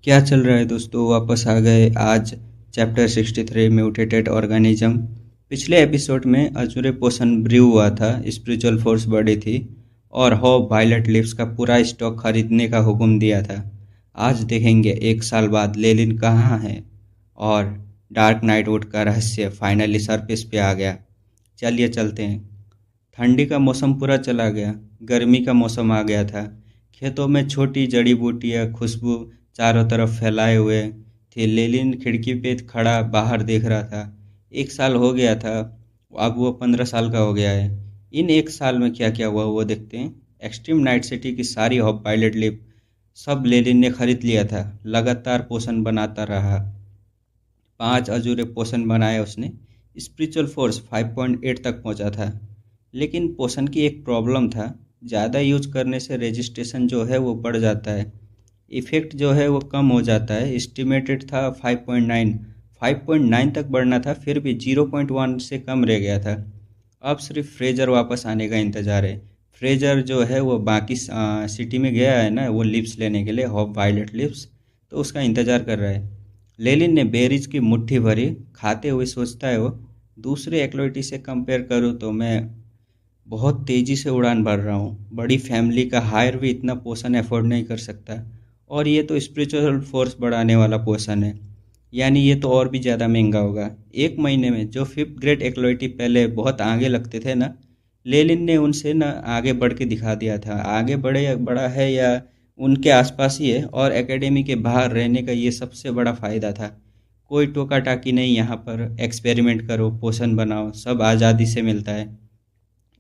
क्या चल रहा है दोस्तों? वापस आ गए आज चैप्टर 63 म्यूटेटेड ऑर्गेनिज्म। पिछले एपिसोड में अजूरे पोषण ब्रू हुआ था, स्पिरिचुअल फोर्स बढ़ी थी और हॉब वायलेट लिप्स का पूरा स्टॉक खरीदने का हुक्म दिया था। आज देखेंगे 1 साल बाद लेलिन कहाँ है और डार्क नाइट वुड का रहस्य फाइनली सरफेस पे आ गया। चलिए चलते हैं। ठंडी का मौसम पूरा चला गया, गर्मी का मौसम आ गया था। खेतों में छोटी जड़ी बूटियाँ खुशबू चारों तरफ फैलाए हुए थे। लेलिन खिड़की पे खड़ा बाहर देख रहा था। 1 साल हो गया था, अब वो 15 साल का हो गया है। इन 1 साल में क्या क्या हुआ वो देखते हैं। एक्सट्रीम नाइट सिटी की सारी हॉप पायलट लिप सब लेलिन ने खरीद लिया था। लगातार पोषण बनाता रहा, 5 अजूरे पोषण बनाए उसने। स्पिरिचुअल फोर्स 5.8 तक पहुंचा था। लेकिन पोषण की एक प्रॉब्लम था, ज़्यादा यूज करने से रेजिस्ट्रेशन जो है वो बढ़ जाता है, इफ़ेक्ट जो है वो कम हो जाता है। एस्टिमेटेड था 5.9 तक बढ़ना था, फिर भी 0.1 से कम रह गया था। अब सिर्फ फ्रेजर वापस आने का इंतज़ार है। फ्रेजर जो है वो बाकी सिटी में गया है ना, वो लिप्स लेने के लिए, हॉप वायलेट लिप्स, तो उसका इंतज़ार कर रहा है। लेलिन ने बेरीज की मुट्ठी भरी, खाते हुए सोचता है वो, दूसरे एक्लोइटी से कंपेयर करूँ तो मैं बहुत तेज़ी से उड़ान भर रहा हूँ। बड़ी फैमिली का हायर भी इतना पोषण अफोर्ड नहीं कर सकता, और ये तो स्पिरिचुअल फोर्स बढ़ाने वाला पोषण है, यानी ये तो और भी ज़्यादा महंगा होगा। 1 महीने में जो 5th ग्रेड एक्लोइटी पहले बहुत आगे लगते थे ना, लेलिन ने उनसे ना आगे बढ़ के दिखा दिया था। आगे बढ़ा है या उनके आसपास ही है, और एकेडमी के बाहर रहने का ये सबसे बड़ा फ़ायदा था। कोई टोका टाकी नहीं, यहाँ पर एक्सपेरिमेंट करो, पोषण बनाओ, सब आज़ादी से मिलता है।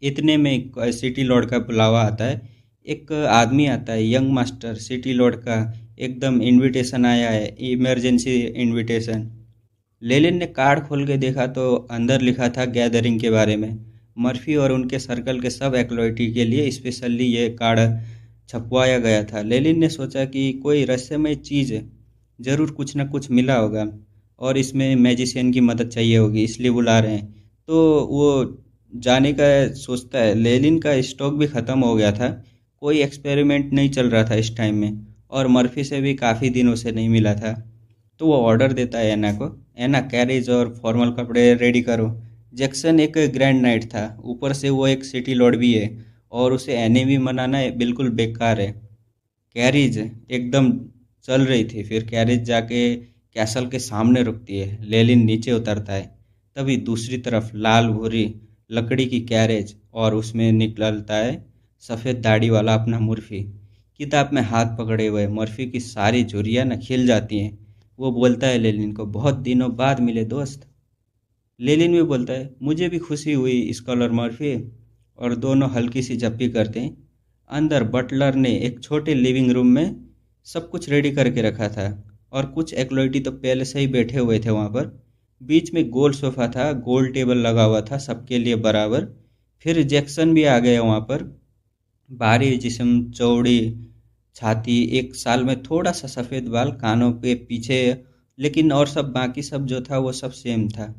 इतने में सिटी लॉर्ड का बुलावा आता है। एक आदमी आता है, यंग मास्टर। सिटी लॉर्ड का एकदम इनविटेशन आया है, इमरजेंसी इनविटेशन। लेलिन ने कार्ड खोल के देखा तो अंदर लिखा था गैदरिंग के बारे में। मर्फी और उनके सर्कल के सब एक्लोइटी के लिए स्पेशली ये कार्ड छपवाया गया था। लेलिन ने सोचा कि कोई रहस्यमय चीज़ ज़रूर कुछ ना कुछ मिला होगा, और इसमें मैजिशियन की मदद चाहिए होगी, इसलिए बुला रहे हैं। तो वो जाने का सोचता है। लेलिन का स्टॉक भी ख़त्म हो गया था, कोई एक्सपेरिमेंट नहीं चल रहा था इस टाइम में, और मर्फी से भी काफ़ी दिनों से नहीं मिला था। तो वो ऑर्डर देता है एना को, एना कैरेज और फॉर्मल कपड़े रेडी करो। जैक्सन एक ग्रैंड नाइट था, ऊपर से वो एक सिटी लॉर्ड भी है, और उसे एने भी मनाना बिल्कुल बेकार है। कैरीज एकदम चल रही थी, फिर कैरेज जाके कैसल के सामने रुकती है। लेलिन नीचे उतरता है, तभी दूसरी तरफ लाल भूरी लकड़ी की कैरेज, और उसमें निकलता है सफ़ेद दाढ़ी वाला अपना मुर्फी, किताब में हाथ पकड़े हुए। मर्फी की सारी झुर्रियाँ न खिल जाती हैं। वो बोलता है लेलिन को, बहुत दिनों बाद मिले दोस्त। लेलिन भी बोलता है, मुझे भी खुशी हुई स्कॉलर मर्फी, और दोनों हल्की सी झप्पी करते हैं। अंदर बटलर ने एक छोटे लिविंग रूम में सब कुछ रेडी करके रखा था, और कुछ एक्लोइटी तो पहले से ही बैठे हुए थे वहाँ पर। बीच में गोल सोफ़ा था, गोल टेबल लगा हुआ था सबके लिए बराबर। फिर जैक्सन भी आ गया वहाँ पर। भारी जिस्म, चौड़ी छाती, 1 साल में थोड़ा सा सफ़ेद बाल कानों पे पीछे, लेकिन और सब बाकी सब जो था वो सब सेम था।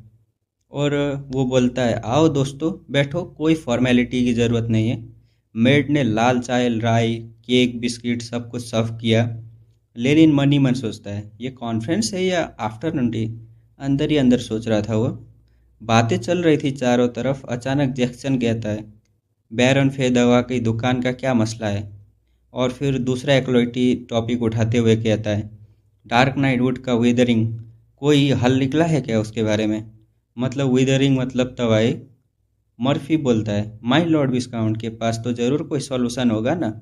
और वो बोलता है, आओ दोस्तों बैठो, कोई फॉर्मेलिटी की ज़रूरत नहीं है। मेड ने लाल चाय, राई, केक, बिस्किट सब कुछ सर्व किया। लेनिन मन ही मन सोचता है, ये कॉन्फ्रेंस है या आफ्टरनून टी? अंदर ही अंदर सोच रहा था वो। बातें चल रही थी चारों तरफ। अचानक जैक्सन कहता है, बैरन फे दवा की दुकान का क्या मसला है? और फिर दूसरा एक्लोइटी टॉपिक उठाते हुए कहता है, डार्क नाइट वुड का विदरिंग, कोई हल निकला है क्या उसके बारे में? मतलब विदरिंग मतलब तबाही। मर्फी बोलता है, माय लॉर्ड विस्काउंट के पास तो ज़रूर कोई सॉल्यूशन होगा ना।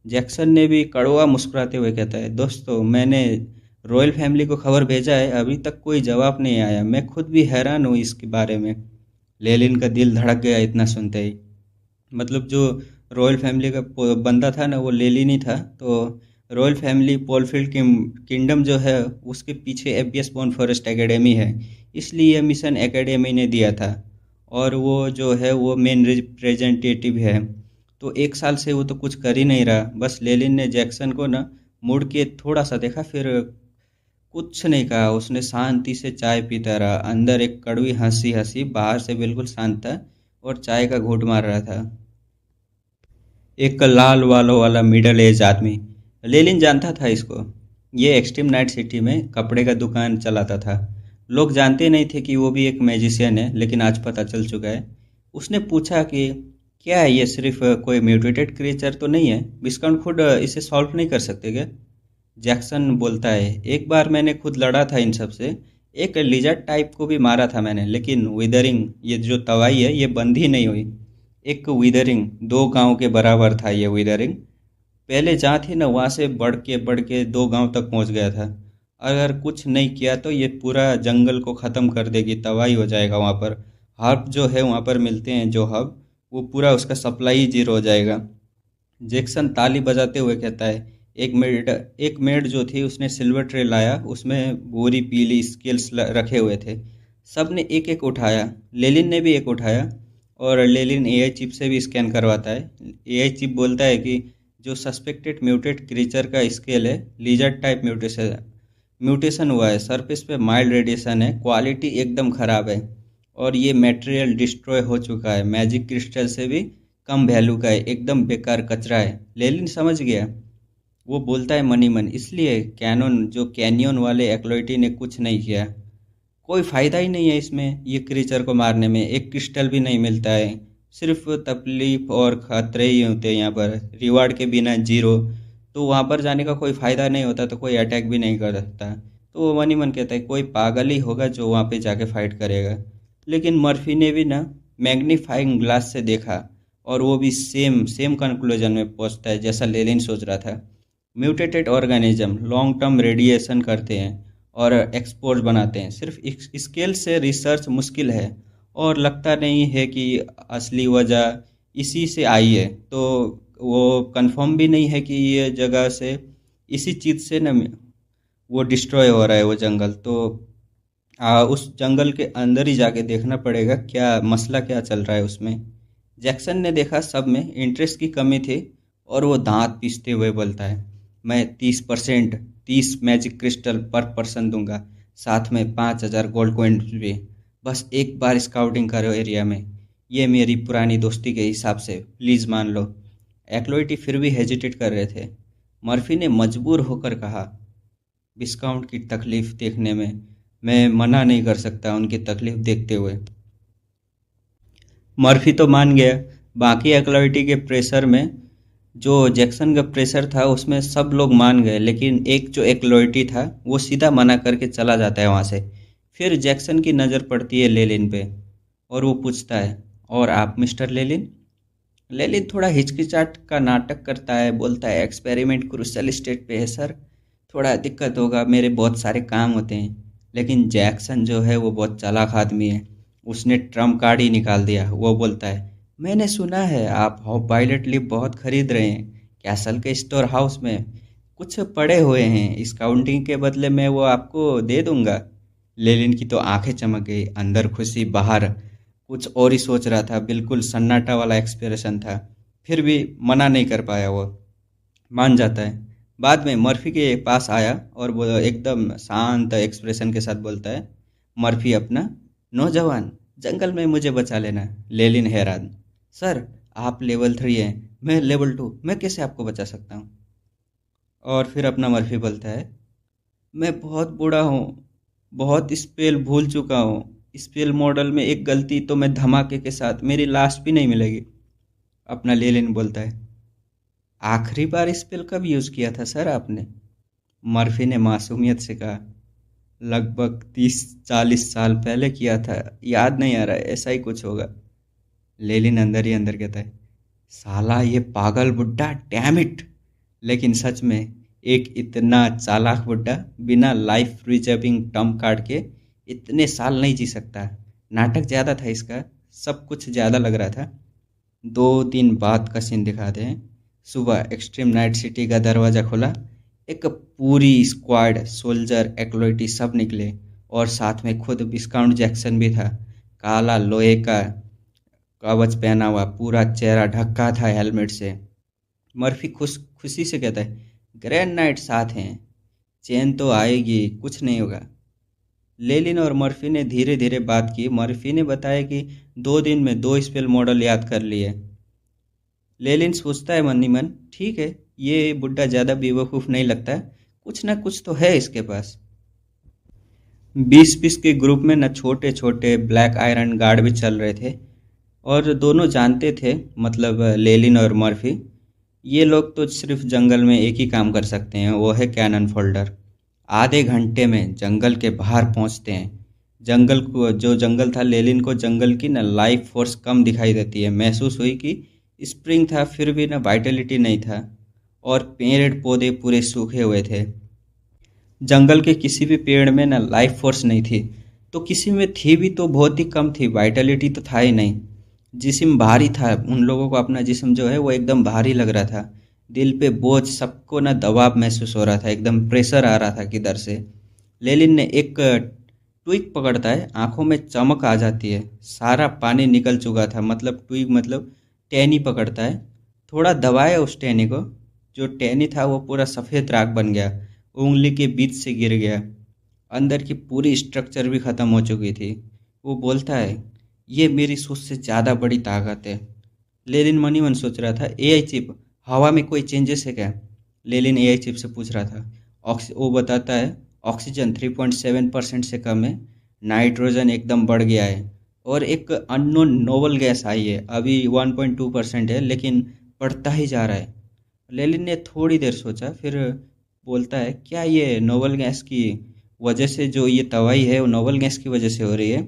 जैक्सन ने भी कड़वा मुस्कुराते हुए कहता है, दोस्तों मैंने रॉयल फैमिली को खबर भेजा है, अभी तक कोई जवाब नहीं आया, मैं खुद भी हैरान हूँ इसके बारे में। लेलिन का दिल धड़क गया इतना सुनते ही। मतलब जो रॉयल फैमिली का बंदा था ना, वो लेलिन ही था। तो रॉयल फैमिली पोलफील्ड किंगडम जो है उसके पीछे एफबीएस बॉन फॉरेस्ट एकेडमी है, इसलिए यह मिशन एकेडमी ने दिया था, और वो जो है वो मेन रिप्रेजेंटेटिव है। तो 1 साल से वो तो कुछ कर ही नहीं रहा। बस लेलिन ने जैक्सन को ना मुड़ के थोड़ा सा देखा, फिर कुछ नहीं कहा। उसने शांति से चाय पीता रहा। अंदर एक कड़वी हंसी हंसी, बाहर से बिल्कुल शांत था, और चाय का घूंट मार रहा था। एक लाल बालों वाला मिडल एज आदमी। लेलिन जानता था इसको, ये एक्सट्रीम नाइट सिटी में कपड़े का दुकान चलाता था। लोग जानते नहीं थे कि वो भी एक मैजिशियन है, लेकिन आज पता चल चुका है। उसने पूछा कि क्या है ये, सिर्फ कोई म्यूटेटेड क्रिएचर तो नहीं है? विस्काउंट खुद इसे सॉल्व नहीं कर सकते क्या? जैक्सन बोलता है, एक बार मैंने खुद लड़ा था इन सब से। एक लिजर्ड टाइप को भी मारा था मैंने, लेकिन विदरिंग, ये जो तवाई है ये बंद ही नहीं हुई। एक विदरिंग 2 गांव के बराबर था ये विदरिंग। पहले जहाँ थी ना, वहाँ से बढ़ के 2 गांव तक पहुँच गया था। अगर कुछ नहीं किया तो ये पूरा जंगल को ख़त्म कर देगी, तबाही हो जाएगा वहाँ पर। हर्ब जो है वहाँ पर मिलते हैं जो हब, वो पूरा उसका सप्लाई ही जीरो हो जाएगा। जैक्सन ताली बजाते हुए कहता है, एक मेड जो थी उसने सिल्वर ट्रे लाया, उसमें भूरी पीली स्केल्स रखे हुए थे। सब ने एक एक उठाया। लेलिन ने भी एक उठाया, और लेलिन एआई चिप से भी स्कैन करवाता है। एआई चिप बोलता है कि जो सस्पेक्टेड म्यूटेड क्रीचर का स्केल है, लीजर्ड टाइप म्यूटेशन हुआ है। सरफेस पे माइल्ड रेडिएशन है, क्वालिटी एकदम ख़राब है, और ये मटेरियल डिस्ट्रॉय हो चुका है। मैजिक क्रिस्टल से भी कम वैल्यू का है, एकदम बेकार कचरा है। लेलिन समझ गया। वो बोलता है मनी मन, इसलिए कैनियन वाले एक्लोइटी ने कुछ नहीं किया। कोई फ़ायदा ही नहीं है इसमें, ये क्रीचर को मारने में। एक क्रिस्टल भी नहीं मिलता है, सिर्फ तकलीफ और खतरे ही होते हैं यहाँ पर। रिवार्ड के बिना जीरो, तो वहाँ पर जाने का कोई फ़ायदा नहीं होता, तो कोई अटैक भी नहीं कर सकता। तो वो मन ही मन कहता है, कोई पागल ही होगा जो वहाँ पे जाके फाइट करेगा। लेकिन मर्फी ने भी ना मैग्नीफाइंग ग्लास से देखा, और वो भी सेम सेम कंक्लूजन में पहुँचता है जैसा लेलिन सोच रहा था। Mutated organism long term radiation करते हैं और एक्सपोर्ट बनाते हैं। सिर्फ स्केल से रिसर्च मुश्किल है, और लगता नहीं है कि असली वजह इसी से आई है। तो वो कंफर्म भी नहीं है कि ये जगह से, इसी चीज़ से न वो डिस्ट्रॉय हो रहा है वो जंगल। तो उस जंगल के अंदर ही जाके देखना पड़ेगा क्या मसला क्या चल रहा है उसमें। जैक्सन ने देखा सब में इंटरेस्ट की कमी थी, और वो दांत पीसते हुए बोलता है, मैं 30% 30 मैजिक क्रिस्टल पर पर्सन दूंगा, साथ में 5,000 गोल्ड कॉइन्स भी। बस एक बार स्काउटिंग करो एरिया में, ये मेरी पुरानी दोस्ती के हिसाब से, प्लीज़ मान लो। एक्लोइटी फिर भी हेजिटेट कर रहे थे। मर्फी ने मजबूर होकर कहा, विस्काउंट की तकलीफ़ देखने में मैं मना नहीं कर सकता, उनकी तकलीफ़ देखते हुए। मर्फी तो मान गया। बाकी एक्लोइटी के प्रेशर में, जो जैक्सन का प्रेशर था उसमें सब लोग मान गए, लेकिन एक जो एक्लोइटी था वो सीधा मना करके चला जाता है वहाँ से। फिर जैक्सन की नज़र पड़ती है लेलिन पे, और वो पूछता है, और आप मिस्टर लेलिन? लेलिन थोड़ा हिचकिचाहट का नाटक करता है, बोलता है, एक्सपेरिमेंट क्रूशल स्टेट पे है सर, थोड़ा दिक्कत होगा, मेरे बहुत सारे काम होते हैं। लेकिन जैक्सन जो है वो बहुत चालाक आदमी है, उसने ट्रम्प कार्ड ही निकाल दिया। वो बोलता है, मैंने सुना है आप पायलट लिप बहुत खरीद रहे हैं, कैसल के स्टोर हाउस में कुछ पड़े हुए हैं, स्काउटिंग के बदले मैं वो आपको दे दूंगा। लेलिन की तो आंखें चमक गई, अंदर खुशी बाहर कुछ और ही सोच रहा था। बिल्कुल सन्नाटा वाला एक्सप्रेशन था, फिर भी मना नहीं कर पाया, वो मान जाता है। बाद में मर्फी के पास आया, और वो एकदम शांत एक्सप्रेशन के साथ बोलता है, मर्फी अपना नौजवान, जंगल में मुझे बचा लेना। लेलिन हैरान, सर आप लेवल 3 हैं, मैं लेवल 2, मैं कैसे आपको बचा सकता हूँ? और फिर अपना मर्फी बोलता है, मैं बहुत बूढ़ा हूँ, बहुत स्पेल भूल चुका हूँ, स्पेल मॉडल में एक गलती तो मैं धमाके के साथ मेरी लाश भी नहीं मिलेगी। अपना लेलिन बोलता है, आखिरी बार स्पेल कब यूज़ किया था सर आपने? मर्फी ने मासूमियत से कहा, लगभग 30-40 साल पहले किया था, याद नहीं आ रहा है, ऐसा ही कुछ होगा। लेलिन अंदर ही अंदर कहता है, साला ये पागल बुड्ढा, डैम इट। लेकिन सच में एक इतना चालाक बुड्ढा बिना लाइफ रिजर्विंग टर्म कार्ड के इतने साल नहीं जी सकता। नाटक ज़्यादा था इसका, सब कुछ ज़्यादा लग रहा था। 2 दिन बाद का सीन दिखाते हैं। सुबह एक्सट्रीम नाइट सिटी का दरवाज़ा खुला, एक पूरी स्क्वाड, सोल्जर, एक्लोइटी सब निकले, और साथ में खुद विस्काउंट जैक्सन भी था। काला लोहे का कवच पहना हुआ, पूरा चेहरा ढका था हेलमेट से। मर्फी खुशी से कहता है, ग्रैंड नाइट साथ हैं, चैन तो आएगी, कुछ नहीं होगा। लेलिन और मर्फी ने धीरे धीरे बात की। मर्फी ने बताया कि 2 दिन में 2 स्पेल मॉडल याद कर लिए। लेलिन सोचता है मन ही मन, ठीक है, ये बुड्ढा ज़्यादा बेवकूफ़ नहीं लगता, कुछ ना कुछ तो है इसके पास। 20-20 के ग्रुप में न छोटे छोटे ब्लैक आयरन गार्ड भी चल रहे थे, और दोनों जानते थे, मतलब लेलिन और मर्फी, ये लोग तो सिर्फ जंगल में एक ही काम कर सकते हैं, वो है कैनन फोल्डर। आधे घंटे में जंगल के बाहर पहुंचते हैं। जंगल को, जो जंगल था, लेलिन को जंगल की ना लाइफ फोर्स कम दिखाई देती है। महसूस हुई कि स्प्रिंग था फिर भी ना वाइटलिटी नहीं था, और पेड़ पौधे पूरे सूखे हुए थे। जंगल के किसी भी पेड़ में ना लाइफ फोर्स नहीं थी, तो किसी में थी भी तो बहुत ही कम थी, वाइटलिटी तो था ही नहीं। जिस्म भारी था, उन लोगों को अपना जिस्म जो है वो एकदम भारी लग रहा था। दिल पे बोझ, सबको ना दबाव महसूस हो रहा था, एकदम प्रेशर आ रहा था किधर से। लेलिन ने एक ट्विग पकड़ता है, आंखों में चमक आ जाती है। सारा पानी निकल चुका था, मतलब ट्विग मतलब टहनी पकड़ता है, थोड़ा दबाया उस टहनी को, जो टहनी था वो पूरा सफ़ेद राख बन गया, उंगली के बीच से गिर गया। अंदर की पूरी स्ट्रक्चर भी ख़त्म हो चुकी थी। वो बोलता है, ये मेरी सोच से ज़्यादा बड़ी ताकत है। लेलिन मनी मन सोच रहा था, एआई चिप, हवा में कोई चेंजेस है क्या? लेलिन एआई चिप से पूछ रहा था। वो बताता है, ऑक्सीजन 3.7% से कम है, नाइट्रोजन एकदम बढ़ गया है, और एक अननोन नोवल गैस आई है, अभी 1.2% है, लेकिन बढ़ता ही जा रहा है। लेलिन ने थोड़ी देर सोचा, फिर बोलता है, क्या ये नोवल गैस की वजह से, जो ये तबाही है वो नोवल गैस की वजह से हो रही है?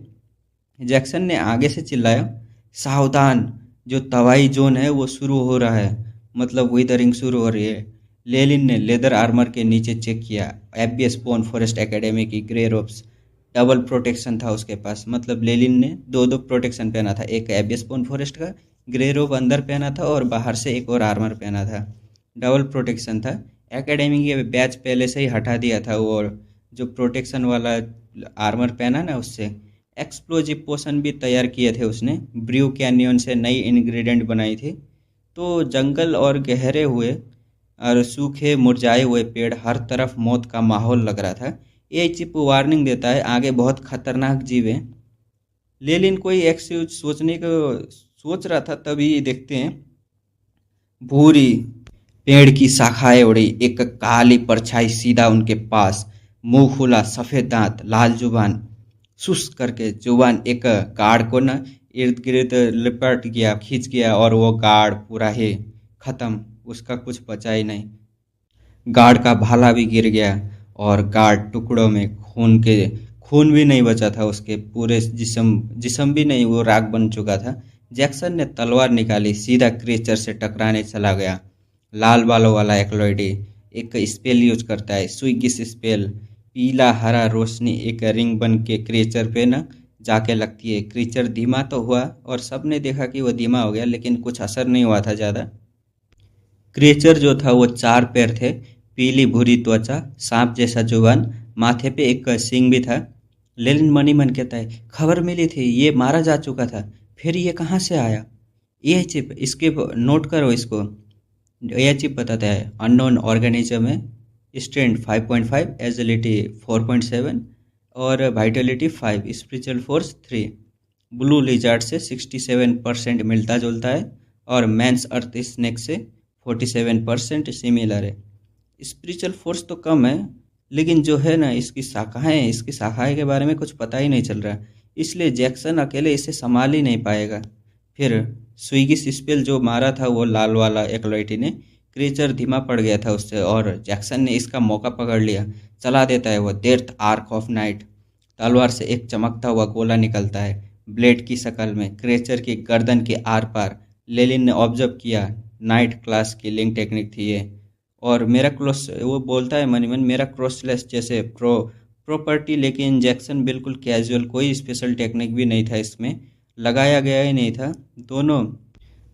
जैक्सन ने आगे से चिल्लाया, सावधान, जो तबाही जोन है वो शुरू हो रहा है, मतलब वेदरिंग शुरू हो रही है। लेलिन ने लेदर आर्मर के नीचे चेक किया। एफबीएस पोन फॉरेस्ट एकेडमी की ग्रे रोब्स, डबल प्रोटेक्शन था उसके पास, मतलब लेलिन ने दो दो प्रोटेक्शन पहना था, एक एफबीएस पोन फॉरेस्ट का ग्रे रोब अंदर पहना था और बाहर से एक और आर्मर पहना था, डबल प्रोटेक्शन था। एकेडमी के बैच पहले से ही हटा दिया था, और जो प्रोटेक्शन वाला आर्मर पहना ना, उससे एक्सप्लोजिव पोशन भी तैयार किए थे उसने, ब्रू कैनियन से नई इंग्रेडिएंट बनाई थी। तो जंगल और गहरे हुए और सूखे मुरझाए हुए पेड़, हर तरफ मौत का माहौल लग रहा था। ये चिप वार्निंग देता है, आगे बहुत खतरनाक जीव है। लेलिन कोई एक्सिव सोचने को सोच रहा था, तभी देखते हैं भूरी पेड़ की शाखाएं उड़ी, एक काली परछाई सीधा उनके पास, मुंह खुला, सफेद दांत, लाल जुबान, सुस करके जुबान एक गार्ड को न इर्द गिर्द लिपट गया, खींच गया, और वो गार्ड पूरा ही खत्म, उसका कुछ बचा ही नहीं। गार्ड का भाला भी गिर गया, और गार्ड टुकड़ों में, खून भी नहीं बचा था उसके, पूरे जिस्म भी नहीं, वो राख बन चुका था। जैक्सन ने तलवार निकाली, सीधा क्रीचर से टकराने चला गया। लाल बालों वाला एक्लोइडी एक स्पेल यूज करता है, स्विगिस स्पेल। पीला हरा रोशनी एक रिंग बन के क्रीचर पे न जाके लगती है। क्रीचर धीमा तो हुआ, और सबने देखा कि वो धीमा हो गया, लेकिन कुछ असर नहीं हुआ था ज़्यादा। क्रीचर जो था वो 4 पैर थे, पीली भूरी त्वचा, सांप जैसा जुबान, माथे पे एक सींग भी था। लेलिन मनी मन कहता है, खबर मिली थी ये मारा जा चुका था, फिर ये कहाँ से आया? ये चिप, इसके नोट करो इसको। यह चिप बताता है, अननोन ऑर्गेनिज्म है, स्ट्रेंथ 5.5, एजिलिटी 4.7 और Vitality 5, spiritual force 3। Blue lizard से 67% मिलता जुलता है, और मैंस अर्थ स्नेक से 47% सिमिलर है। स्पिरिचुअल फोर्स तो कम है, लेकिन जो है ना इसकी शाखाएं के बारे में कुछ पता ही नहीं चल रहा, इसलिए जैक्सन अकेले इसे संभाल ही नहीं पाएगा। फिर स्विगिस स्पेल जो मारा था वो लाल वाला एक्लोइटी ने, क्रीचर धीमा पड़ गया था उससे, और जैक्सन ने इसका मौका पकड़ लिया। चला देता है वो डेथ आर्क ऑफ नाइट। तलवार से एक चमकता हुआ गोला निकलता है, ब्लेड की शक्ल में, क्रीचर की गर्दन के आर पार। लेलिन ने ऑब्जर्व किया, नाइट क्लास की लिंक टेक्निक थी ये। और मेरा क्रोस, वो बोलता है मनी मन, मेरा क्रॉसलेस जैसे प्रॉपर्टी, लेकिन जैक्सन बिल्कुल कैजुअल, कोई स्पेशल टेक्निक भी नहीं था इसमें, लगाया गया ही नहीं था। दोनों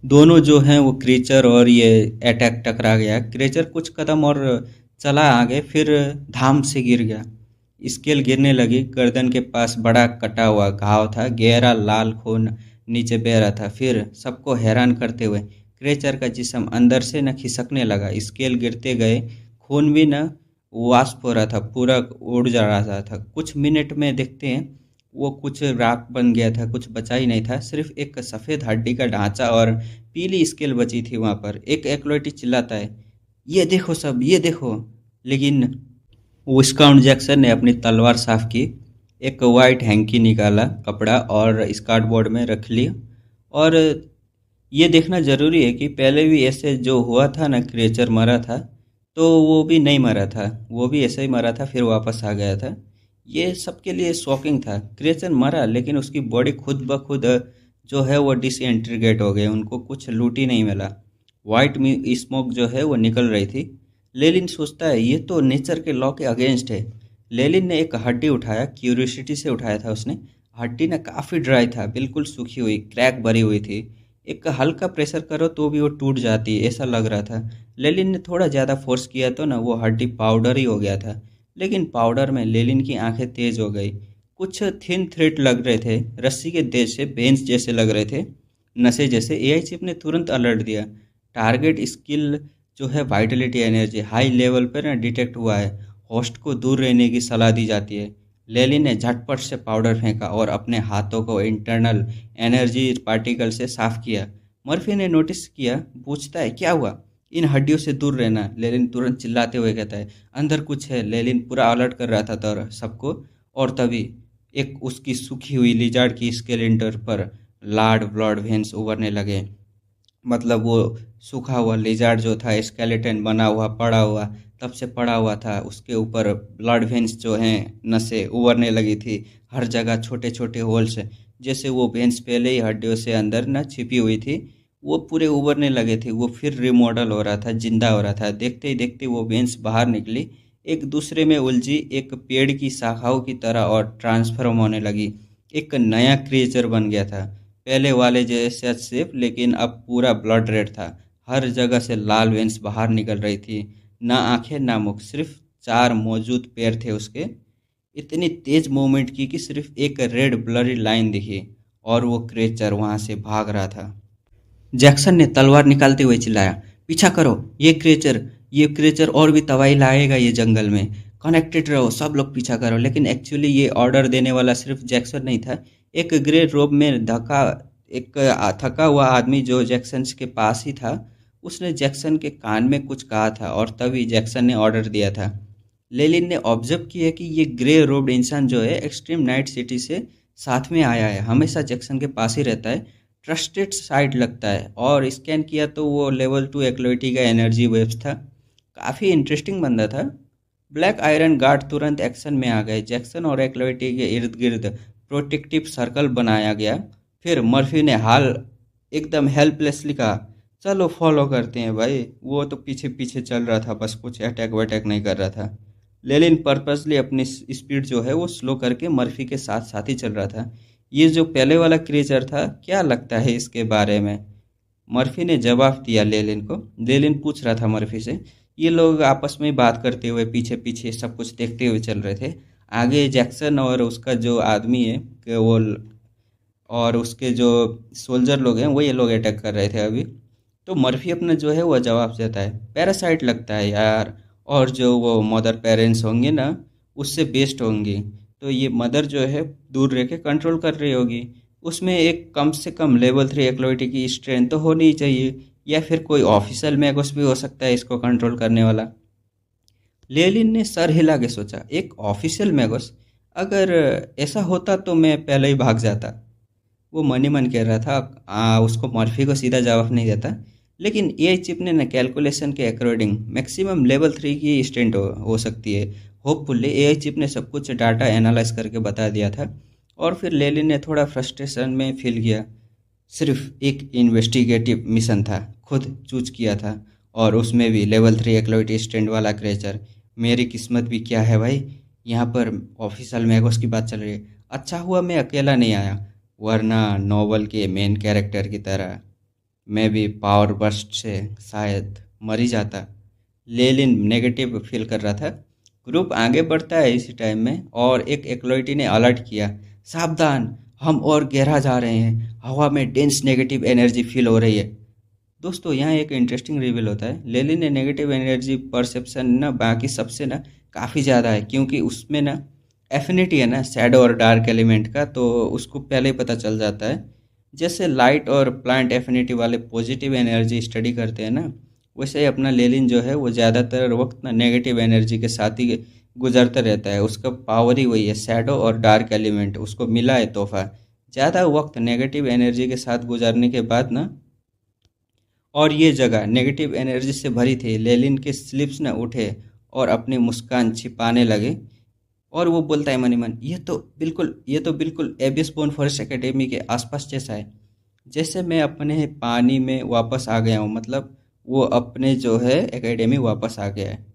दोनों जो हैं वो क्रीचर और ये अटैक टकरा गया। क्रीचर कुछ कदम और चला आगे, फिर धाम से गिर गया। स्केल गिरने लगी, गर्दन के पास बड़ा कटा हुआ घाव था, गहरा लाल खून नीचे बह रहा था। फिर सबको हैरान करते हुए क्रीचर का जिस्म अंदर से न खिसकने लगा। स्केल गिरते गए, खून भी न वाष्प हो रहा था, पूरा उड़ जा रहा था। कुछ मिनट में देखते हैं वो कुछ राख बन गया था, कुछ बचा ही नहीं था, सिर्फ एक सफ़ेद हड्डी का ढांचा और पीली स्केल बची थी वहाँ पर। एक एक्लोइटी चिल्लाता है, ये देखो सब, ये देखो, लेकिन विस्काउंट जैक्सन ने अपनी तलवार साफ की, एक वाइट हैंकी निकाला कपड़ा और स्कार्ट बोर्ड में रख लिया। और ये देखना ज़रूरी है कि पहले भी ऐसे जो हुआ था ना, क्रिएचर मरा था तो वो भी नहीं मरा था, वो भी ऐसे ही मरा था फिर वापस आ गया था। ये सबके लिए शॉकिंग था, क्रिएचर मरा लेकिन उसकी बॉडी खुद ब खुद जो है वो डिसइंटीग्रेट हो गए, उनको कुछ लूट ही नहीं मिला। वाइट स्मोक जो है वो निकल रही थी। लेलिन सोचता है ये तो नेचर के लॉ के अगेंस्ट है। लेलिन ने एक हड्डी उठाया, क्यूरियोसिटी से उठाया था उसने। हड्डी ना काफ़ी ड्राई था, बिल्कुल सूखी हुई, क्रैक भरी हुई थी। एक हल्का प्रेशर करो तो भी वो टूट जाती, ऐसा लग रहा था। लेलिन ने थोड़ा ज़्यादा फोर्स किया तो ना वो हड्डी पाउडर ही हो गया था। लेकिन पाउडर में लेलिन की आंखें तेज हो गई। कुछ थिन थ्रेड लग रहे थे, रस्सी के तेज से बेंच जैसे लग रहे थे, नशे जैसे। एआई चिप ने तुरंत अलर्ट दिया, टारगेट स्किल जो है वाइटलिटी एनर्जी हाई लेवल पर ना डिटेक्ट हुआ है, होस्ट को दूर रहने की सलाह दी जाती है। लेलिन ने झटपट से पाउडर फेंका और अपने हाथों को इंटरनल एनर्जी पार्टिकल से साफ किया। मर्फी ने नोटिस किया, पूछता है क्या हुआ? इन हड्डियों से दूर रहना। लेलिन तुरंत चिल्लाते हुए कहता है अंदर कुछ है। लेलिन पूरा अलर्ट कर रहा था तो सबको। और तभी एक उसकी सूखी हुई लिजार्ड की स्केलेंटर पर लार्ड ब्लड वेन्स उभरने लगे। मतलब वो सूखा हुआ लिजार्ड जो था, स्केलेटन बना हुआ पड़ा हुआ, तब से पड़ा हुआ था, उसके ऊपर ब्लड वेन्स जो हैं नसें उभरने लगी थी, हर जगह छोटे छोटे होल्स, जैसे वो वेन्स पहले ही हड्डियों से अंदर न छिपी हुई थी, वो पूरे उभरने लगे थे। वो फिर रिमॉडल हो रहा था, जिंदा हो रहा था। देखते ही देखते वो वेन्स बाहर निकली, एक दूसरे में उलझी, एक पेड़ की शाखाओं की तरह, और ट्रांसफॉर्म होने लगी। एक नया क्रिएचर बन गया था, पहले वाले जैसे शेप, लेकिन अब पूरा ब्लड रेड था। हर जगह से लाल वेन्स बाहर निकल रही थी, ना आंखें ना मुख, सिर्फ 4 मौजूद पैर थे उसके। इतनी तेज मूवमेंट की कि सिर्फ एक रेड ब्लरी लाइन दिखी, और वो क्रेचर वहां से भाग रहा था। जैक्सन ने तलवार निकालते हुए चिल्लाया, पीछा करो, ये क्रेचर और भी तबाही लाएगा ये जंगल में। कनेक्टेड रहो, सब लोग पीछा करो। लेकिन एक्चुअली ये ऑर्डर देने वाला सिर्फ जैक्सन नहीं था। एक ग्रे रोब में थका हुआ आदमी जो जैक्सन के पास ही था, उसने जैक्सन के कान में कुछ कहा था, और तभी जैक्सन ने ऑर्डर दिया था। लेलिन ने ऑब्जर्व किया कि ये ग्रे रोब्ड इंसान जो है एक्सट्रीम नाइट सिटी से साथ में आया है, हमेशा जैक्सन के पास ही रहता है, ट्रस्टेड साइट लगता है। और स्कैन किया तो वो लेवल 2 एक्लोइटी का एनर्जी वेव्स था। काफ़ी इंटरेस्टिंग बंदा था। ब्लैक आयरन गार्ड तुरंत एक्शन में आ गए। जैक्सन और एक्लोइटी के इर्द गिर्द प्रोटेक्टिव सर्कल बनाया गया। फिर मर्फी ने हाल एकदम हेल्पलेसली कहा, चलो फॉलो करते हैं भाई। वो तो पीछे पीछे चल रहा था, बस कुछ अटैक वटैक नहीं कर रहा था। लेलिन पर्पसली अपनी स्पीड जो है वो स्लो करके मर्फी के साथ साथ ही चल रहा था। ये जो पहले वाला क्रिएचर था, क्या लगता है इसके बारे में? मर्फी ने जवाब दिया लेलिन को। लेलिन पूछ रहा था मर्फी से। ये लोग आपस में बात करते हुए पीछे पीछे सब कुछ देखते हुए चल रहे थे। आगे जैक्सन और उसका जो आदमी है कि वो, और उसके जो सोल्जर लोग हैं वो ये लोग अटैक कर रहे थे अभी। तो मर्फी अपना जो है वो जवाब देता है, पैरासाइट लगता है यार, और जो वो मदर पेरेंट्स होंगे ना, उससे बेस्ड होंगी। तो ये मदर जो है दूर रह के कंट्रोल कर रही होगी। उसमें एक कम से कम लेवल 3 एक्लोइटी की स्ट्रेंथ तो होनी ही चाहिए, या फिर कोई ऑफिशियल मैगोस भी हो सकता है इसको कंट्रोल करने वाला। लेलिन ने सर हिला के सोचा, एक ऑफिशियल मैगोस? अगर ऐसा होता तो मैं पहले ही भाग जाता। वो मन ही मन कह रहा था। उसको मर्फी को सीधा जवाब नहीं देता। लेकिन एआई चिप ने ना कैलकुलेशन के अकॉर्डिंग मैक्सिमम लेवल 3 की स्ट्रेंथ हो सकती है। होपफुली एआई चिप ने सब कुछ डाटा एनालाइज करके बता दिया था। और फिर लेलिन ने थोड़ा फ्रस्ट्रेशन में फील किया। सिर्फ एक इन्वेस्टिगेटिव मिशन था, खुद चूज किया था, और उसमें भी लेवल 3 एक्लोइटी स्ट्रेंथ वाला क्रेचर। मेरी किस्मत भी क्या है भाई, यहाँ पर ऑफिशियल मैगोस की बात चल रही है। अच्छा हुआ मैं अकेला नहीं आया, वरना नॉवल के मेन कैरेक्टर की तरह मैं भी पावर बर्स्ट से शायद मर ही जाता। लेलिन नेगेटिव फील कर रहा था। ग्रुप आगे बढ़ता है इसी टाइम में, और एक एक्लोइटी ने अलर्ट किया, सावधान, हम और गहरा जा रहे हैं, हवा में डेंस नेगेटिव एनर्जी फील हो रही है। दोस्तों यहाँ एक इंटरेस्टिंग रिवील होता है। लेलिन ने नेगेटिव एनर्जी परसेप्शन ना बाकी सबसे ना काफ़ी ज़्यादा है, क्योंकि उसमें ना एफिनिटी है ना शैडो और डार्क एलिमेंट का, तो उसको पहले ही पता चल जाता है। जैसे लाइट और प्लांट एफिनिटी वाले पॉजिटिव एनर्जी स्टडी करते हैं ना, वैसे ही अपना लेलिन जो है वो ज़्यादातर वक्त ना नेगेटिव एनर्जी के साथ ही गुजरता रहता है। उसका पावर ही वही है, शैडो और डार्क एलिमेंट उसको मिला है तोहफा। ज़्यादा वक्त नेगेटिव एनर्जी के साथ गुजारने के बाद ना, और ये जगह नेगेटिव एनर्जी से भरी थी। लेलिन के स्लिप्स न उठे और अपनी मुस्कान छिपाने लगे, और वो बोलता है मनी मन, ये तो बिल्कुल एबिस बोन फॉरेस्ट एकेडमी के आसपास जैसा है, जैसे मैं अपने पानी में वापस आ गया हूँ। मतलब वो अपने जो है एकेडमी वापस आ गया है।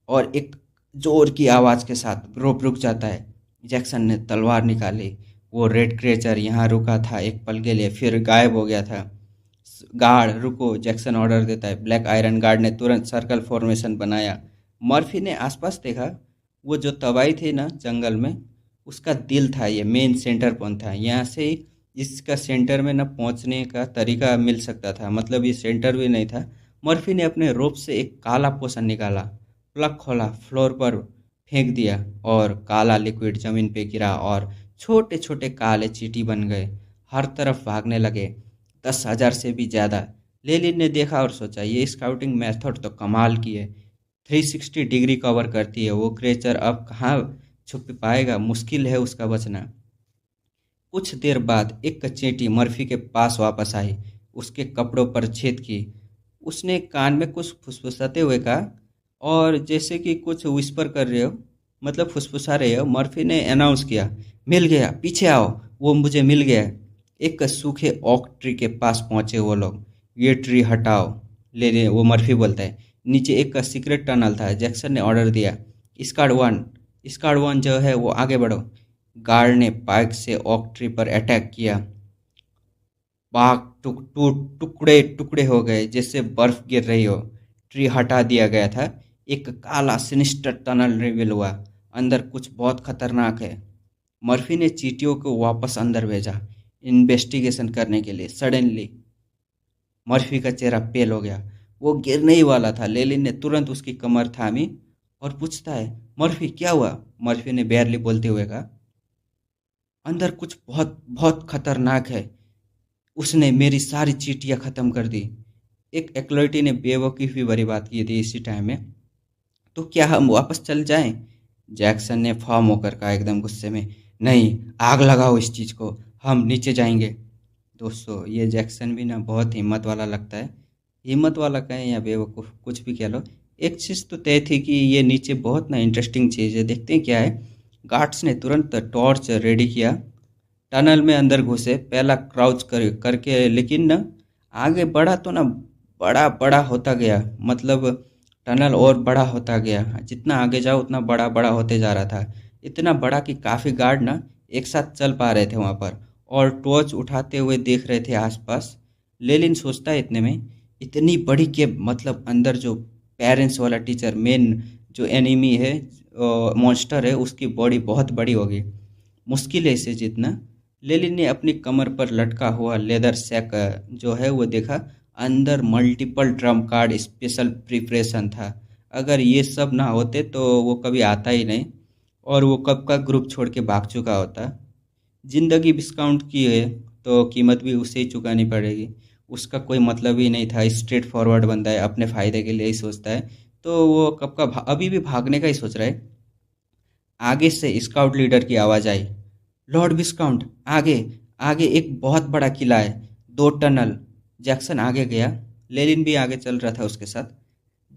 और एक जोर की आवाज़ के साथ रोप रुक जाता है। जैक्सन ने तलवार निकाली। वो रेड क्रेचर यहाँ रुका था एक पल के लिए, फिर गायब हो गया था। गार्ड रुको, जैक्सन ऑर्डर देता है। ब्लैक आयरन गार्ड ने तुरंत सर्कल फॉर्मेशन बनाया। मर्फी ने आसपास देखा। वो जो तबाही थी ना जंगल में, उसका दिल था, ये मेन सेंटर पॉइंट था। यहाँ से ही इसका सेंटर में ना पहुँचने का तरीका मिल सकता था। मतलब ये सेंटर भी नहीं था। मर्फी ने अपने रोप से एक काला पोषण निकाला, प्लग खोला, फ्लोर पर फेंक दिया, और काला लिक्विड जमीन पे गिरा और छोटे छोटे काले चींटी बन गए। हर तरफ भागने लगे, 10,000 से भी ज़्यादा। लेलिन ने देखा और सोचा, ये स्काउटिंग मेथड तो कमाल की है। 360 डिग्री कवर करती है। वो क्रेचर अब कहाँ छुप पाएगा, मुश्किल है उसका बचना। कुछ देर बाद एक चींटी मर्फी के पास वापस आई। उसके कपड़ों पर छेद की। उसने कान में कुछ फुसफुसाते हुए कहा, और जैसे कि कुछ विस्पर कर रहे हो, मतलब फुसफुसा रहे हो। मर्फी ने अनाउंस किया, मिल गया, पीछे आओ, वो मुझे मिल गया। एक सूखे ओक ट्री के पास पहुंचे वो लोग। ये ट्री हटाओ, ले वो मर्फी बोलता है। नीचे एक सीक्रेट टनल था। जैक्सन ने ऑर्डर दिया, स्क्वाड 1 जो है वो आगे बढ़ो। गार्ड ने पाइक से ओक ट्री पर अटैक किया। बाग टुकड़े टुकड़े हो गए जैसे बर्फ गिर रही हो। ट्री हटा दिया गया था। एक काला सिनिस्टर टनल रिवील हुआ। अंदर कुछ बहुत खतरनाक है। मर्फी ने चींटियों को वापस अंदर भेजा इन्वेस्टिगेशन करने के लिए। सडनली मर्फी का चेहरा पेल हो गया। वो गिरने ही वाला था। लेलिन ने तुरंत उसकी कमर थामी और पूछता है, मर्फी क्या हुआ? मर्फी ने बैरली बोलते हुए कहा, अंदर कुछ बहुत बहुत खतरनाक है। उसने मेरी सारी चीटियाँ ख़त्म कर दी। एक एक्लोइटी ने बेवकूफ़ी भरी बात की थी इसी टाइम में। तो क्या हम वापस चल जाएं? जैक्सन ने फॉर्म होकर कहा एकदम गुस्से में। नहीं, आग लगाओ इस चीज़ को, हम नीचे जाएंगे। दोस्तों, ये जैक्सन भी ना बहुत हिम्मत वाला लगता है। हिम्मत वाला कहें या बेवकूफ़, कुछ भी कह लो। एक चीज़ तो तय थी कि ये नीचे बहुत ना इंटरेस्टिंग चीज़ है, देखते हैं क्या है। गार्ड्स ने तुरंत टॉर्च रेडी किया। टनल में अंदर घुसे, पहला क्राउच करके, लेकिन ना आगे बढ़ा तो ना बड़ा बड़ा होता गया। मतलब टनल और बड़ा होता गया। जितना आगे जाओ उतना बड़ा बड़ा होते जा रहा था। इतना बड़ा कि काफ़ी गार्ड ना एक साथ चल पा रहे थे वहाँ पर, और टॉर्च उठाते हुए देख रहे थे आसपास। लेलिन सोचता है इतने में, इतनी बड़ी कि मतलब अंदर जो पेरेंट्स वाला टीचर, मेन जो एनिमी है, मॉन्स्टर है, उसकी बॉडी बहुत बड़ी होगी। मुश्किल है इसे जीतना। लेलिन ने अपनी कमर पर लटका हुआ लेदर सैक जो है वो देखा। अंदर multiple drum card special preparation था। अगर ये सब ना होते तो वो कभी आता ही नहीं, और वो कब का ग्रुप छोड़ के भाग चुका होता। जिंदगी डिस्काउंट की है तो कीमत भी उसे ही चुकानी पड़ेगी। उसका कोई मतलब ही नहीं था। स्ट्रेट फॉरवर्ड बंदा है, अपने फ़ायदे के लिए ही सोचता है। तो वो कब का अभी भी भागने का ही सोच रहा है। आगे से स्काउट लीडर की आवाज़ आई, लॉर्ड विस्काउंट, आगे आगे एक बहुत बड़ा किला है, 2 टनल। जैक्सन आगे गया। लेलिन भी आगे चल रहा था उसके साथ।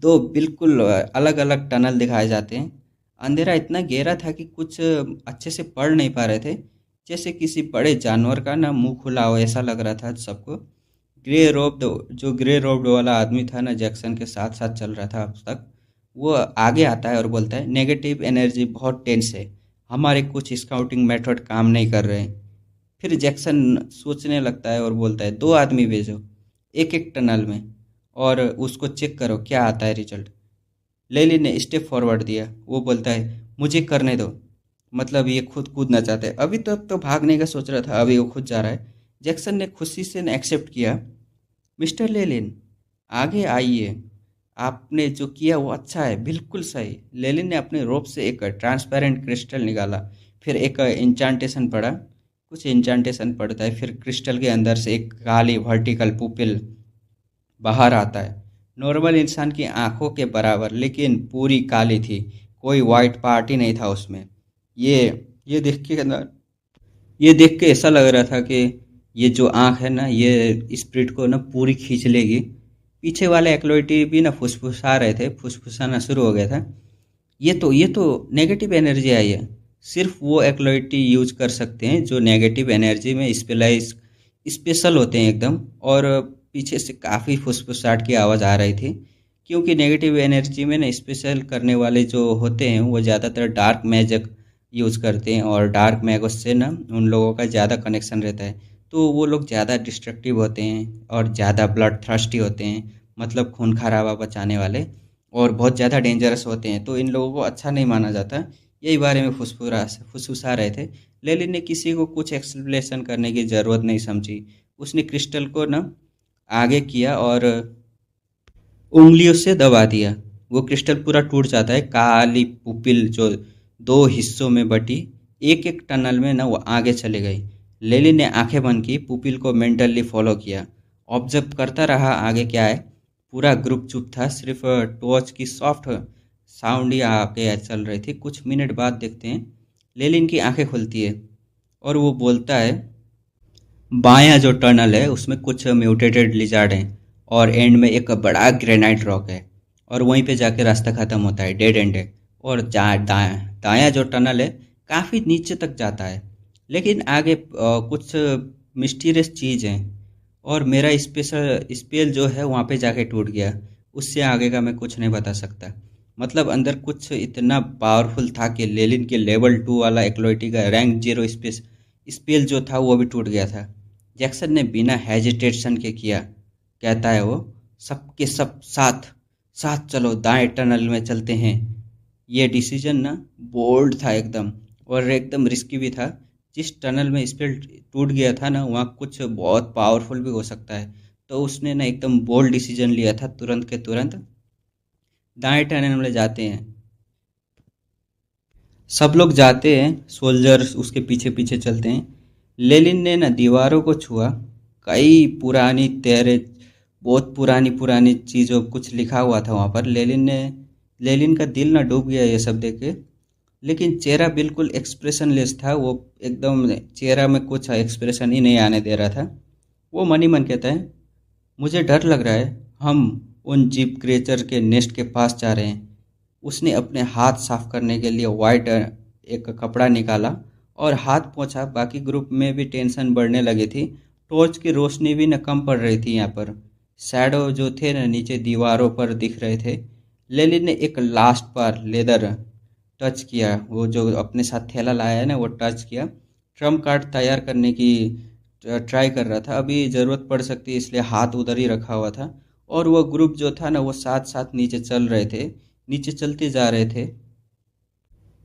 दो बिल्कुल अलग अलग टनल दिखाए जाते हैं। अंधेरा इतना गहरा था कि कुछ अच्छे से पढ़ नहीं पा रहे थे। जैसे किसी बड़े जानवर का ना मुंह खुला हो, ऐसा लग रहा था सबको। ग्रे रोब्ड वाला आदमी था ना, जैक्सन के साथ साथ चल रहा था अब तक, वो आगे आता है और बोलता है, नेगेटिव एनर्जी बहुत टेंस है, हमारे कुछ स्काउटिंग मेथड काम नहीं कर रहे हैं। फिर जैक्सन सोचने लगता है और बोलता है, 2 आदमी भेजो एक एक टनल में, और उसको चेक करो क्या आता है रिजल्ट। लेली ने स्टेप फॉरवर्ड दिया। वो बोलता है, मुझे करने दो। मतलब ये खुद कूदना चाहते हैं। अभी तो अब तो भागने का सोच रहा था, अभी वो खुद जा रहा है। जैक्सन ने खुशी से एक्सेप्ट किया। मिस्टर लेलिन, आगे आइए, आपने जो किया वो अच्छा है, बिल्कुल सही। लेलिन ने अपने रोप से एक ट्रांसपेरेंट क्रिस्टल निकाला। फिर एक इंचांटेशन पढ़ा। कुछ इंचांटेशन पढ़ता है, फिर क्रिस्टल के अंदर से एक काली वर्टिकल पुपिल बाहर आता है। नॉर्मल इंसान की आंखों के बराबर, लेकिन पूरी काली थी। कोई वाइट पार्ट ही नहीं था उसमें। ये ये देख के ना ये देख के ऐसा लग रहा था कि ये जो आँख है ना, ये स्प्रिट को ना पूरी खींच लेगी। पीछे वाले एक्लोइटी भी ना फुसफुसा रहे थे, फुसफुसाना शुरू हो गया था। ये तो नेगेटिव एनर्जी आई है। सिर्फ वो एक्लोइटी यूज कर सकते हैं जो नेगेटिव एनर्जी में स्पेलाइज स्पेशल होते हैं एकदम। और पीछे से काफ़ी फुसफुसाहट की आवाज़ आ रही थी, क्योंकि नेगेटिव एनर्जी में ना स्पेशल करने वाले जो होते हैं वो ज़्यादातर डार्क मैजिक यूज़ करते हैं, और डार्क मैगस से ना उन लोगों का ज़्यादा कनेक्शन रहता है। तो वो लोग ज़्यादा डिस्ट्रक्टिव होते हैं और ज़्यादा ब्लड थर्स्टी होते हैं, मतलब खून खराबा बचाने वाले, और बहुत ज़्यादा डेंजरस होते हैं। तो इन लोगों को अच्छा नहीं माना जाता। यही बारे में फुसफुसा रहे थे। लेलिन ने किसी को कुछ एक्सप्लेनेशन करने की ज़रूरत नहीं समझी। उसने क्रिस्टल को ना आगे किया और उंगलियों से दबा दिया। वो क्रिस्टल पूरा टूट जाता है। काली पुपिल जो दो हिस्सों में बटी एक एक टनल में ना वो आगे चले गई। लेली ने आंखें बंद की, पुपिल को मेंटली फॉलो किया, ऑब्जर्व करता रहा आगे क्या है। पूरा ग्रुप चुप था, सिर्फ टॉर्च की सॉफ्ट साउंड ही आगे चल रही थी। कुछ मिनट बाद देखते हैं लेलिन की आंखें खुलती है और वो बोलता है, बायां जो टनल है उसमें कुछ म्यूटेटेड लिजार्ड हैं और एंड में एक बड़ा ग्रेनाइट रॉक है, और वहीं पे जाके रास्ता ख़त्म होता है, डेड एंड है। और दायां दायां जो टनल है काफ़ी नीचे तक जाता है, लेकिन आगे कुछ मिस्टीरियस चीज़ हैं, और मेरा स्पेशल स्पेल जो है वहाँ पे जाके टूट गया। उससे आगे का मैं कुछ नहीं बता सकता। मतलब अंदर कुछ इतना पावरफुल था कि लेलिन के लेवल 2 वाला एक्लोइटी का रैंक 0 स्पेल जो था वो भी टूट गया था। जैक्सन ने बिना हेजिटेशन के किया। कहता है वो, सबके सब साथ साथ चलो, दाएं टनल में चलते हैं। ये डिसीजन ना बोल्ड था एकदम, और एकदम रिस्की भी था। जिस टनल में स्पेल टूट गया था ना, वहाँ कुछ बहुत पावरफुल भी हो सकता है। तो उसने ना एकदम बोल्ड डिसीजन लिया था, तुरंत के तुरंत दाएं टनल में जाते हैं। सब लोग जाते हैं, सोल्जर्स उसके पीछे पीछे चलते हैं। लेलिन ने ना दीवारों को छुआ। कई पुरानी तेरे बहुत पुरानी पुरानी चीज़ों कुछ लिखा हुआ था वहाँ पर। लेलिन का दिल ना डूब गया ये सब देख के। लेकिन चेहरा बिल्कुल एक्सप्रेशनलेस था। वो एकदम चेहरा में कुछ एक्सप्रेशन ही नहीं आने दे रहा था। वो मन ही मन कहता है, मुझे डर लग रहा है, हम उन जीप क्रेचर के नेस्ट के पास जा रहे हैं। उसने अपने हाथ साफ करने के लिए वाइट एक कपड़ा निकाला और हाथ पोंछा। बाकी ग्रुप में भी टेंशन बढ़ने लगी थी। टॉर्च की रोशनी भी न कम पड़ रही थी यहाँ पर। शैडो जो थे न नीचे दीवारों पर दिख रहे थे। लेली ने एक लास्ट बार लेदर टच किया, वो जो अपने साथ थैला लाया है ना वो टच किया। ट्रम्प कार्ड तैयार करने की ट्राई कर रहा था, अभी ज़रूरत पड़ सकती है इसलिए हाथ उधर ही रखा हुआ था। और वो ग्रुप जो था ना वो साथ साथ नीचे चल रहे थे, नीचे चलते जा रहे थे।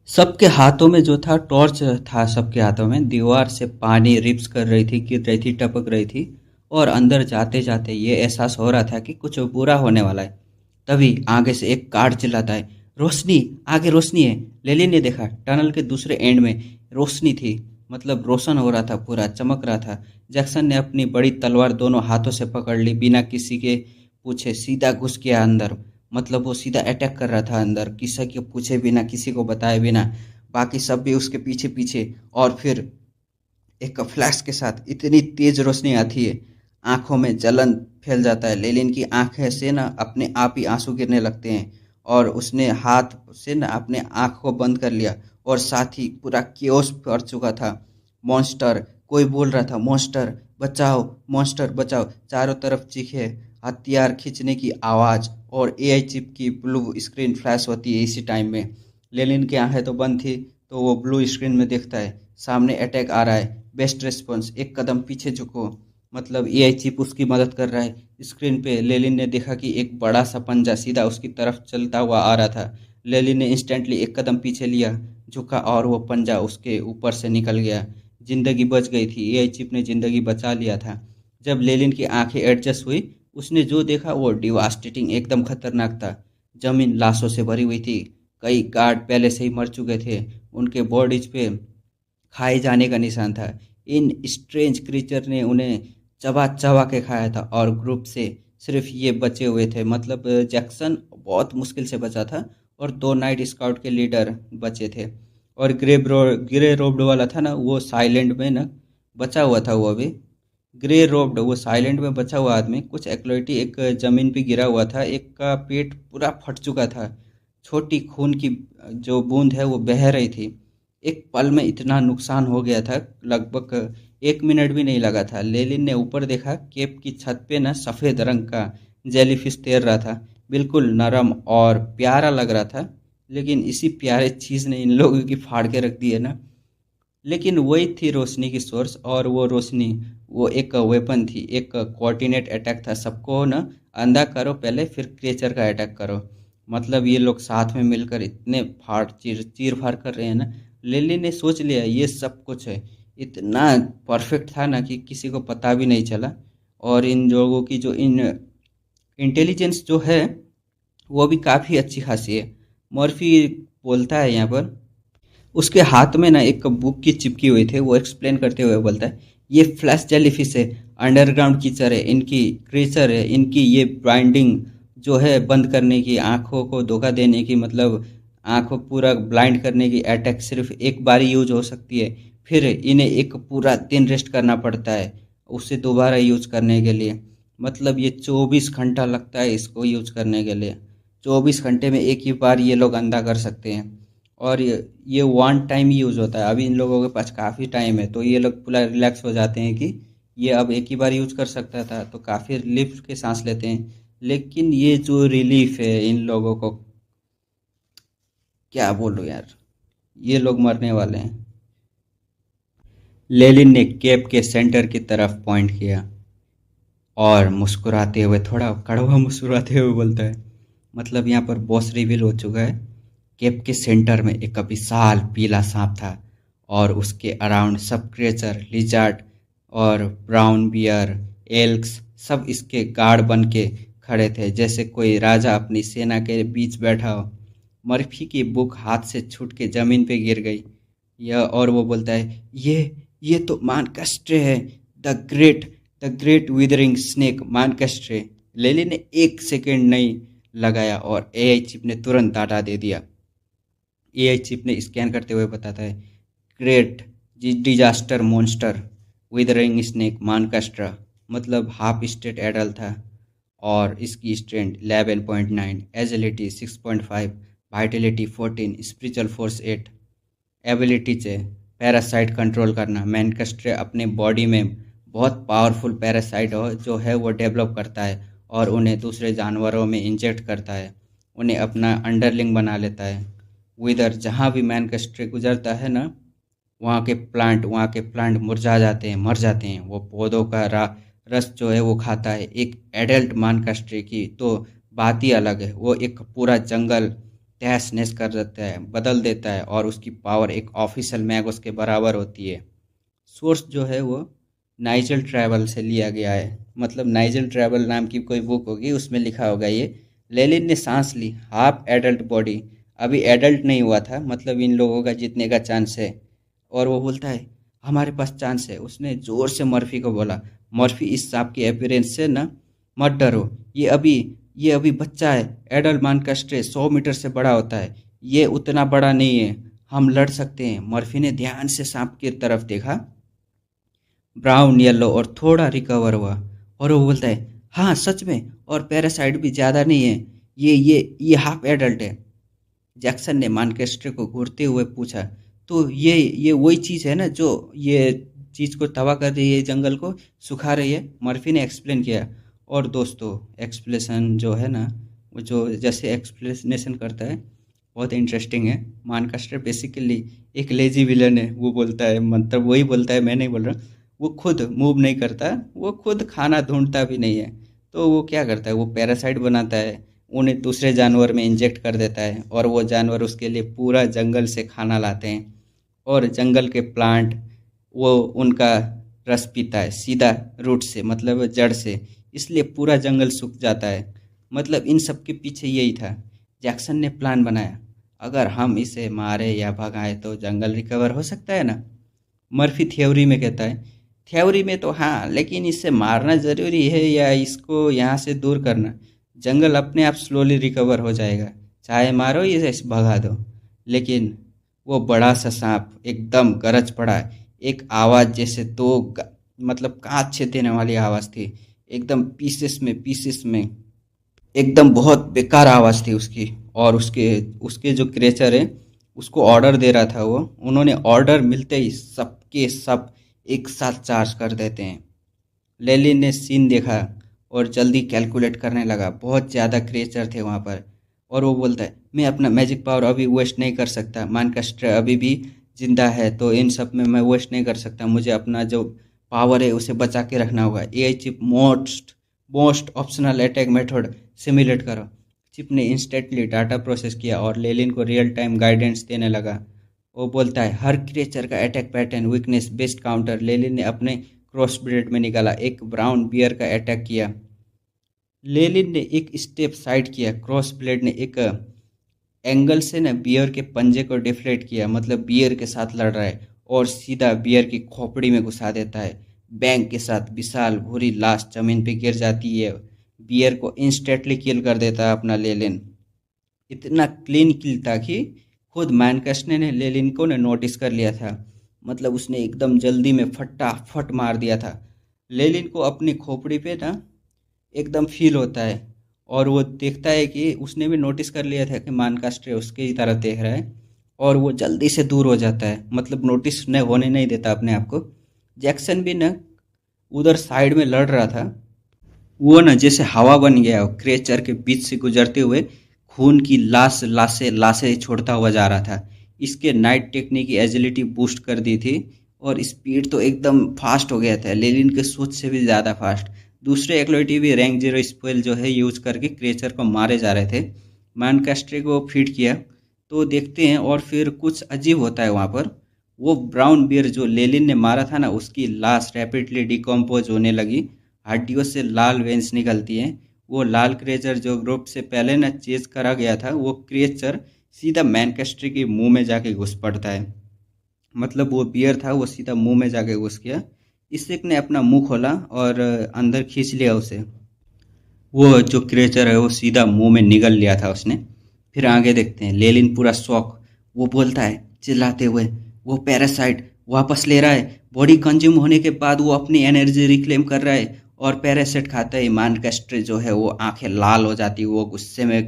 सबके हाथों में जो था टॉर्च था, सबके हाथों में। दीवार से पानी रिप्स कर रही थी, गिर रही थी, टपक रही थी। और अंदर जाते जाते ये एहसास हो रहा था कि कुछ बुरा होने वाला है। तभी आगे से एक गार्ड चिल्लाता है, रोशनी, आगे रोशनी है। लेली ने देखा, टनल के दूसरे एंड में रोशनी थी, मतलब रोशन हो रहा था, पूरा चमक रहा था। जैक्सन ने अपनी बड़ी तलवार दोनों हाथों से पकड़ ली, बिना किसी के पूछे सीधा घुस गया अंदर। मतलब वो सीधा अटैक कर रहा था अंदर, किसी के पूछे बिना, किसी को बताए बिना। बाकी सब भी उसके पीछे पीछे। और फिर एक फ्लैश के साथ इतनी तेज रोशनी आती है, आंखों में जलन फैल जाता है। लेलिन की आंखें से ना अपने आप ही आंसू गिरने लगते हैं, और उसने हाथ से ना अपने आंख को बंद कर लिया। और साथ ही पूरा केओस पड़ चुका था। मॉन्स्टर, कोई बोल रहा था, मॉन्स्टर बचाओ, मॉन्स्टर बचाओ। चारों तरफ चीखे, हथियार खींचने की आवाज़, और एआई चिप की ब्लू स्क्रीन फ्लैश होती है इसी टाइम में। लेलिन की आंखें तो बंद थी, तो वो ब्लू स्क्रीन में देखता है सामने अटैक आ रहा है। बेस्ट रिस्पॉन्स, एक कदम पीछे झुको। मतलब एआई चिप उसकी मदद कर रहा है। स्क्रीन पे लेलिन ने देखा कि एक बड़ा सा पंजा सीधा उसकी तरफ चलता हुआ आ रहा था। लेलिन ने इंस्टेंटली एक कदम पीछे लिया, झुका, और वो पंजा उसके ऊपर से निकल गया। जिंदगी बच गई थी, एआई चिप ने जिंदगी बचा लिया था। जब लेलिन की आंखें एडजस्ट हुई, उसने जो देखा वो डिवास्टेटिंग, एकदम खतरनाक था। जमीन लाशों से भरी हुई थी। कई गार्ड पहले से ही मर चुके थे, उनके बॉडीज पे खाए जाने का निशान था। इन स्ट्रेंज क्रीचर ने उन्हें चबा चबा के खाया था, और ग्रुप से सिर्फ ये बचे हुए थे। मतलब जैक्सन बहुत मुश्किल से बचा था, और 2 नाइट स्काउट के लीडर बचे थे। और ग्रे रोब्ड वाला था ना, वो साइलेंट में ना बचा हुआ था। वो अभी ग्रे रोब्ड, वो साइलेंट में बचा हुआ आदमी, कुछ एक्लोइटी एक जमीन पे गिरा हुआ था, एक का पेट पूरा फट चुका था, छोटी खून की जो बूंद है वो बह रही थी। एक पल में इतना नुकसान हो गया था, लगभग 1 मिनट भी नहीं लगा था। लेलिन ने ऊपर देखा, केप की छत पे ना सफ़ेद रंग का जेलीफिश तैर रहा था, बिल्कुल नरम और प्यारा लग रहा था। लेकिन इसी प्यारे चीज़ ने इन लोगों की फाड़ के रख दी है ना। लेकिन वही थी रोशनी की सोर्स, और वो रोशनी वो एक वेपन थी, एक कोऑर्डिनेट अटैक था। सबको ना अंधा करो पहले, फिर क्रिएचर का अटैक करो। मतलब ये लोग साथ में मिलकर इतने फाड़ चीर फाड़ कर रहे हैं ना। लिली ने सोच लिया ये सब कुछ है, इतना परफेक्ट था ना कि किसी को पता भी नहीं चला। और इन लोगों की जो इंटेलिजेंस जो है वो भी काफ़ी अच्छी खासी है। मर्फी बोलता है यहाँ पर, उसके हाथ में ना एक बुक की चिपकी हुई थी। वो एक्सप्लेन करते हुए बोलता है, ये फ्लैश जेलीफिश है, अंडरग्राउंड कीचड़ है, इनकी क्रीचर है, इनकी ये बाइंडिंग जो है बंद करने की, आंखों को धोखा देने की, मतलब आंखों पूरा ब्लाइंड करने की अटैक सिर्फ एक बार यूज हो सकती है। फिर इन्हें एक पूरा दिन रेस्ट करना पड़ता है उसे दोबारा यूज करने के लिए। मतलब ये 24 घंटा लगता है इसको यूज करने के लिए। 24 घंटे में एक ही बार ये लोग अंधा कर सकते हैं। और ये वन टाइम यूज़ होता है। अभी इन लोगों के पास काफ़ी टाइम है, तो ये लोग पूरा रिलैक्स हो जाते हैं कि ये अब एक ही बार यूज़ कर सकता था, तो काफ़ी रिलीफ के सांस लेते हैं। लेकिन ये जो रिलीफ है इन लोगों को, क्या बोलूं यार, ये लोग मरने वाले हैं। लेलिन ने केप के सेंटर की तरफ पॉइंट किया और मुस्कुराते हुए, थोड़ा कड़वा मुस्कुराते हुए बोलता है, मतलब यहाँ पर बॉस रिवील हो चुका है। केप के सेंटर में एक विशाल पीला सांप था और उसके अराउंड सब क्रिएचर, लिजार्ड और ब्राउन बियर, एल्क्स सब इसके गार्ड बन के खड़े थे, जैसे कोई राजा अपनी सेना के बीच बैठा हो। मर्फी की बुक हाथ से छूट के जमीन पे गिर गई। यह और वो बोलता है, ये तो मानकस्ट्रे है, the great the great withering snake मानकस्ट्रे। लेली ने 1 सेकेंड नहीं लगाया और एआई चिप ने तुरंत डाटा दे दिया। एआई चिप ने स्कैन करते हुए बताता है, great disaster monster withering snake मानकस्ट्रा, मतलब हाफ स्टेट एडल्ट था और इसकी strength 11.9, agility 6.5, vitality 14, spiritual force 8। Abilities है पैरासाइट कंट्रोल करना। मैनकस्ट्रे अपने बॉडी में बहुत पावरफुल पैरासाइट जो है वो डेवलप करता है और उन्हें दूसरे जानवरों में इंजेक्ट करता है, उन्हें अपना अंडरलिंग बना लेता है। विदर, जहाँ भी मैनकस्ट्रे गुजरता है ना, वहाँ के प्लांट मुरझा जाते हैं, मर जाते हैं। वो पौधों का रस जो है वो खाता है। एक एडल्ट मैनकस्ट्रे की तो बात ही अलग है, वो एक पूरा जंगल तहस नहस कर देता है, बदल देता है, और उसकी पावर एक ऑफिशियल मैगोस के बराबर होती है। सोर्स जो है वो नाइजल ट्रैवल से लिया गया है, मतलब नाइजल ट्रैवल नाम की कोई बुक होगी, उसमें लिखा होगा ये। लेलिन ने सांस ली, हाफ एडल्ट बॉडी, अभी एडल्ट नहीं हुआ था, मतलब इन लोगों का जीतने का चांस है। और वो बोलता है, हमारे पास चांस है। उसने ज़ोर से मर्फी को बोला, मर्फी इस सांप के अपीयरेंस से ना मत डरो, ये अभी बच्चा है। एडल्ट मानकस्ट्रे 100 मीटर से बड़ा होता है, ये उतना बड़ा नहीं है, हम लड़ सकते हैं। मर्फी ने ध्यान से सांप की तरफ देखा, ब्राउन येलो और थोड़ा रिकवर हुआ। और वो बोलता है, हाँ सच में, और पैरासाइट भी ज़्यादा नहीं है, ये हाफ एडल्ट है। जैक्सन ने मानकेस्टर को घूरते हुए पूछा, तो ये वही चीज़ है ना जो ये चीज़ को तबाह कर रही है, जंगल को सुखा रही है? मर्फी ने एक्सप्लेन किया। और दोस्तों, एक्सप्लेनेशन जो है ना, वो जो जैसे एक्सप्लेनेशन करता है बहुत इंटरेस्टिंग है। मानकास्टर बेसिकली एक लेजी विलन है। वो बोलता है, मतलब वही बोलता है, मैं नहीं बोल रहा, वो खुद मूव नहीं करता, वो खुद खाना ढूंढता भी नहीं है। तो वो क्या करता है, वो पैरासाइट बनाता है, उन्हें दूसरे जानवर में इंजेक्ट कर देता है, और वो जानवर उसके लिए पूरा जंगल से खाना लाते हैं, और जंगल के प्लांट वो उनका रस पीता है सीधा रूट से, मतलब जड़ से, इसलिए पूरा जंगल सूख जाता है। मतलब इन सब के पीछे यही था। जैक्सन ने प्लान बनाया, अगर हम इसे मारे या भगाए तो जंगल रिकवर हो सकता है ना। मर्फी थ्योरी में कहता है, थ्योरी में तो हाँ, लेकिन इसे मारना ज़रूरी है या इसको यहाँ से दूर करना? जंगल अपने आप स्लोली रिकवर हो जाएगा। चाहे मारो या ऐसे भगा दो। लेकिन वो बड़ा सा सांप एकदम गरज पड़ा। एक आवाज़ जैसे मतलब कांच छेदने वाली आवाज़ थी, एकदम पीसेस में पीसेस में, एकदम बहुत बेकार आवाज़ थी उसकी। और उसके उसके जो क्रेचर है उसको ऑर्डर दे रहा था वो, उन्होंने ऑर्डर मिलते ही सबके सब एक साथ चार्ज कर देते हैं। लेलिन ने सीन देखा और जल्दी कैलकुलेट करने लगा। बहुत ज़्यादा क्रिएचर थे वहाँ पर। और वो बोलता है, मैं अपना मैजिक पावर अभी वेस्ट नहीं कर सकता, मानकास्टर अभी भी जिंदा है, तो इन सब में मैं वेस्ट नहीं कर सकता, मुझे अपना जो पावर है उसे बचा के रखना होगा। AI chip most most optional attack method simulate करो। चिप ने इंस्टेंटली डाटा प्रोसेस किया और लेलिन को रियल टाइम गाइडेंस देने लगा। वो बोलता है, हर क्रिएचर का attack pattern, weakness, best counter. लेलिन ने अपने क्रॉस ब्रेड में निकाला, एक ब्राउन बियर का अटैक किया। लेलिन ने एक स्टेप साइड किया, क्रॉस ब्लेड ने एक एंगल से न बियर के पंजे को डिफ्लेक्ट किया, मतलब बियर के साथ लड़ रहा है, और सीधा बियर की खोपड़ी में घुसा देता है। बैंग के साथ विशाल भूरी लाश जमीन पे गिर जाती है। बियर को इंस्टेंटली किल कर देता है अपना लेलिन। इतना क्लीन किल था कि खुद मैनकस्टने ने लेलिन को ने नोटिस कर लिया था। मतलब उसने एकदम जल्दी में फटाफट मार दिया था। लेलिन को अपनी खोपड़ी पे ना एकदम फील होता है, और वो देखता है कि उसने भी नोटिस कर लिया था कि मानकास्टर उसके ही तरफ देख रहा है, और वो जल्दी से दूर हो जाता है, मतलब नोटिस न होने नहीं देता अपने आप को। जैक्सन भी न उधर साइड में लड़ रहा था, वो न जैसे हवा बन गया, क्रेचर के बीच से गुजरते हुए खून की लाशें लाशें छोड़ता हुआ जा रहा था। इसके नाइट टेक्निक की एजिलिटी बूस्ट कर दी थी, और स्पीड तो एकदम फास्ट हो गया था, लेलिन के सोच से भी ज़्यादा फास्ट। दूसरे एक्लोइटी भी रैंक 0 स्पेल जो है यूज करके क्रेचर को मारे जा रहे थे। मैनकास्टर को फीड किया तो देखते हैं, और फिर कुछ अजीब होता है वहाँ पर। वो ब्राउन बियर जो लेलिन ने मारा था ना, उसकी लाश रैपिडली डिकम्पोज होने लगी, हड्डियों से लाल वेंस निकलती हैं। वो लाल क्रेचर जो ग्रुप से पहले ना चेज करा गया था, वो क्रेचर सीधा मैनकास्टर के मुंह में जाके घुस पड़ता है। मतलब वो बियर था, वो सीधा मुंह में जाके घुस गया। इसेक ने अपना मुंह खोला और अंदर खींच लिया उसे। वो जो क्रेचर है वो सीधा मुंह में निगल लिया था उसने। फिर आगे देखते हैं, लेलिन पूरा शॉक। वो बोलता है चिल्लाते हुए, वो पैरासाइट वापस ले रहा है। बॉडी कंज्यूम होने के बाद वो अपनी एनर्जी रिक्लेम कर रहा है, और पैरासाइट खाता है मानकास्टर जो है वो आंखें लाल हो जाती है। वो गुस्से में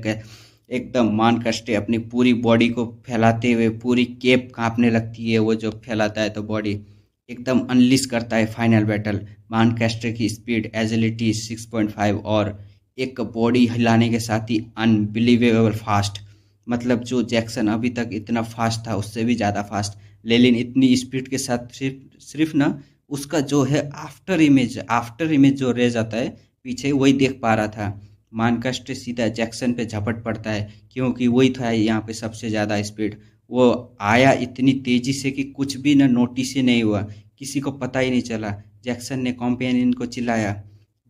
एकदम मानकास्टर अपनी पूरी बॉडी को फैलाते हुए पूरी केप कांपने लगती है। वो जो फैलाता है तो बॉडी एकदम अनलिश करता है फाइनल बैटल। मानकास्टर की स्पीड एजिलिटी 6.5 और एक बॉडी हिलाने के साथ ही अनबिलीवेबल फास्ट। मतलब जो जैक्सन अभी तक इतना फास्ट था उससे भी ज़्यादा फास्ट। लेलिन इतनी स्पीड के साथ सिर्फ ना उसका जो है आफ्टर इमेज जो रह जाता है पीछे, वही देख पा रहा था। मानकास्टर सीधा जैक्सन पे झपट पड़ता है, क्योंकि वही था यहाँ पे सबसे ज़्यादा स्पीड। वो आया इतनी तेज़ी से कि कुछ भी ना नोटिस ही नहीं हुआ, किसी को पता ही नहीं चला। जैक्सन ने कॉम्पेनियन को चिल्लाया।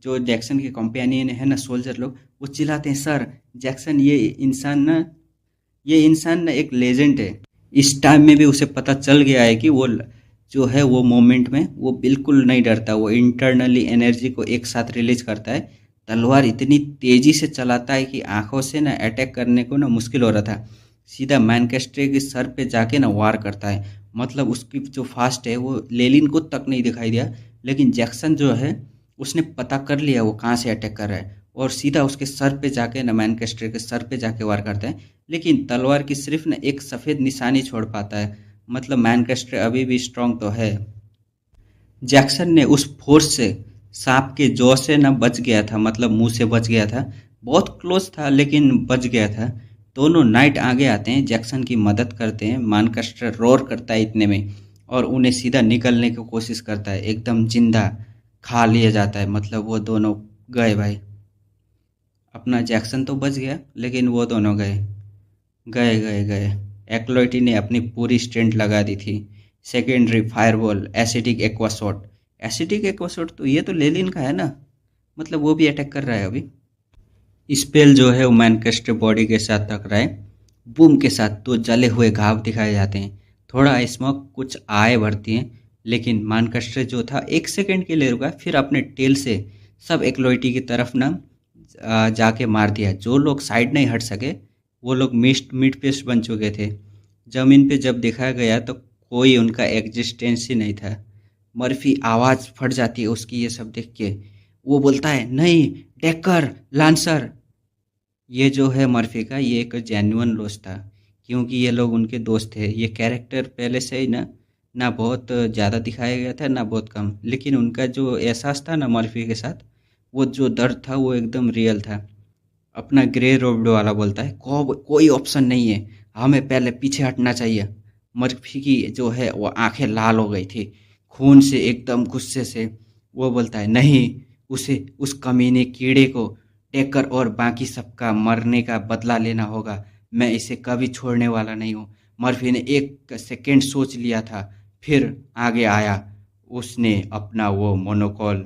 जो जैक्सन के कॉम्पेनियन है ना सोल्जर लोग, वो चिल्लाते हैं, सर जैक्सन ये इंसान ना एक लेजेंड है। इस टाइम में भी उसे पता चल गया है कि वो जो है वो मोमेंट में वो बिल्कुल नहीं डरता। वो इंटरनली एनर्जी को एक साथ रिलीज करता है। तलवार इतनी तेजी से चलाता है कि आंखों से ना अटैक करने को ना मुश्किल हो रहा था। सीधा मैनकास्टर के सर पे जाके ना वार करता है। मतलब उसकी जो फास्ट है वो लेलिन को तक नहीं दिखाई दिया, लेकिन जैक्सन जो है उसने पता कर लिया वो कहाँ से अटैक कर रहा है, और सीधा उसके सर पे जाके ना मैनकास्टर के सर पे जाके वार करता है। लेकिन तलवार की सिर्फ ना एक सफ़ेद निशानी छोड़ पाता है। मतलब मैनकास्टर अभी भी स्ट्रांग तो है। जैक्सन ने उस फोर्स से सांप के जौ से न बच गया था, मतलब मुंह से बच गया था। बहुत क्लोज था लेकिन बच गया था। दोनों नाइट आगे आते हैं, जैक्सन की मदद करते हैं। मानकास्टर रोर करता है इतने में, और उन्हें सीधा निकलने की कोशिश करता है। एकदम जिंदा खा लिया जाता है। मतलब वो दोनों गए भाई। अपना जैक्सन तो बच गया, लेकिन वो दोनों गए गए गए गए। एक्लोइटी ने अपनी पूरी स्ट्रेंथ लगा दी थी। Secondary fireball, acidic aqua shot. Acidic aqua shot तो ये तो लेलिन का है ना, मतलब वो भी अटैक कर रहा है अभी। स्पेल जो है वो मैनकास्टर बॉडी के साथ टकराए। बूम के साथ दो जले हुए घाव दिखाए जाते हैं। थोड़ा स्मोक, कुछ आए भरती हैं, लेकिन मैनकास्टर जो था 1 सेकेंड के लिए रुका, फिर अपने टेल से सब एक्लोइटी की तरफ ना जाके मार दिया। जो लोग साइड नहीं हट सके वो लोग मीट पेस्ट बन चुके थे। ज़मीन पे जब देखा गया तो कोई उनका एग्जिस्टेंस ही नहीं था। मर्फी आवाज़ फट जाती है उसकी ये सब देख के। वो बोलता है, नहीं, डेकर, लांसर। ये जो है मर्फी का, ये एक जेन्युइन लॉस था, क्योंकि ये लोग उनके दोस्त थे। ये कैरेक्टर पहले से ही ना ना बहुत ज़्यादा दिखाया गया था ना बहुत कम, लेकिन उनका जो एहसास था ना मर्फी के साथ, वो जो दर्द था वो एकदम रियल था। अपना ग्रे रोड वाला बोलता है, कोई ऑप्शन नहीं है, हमें पहले पीछे हटना चाहिए। मर्फी की जो है वो आंखें लाल हो गई थी खून से, एकदम गुस्से से। वो बोलता है, नहीं, उसे, उस कमीने कीड़े को, टेकर और बाकी सबका मरने का बदला लेना होगा। मैं इसे कभी छोड़ने वाला नहीं हूँ। मर्फी ने एक सेकेंड सोच लिया था, फिर आगे आया। उसने अपना वो मोनोकोल,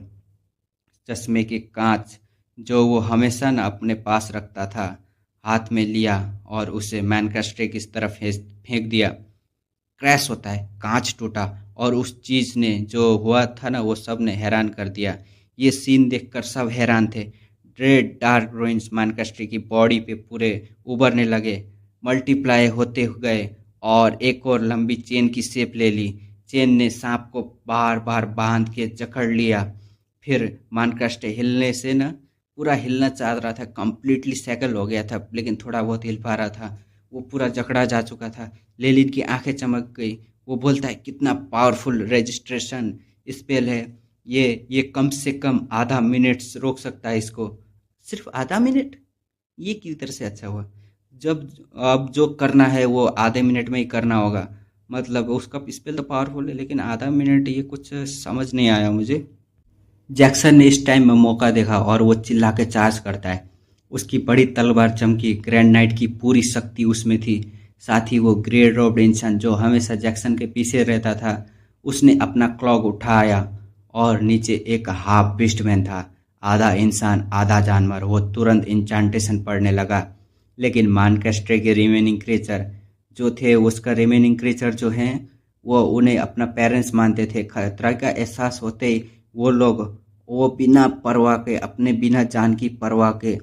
चश्मे के कांच जो वो हमेशा न अपने पास रखता था, हाथ में लिया और उसे मैनकास्ट्रे की तरफ फेंक दिया। क्रैश होता है, कांच टूटा और उस चीज ने जो हुआ था ना वो सब ने हैरान कर दिया। ये सीन देखकर सब हैरान थे। रेड डार्क रुइंस मैनकास्ट्रे की बॉडी पे पूरे उभरने लगे, मल्टीप्लाई होते गए और एक और लंबी चेन की शेप ले ली। चेन ने सांप को बार बार बांध के जकड़ लिया। फिर मैनकास्ट्रे हिलने से ना, पूरा हिलना चाह रहा था, कंप्लीटली सैकल हो गया था, लेकिन थोड़ा बहुत हिल पा रहा था। वो पूरा जकड़ा जा चुका था। लेलिन की आंखें चमक गई। वो बोलता है, कितना पावरफुल रजिस्ट्रेशन स्पेल है ये कम से कम आधा मिनट रोक सकता है इसको। सिर्फ आधा मिनट? ये किस तरह से अच्छा हुआ? जब अब जो करना है वो आधे मिनट में ही करना होगा। मतलब उसका स्पेल तो पावरफुल है, लेकिन आधा मिनट, ये कुछ समझ नहीं आया मुझे। जैक्सन ने इस टाइम में मौका देखा और वो चिल्ला के चार्ज करता है। उसकी बड़ी तलवार चमकी, ग्रैंड नाइट की पूरी शक्ति उसमें थी। साथ ही वो ग्रे रोब्ड इंसान जो हमेशा जैक्सन के पीछे रहता था, उसने अपना क्लॉक उठाया और नीचे एक हाफ बिस्टमैन था, आधा इंसान आधा जानवर। वो तुरंत इंचांटेशन पढ़ने लगा। लेकिन मानकास्ट्रे के रिमेनिंग क्रीचर जो थे, उसका रिमेनिंग क्रीचर जो हैं, वो उन्हें अपना पेरेंट्स मानते थे। खतरा का एहसास होते ही वो बिना परवाह के, अपने बिना जान की परवाह के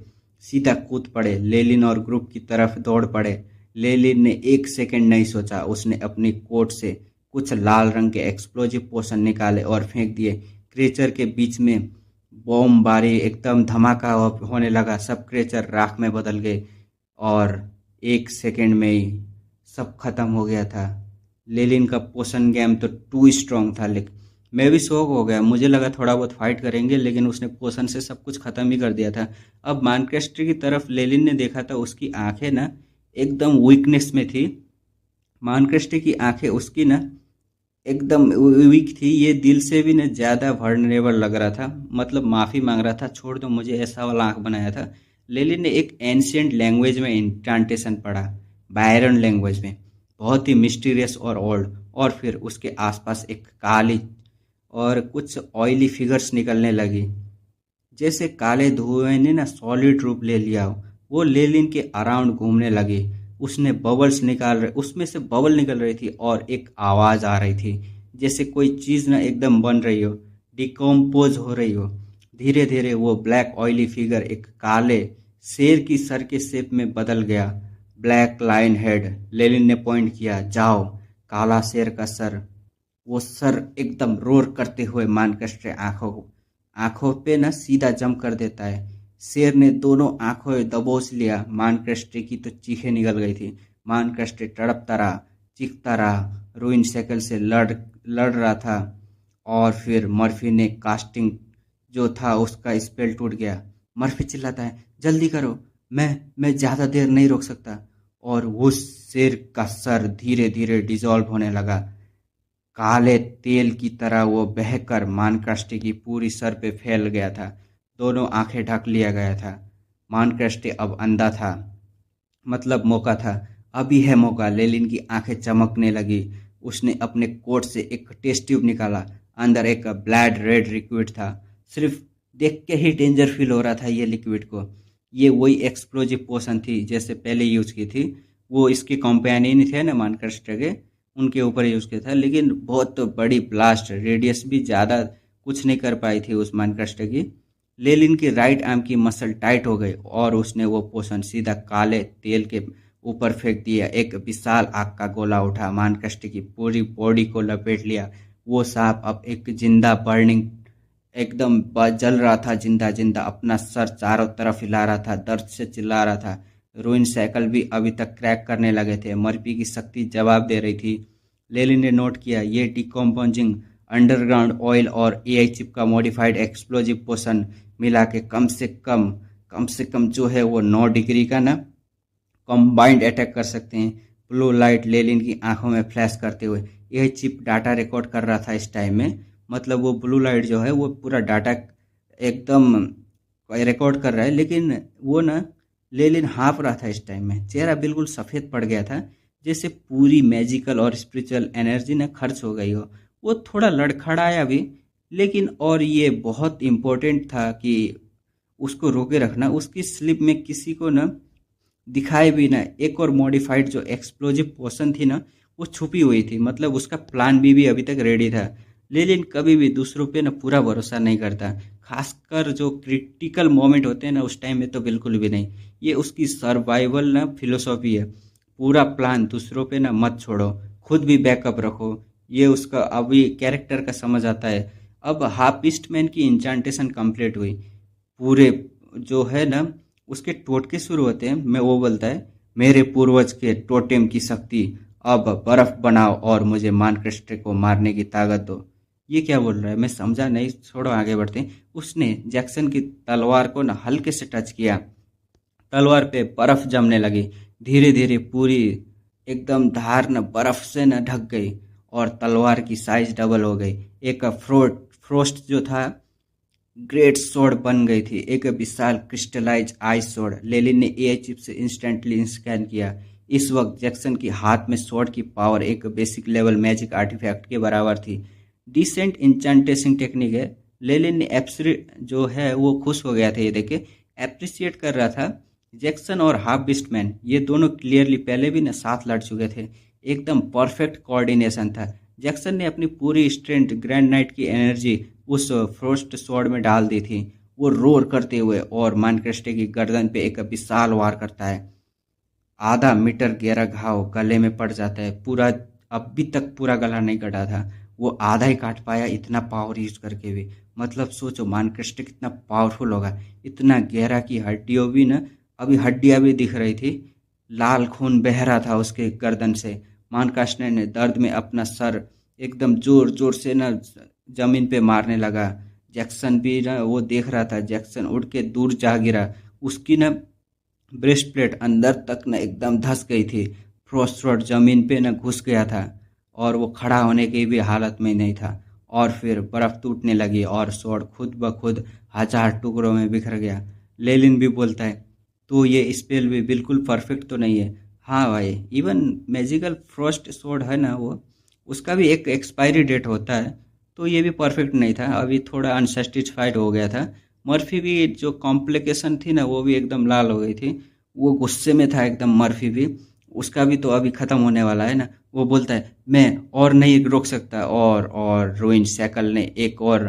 सीधा कूद पड़े, लेलिन और ग्रुप की तरफ दौड़ पड़े। लेलिन ने एक सेकंड नहीं सोचा, उसने अपनी कोट से कुछ लाल रंग के एक्सप्लोजिव पोशन निकाले और फेंक दिए। क्रेचर के बीच में बॉम्बारी, एकदम धमाका होने लगा। सब क्रेचर राख में बदल गए और एक सेकंड में ही सब खत्म हो गया था। लेलिन का पोशन गेम तो टू स्ट्रांग था, लेकिन मैं भी शौक हो गया। मुझे लगा थोड़ा बहुत फाइट करेंगे, लेकिन उसने पोशन से सब कुछ खत्म ही कर दिया था। अब मानकास्ट्रे की तरफ लेलिन ने देखा था, उसकी आंखें ना एकदम वीकनेस में थी। मानकास्ट्रे की आंखें उसकी ना एकदम वीक थी। ये दिल से भी ना ज़्यादा वर्नरेबल लग रहा था, मतलब माफ़ी मांग रहा था, छोड़ दो मुझे, ऐसा वाला आंख बनाया था। लेलिन ने एक एंशियंट लैंग्वेज में इंटांटेशन पढ़ा, बायरन लैंग्वेज में, बहुत ही मिस्टीरियस और ओल्ड। और फिर उसके आसपास एक काली और कुछ ऑयली फिगर्स निकलने लगी, जैसे काले धुएं ने ना सॉलिड रूप ले लिया हो। वो लेलिन के अराउंड घूमने लगी। उसमें से बबल निकल रही थी और एक आवाज़ आ रही थी, जैसे कोई चीज़ ना एकदम बन रही हो, डिकम्पोज हो रही हो। धीरे धीरे वो ब्लैक ऑयली फिगर एक काले शेर की सर के शेप में बदल गया। ब्लैक लाइन हेड, लेलिन ने पॉइंट किया, जाओ, काला शेर का सर। वो सर एकदम रोर करते हुए मानकास्ट्रे आंखों पे न सीधा जम कर देता है। शेर ने दोनों आंखों दबोच लिया। मानकास्ट्रे की तो चीखें निकल गई थी। मानकास्ट्रे तड़पता रहा, चीखता रहा, रूइन शक्ल से लड़ रहा था। और फिर मर्फी ने कास्टिंग जो था उसका स्पेल टूट गया। मर्फी चिल्लाता है, जल्दी करो, मैं ज़्यादा देर नहीं रोक सकता। और उस शेर का सर धीरे धीरे डिजॉल्व होने लगा। काले तेल की तरह वो बहकर मानकास्ट्रे की पूरी सर पे फैल गया था। दोनों आंखें ढक लिया गया था। मानकास्ट्रे अब अंधा था, मतलब मौका था। अभी है मौका। लेलिन की आंखें चमकने लगी। उसने अपने कोट से एक टेस्ट ट्यूब निकाला। अंदर एक ब्लैड रेड लिक्विड था। सिर्फ देख के ही डेंजर फील हो रहा था ये लिक्विड को। ये वही एक्सप्लोजिव पोशन थी जैसे पहले यूज की थी। वो इसके कंपेनियन थे ना मानकास्ट्रे के, उनके ऊपर यूज किया था। लेकिन बहुत बड़ी ब्लास्ट, रेडियस भी ज़्यादा कुछ नहीं कर पाई थी उस मानकास्ट्रे की। लेलिन की राइट आर्म की मसल टाइट हो गई और उसने वो पोशन सीधा काले तेल के ऊपर फेंक दिया। एक विशाल आग का गोला उठा, मानकष्ट की पूरी बॉडी को लपेट लिया। वो सांप अब एक जिंदा बर्निंग एकदम जल रहा था, जिंदा जिंदा अपना सर चारों तरफ हिला रहा था, दर्द से चिल्ला रहा था। रूइन साइकिल भी अभी तक क्रैक करने लगे थे, मर्फी की शक्ति जवाब दे रही थी। लेलिन ने नोट किया, ये डिकम्पोजिंग अंडरग्राउंड ऑयल और एआई चिप का मॉडिफाइड एक्सप्लोजिव पोशन मिला के कम से कम जो है वो 9 डिग्री का ना कंबाइंड अटैक कर सकते हैं। ब्लू लाइट लेलिन की आंखों में फ्लैश करते हुए, यह चिप डाटा रिकॉर्ड कर रहा था इस टाइम में। मतलब वो ब्लू लाइट जो है वो पूरा डाटा एकदम रिकॉर्ड कर रहा है, लेकिन वो ना लेलिन हाँफ रहा था इस टाइम में। चेहरा बिल्कुल सफ़ेद पड़ गया था, जैसे पूरी मैजिकल और स्पिरिचुअल एनर्जी ना खर्च हो गई हो। वो थोड़ा लड़खड़ाया भी, लेकिन और ये बहुत इम्पोर्टेंट था कि उसको रोके रखना। उसकी स्लिप में किसी को ना दिखाए भी ना एक और मॉडिफाइड जो एक्सप्लोजिव पोशन थी ना वो छुपी हुई थी। मतलब उसका प्लान भी अभी तक रेडी था। लेकिन कभी भी दूसरों पे ना पूरा भरोसा नहीं करता, खासकर जो क्रिटिकल मोमेंट होते हैं ना उस टाइम में तो बिल्कुल भी नहीं। ये उसकी सर्वाइवल ना फिलोसॉफी है। पूरा प्लान दूसरों पे ना मत छोड़ो, खुद भी बैकअप रखो। ये उसका अभी कैरेक्टर का समझ आता है। अब हाफ बीस्टमैन की इंचांटेशन कंप्लीट हुई। पूरे जो है ना उसके टोटके शुरू होते हैं। मैं वो बोलता है, मेरे पूर्वज के टोटेम की शक्ति, अब बर्फ बनाओ और मुझे मानकृष्ण को मारने की ताकत दो। ये क्या बोल रहा है मैं समझा नहीं, छोड़ो आगे बढ़ते हैं। उसने जैक्सन की तलवार को ना हल्के से टच किया, तलवार पे बर्फ जमने लगी। धीरे धीरे पूरी एकदम धार न बर्फ से न ढक गई और तलवार की साइज डबल हो गई। एक फ्रोस्ट जो था ग्रेट सोर्ड बन गई थी, एक विशाल क्रिस्टलाइज आइस सोर्ड। लेलिन ने एआई चिप से इंस्टेंटली स्कैन किया। इस वक्त जैक्सन के हाथ में सोर्ड की पावर एक बेसिक लेवल मैजिक आर्टिफैक्ट के बराबर थी। डिसेंट इंचेंटेशन टेक्निक है। लेलिन ने एप्सरी जो है वो खुश हो गया था, ये देखे एप्रिसिएट कर रहा था। जैक्सन और हाफ बिस्टमैन ये दोनों क्लियरली पहले भी ना साथ लड़ चुके थे। एकदम परफेक्ट कोऑर्डिनेशन था। जैक्सन ने अपनी पूरी स्ट्रेंथ ग्रैंड नाइट की एनर्जी उस फ्रोस्ट स्वॉर्ड में डाल दी थी। वो रोर करते हुए और मानकृष्ण की गर्दन पे एक विशाल वार करता है। आधा मीटर गहरा घाव गले में पड़ जाता है। पूरा अभी तक पूरा गला नहीं कटा था, वो आधा ही काट पाया इतना पावर यूज करके भी। मतलब सोचो मानकृष्ण कितना पावरफुल होगा। इतना गहरा कि हड्डियों भी ना, अभी हड्डियां भी दिख रही थी। लाल खून बह रहा था उसके गर्दन से। मानकृष्ण ने दर्द में अपना सर एकदम जोर जोर से ना जमीन पे मारने लगा। जैक्सन भी ना वो देख रहा था। जैक्सन उड़ के दूर जा गिरा। उसकी ना ब्रेस्ट प्लेट अंदर तक न एकदम धंस गई थी। फ्रोस्ट्रोड जमीन पे न घुस गया था और वो खड़ा होने की भी हालत में नहीं था। और फिर बर्फ टूटने लगी और स्वॉर्ड खुद ब खुद 1000 टुकड़ों में बिखर गया। लेलिन भी बोलता है, तो ये स्पेल भी बिल्कुल परफेक्ट तो नहीं है। हाँ भाई, इवन मैजिकल फ्रॉस्ट स्वॉर्ड है ना वो, उसका भी एक एक्सपायरी डेट होता है, तो ये भी परफेक्ट नहीं था। अभी थोड़ा अनसेटिस्फाइड हो गया था। मर्फी भी जो कॉम्प्लिकेशन थी ना वो भी एकदम लाल हो गई थी। वो गुस्से में था एकदम। मर्फी भी, उसका भी तो अभी ख़त्म होने वाला है ना। वो बोलता है, मैं और नहीं रोक सकता। और रोइन सैकल ने एक और